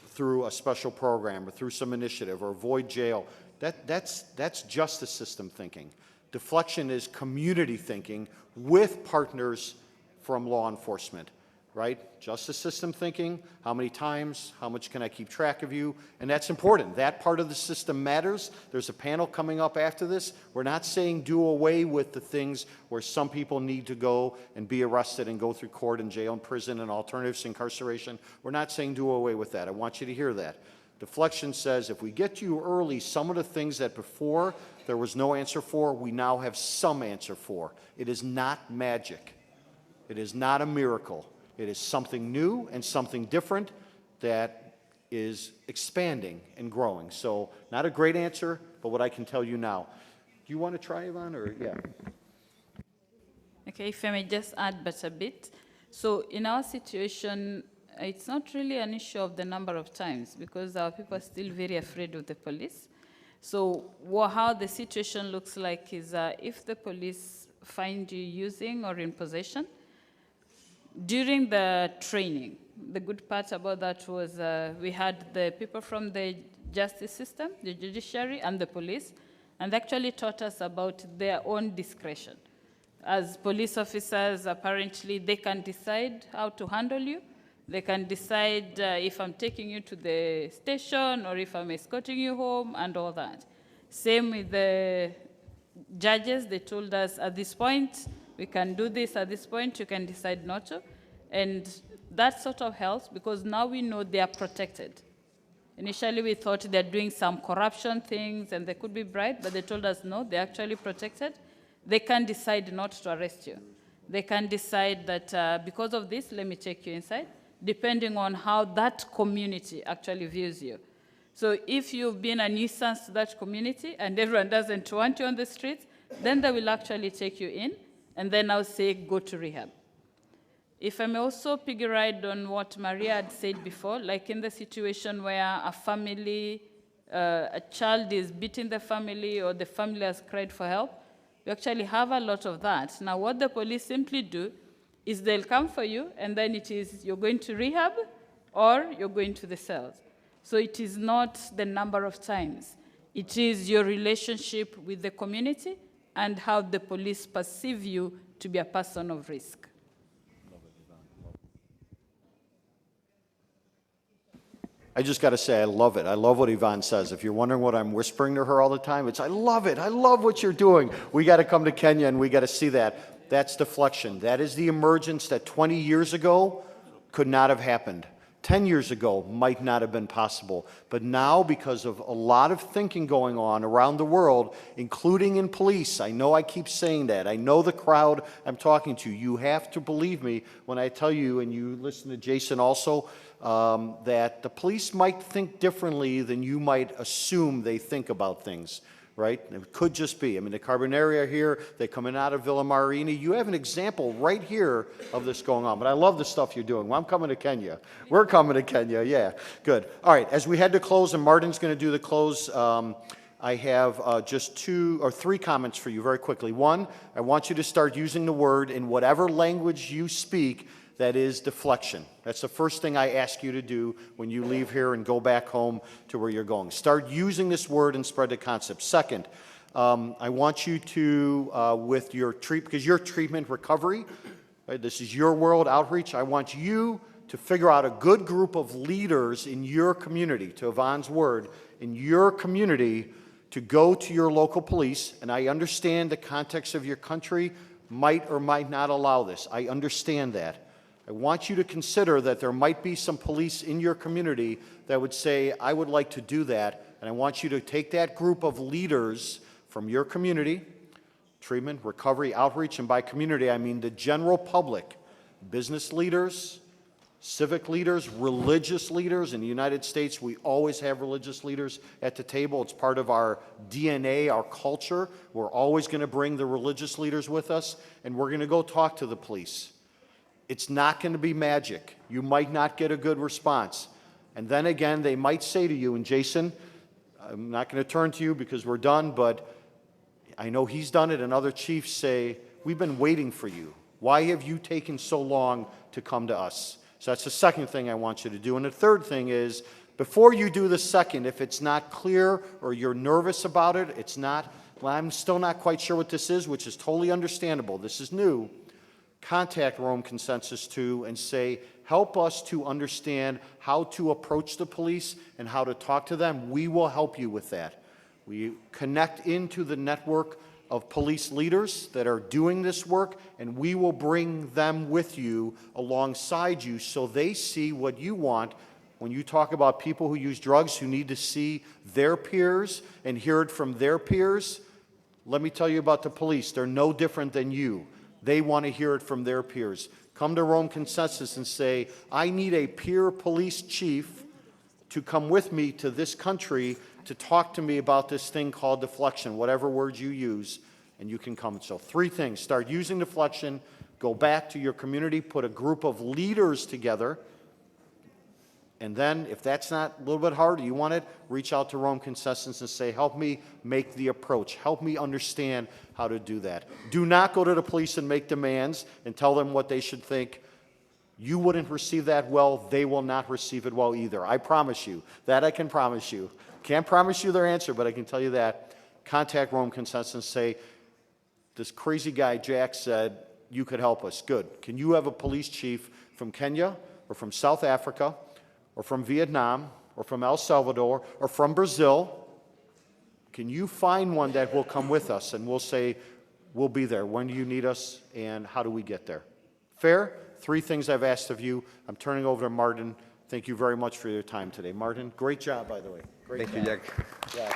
through a special program or through some initiative or avoid jail. That's justice system thinking. Deflection is community thinking with partners from law enforcement, right? Justice system thinking, how many times, how much can I keep track of you? And that's important. That part of the system matters. There's a panel coming up after this. We're not saying do away with the things where some people need to go and be arrested and go through court and jail and prison and alternatives to incarceration. We're not saying do away with that. I want you to hear that. Deflection says if we get to you early, some of the things that before there was no answer for, we now have some answer for. It is not magic. It is not a miracle. It is something new and something different that is expanding and growing. So not a great answer, but what I can tell you now. Do you want to try, Ivan, or yeah? Okay, if I may just add but a bit. So in our situation, it's not really an issue of the number of times, because our people are still very afraid of the police. So how the situation looks like is if the police find you using or in possession, during the training, the good part about that was we had the people from the justice system, the judiciary, and the police, and they actually taught us about their own discretion. As police officers, apparently, they can decide how to handle you. They can decide if I'm taking you to the station or if I'm escorting you home and all that. Same with the judges. They told us at this point, we can do this, at this point, you can decide not to. And that sort of helps, because now we know they are protected. Initially, we thought they're doing some corruption things and they could be bribed, but they told us no, they're actually protected. They can decide not to arrest you. They can decide that because of this, let me take you inside, depending on how that community actually views you. So if you've been a nuisance to that community and everyone doesn't want you on the streets, then they will actually take you in and then I'll say go to rehab. If I may also piggy ride on what Maria had said before, like in the situation where a family, a child is beating the family or the family has cried for help, we actually have a lot of that. Now what the police simply do is they'll come for you and then it is you're going to rehab or you're going to the cells. So it is not the number of times. It is your relationship with the community and how the police perceive you to be a person of risk. I just got to say, I love it. I love what Yvonne says. If you're wondering what I'm whispering to her all the time, it's, I love it. I love what you're doing. We got to come to Kenya and we got to see that. That's deflection. That is the emergence that 20 years ago could not have happened. 10 years ago might not have been possible. But now, because of a lot of thinking going on around the world, including in police, I know I keep saying that. I know the crowd I'm talking to. You have to believe me when I tell you, and you listen to Jason also, that the police might think differently than you might assume they think about things, right? It could just be. I mean, the Carbonaria here, they coming out of Villa Marini. You have an example right here of this going on. But I love the stuff you're doing. Well, I'm coming to Kenya. We're coming to Kenya, yeah. Good. All right, as we head to close, and Martin's going to do the close, I have just 2 or 3 comments for you very quickly. One, I want you to start using the word in whatever language you speak that is deflection. That's the first thing I ask you to do when you leave here and go back home to where you're going. Start using this word and spread the concept. Second, I want you to, with your because your treatment recovery, right, this is your world outreach, I want you to figure out a good group of leaders in your community, to Yvonne's word, in your community to go to your local police, and I understand the context of your country might or might not allow this. I understand that. I want you to consider that there might be some police in your community that would say, I would like to do that, and I want you to take that group of leaders from your community, treatment, recovery, outreach, and by community, I mean the general public, business leaders, civic leaders, religious leaders. In the United States, we always have religious leaders at the table. It's part of our DNA, our culture. We're always going to bring the religious leaders with us, and we're going to go talk to the police. It's not going to be magic. You might not get a good response. And then again, they might say to you, and Jason, I'm not going to turn to you because we're done, but I know he's done it, and other chiefs say, we've been waiting for you. Why have you taken so long to come to us? So that's the second thing I want you to do. And the third thing is, before you do the second, if it's not clear or you're nervous about it, it's not, well, I'm still not quite sure what this is, which is totally understandable. This is new. Contact Rome Consensus 2 and say, help us to understand how to approach the police and how to talk to them. We will help you with that. We connect into the network of police leaders that are doing this work, and we will bring them with you alongside you so they see what you want. When you talk about people who use drugs who need to see their peers and hear it from their peers, let me tell you about the police. They're no different than you. They want to hear it from their peers. Come to Rome Consensus and say, I need a peer police chief to come with me to this country to talk to me about this thing called deflection, whatever words you use, and you can come. So 3 things. Start using deflection, go back to your community, put a group of leaders together, and then if that's not a little bit hard, you want it, reach out to Rome Consensus and say, help me make the approach. Help me understand how to do that. Do not go to the police and make demands and tell them what they should think. You wouldn't receive that well. They will not receive it well either. I promise you. That I can promise you. Can't promise you their answer, but I can tell you that. Contact Rome Consensus and say, this crazy guy Jack said, you could help us. Good. Can you have a police chief from Kenya or from South Africa or from Vietnam, or from El Salvador, or from Brazil? Can you find one that will come with us? And we'll say, we'll be there. When do you need us, and how do we get there? Fair? 3 things I've asked of you. I'm turning over to Martin. Thank you very much for your time today. Martin, great job, by the way. Great Thank job. you, Jack. Yeah.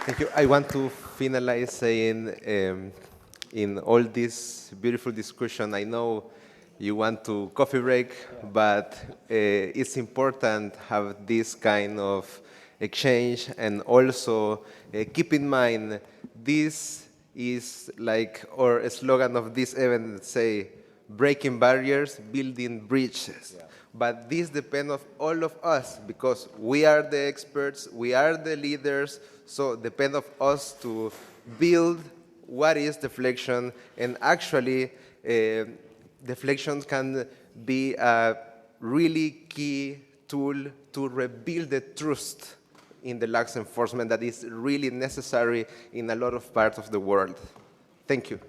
Thank you. I want to finalize saying, in all this beautiful discussion, I know you want to coffee break, but it's important to have this kind of exchange, and also keep in mind this is like our slogan of this event, say, breaking barriers, building bridges. Yeah. But this depends on all of us, because we are the experts, we are the leaders, so it depends on us to build what is deflection, and actually deflection can be a really key tool to rebuild the trust in the lax enforcement that is really necessary in a lot of parts of the world. Thank you.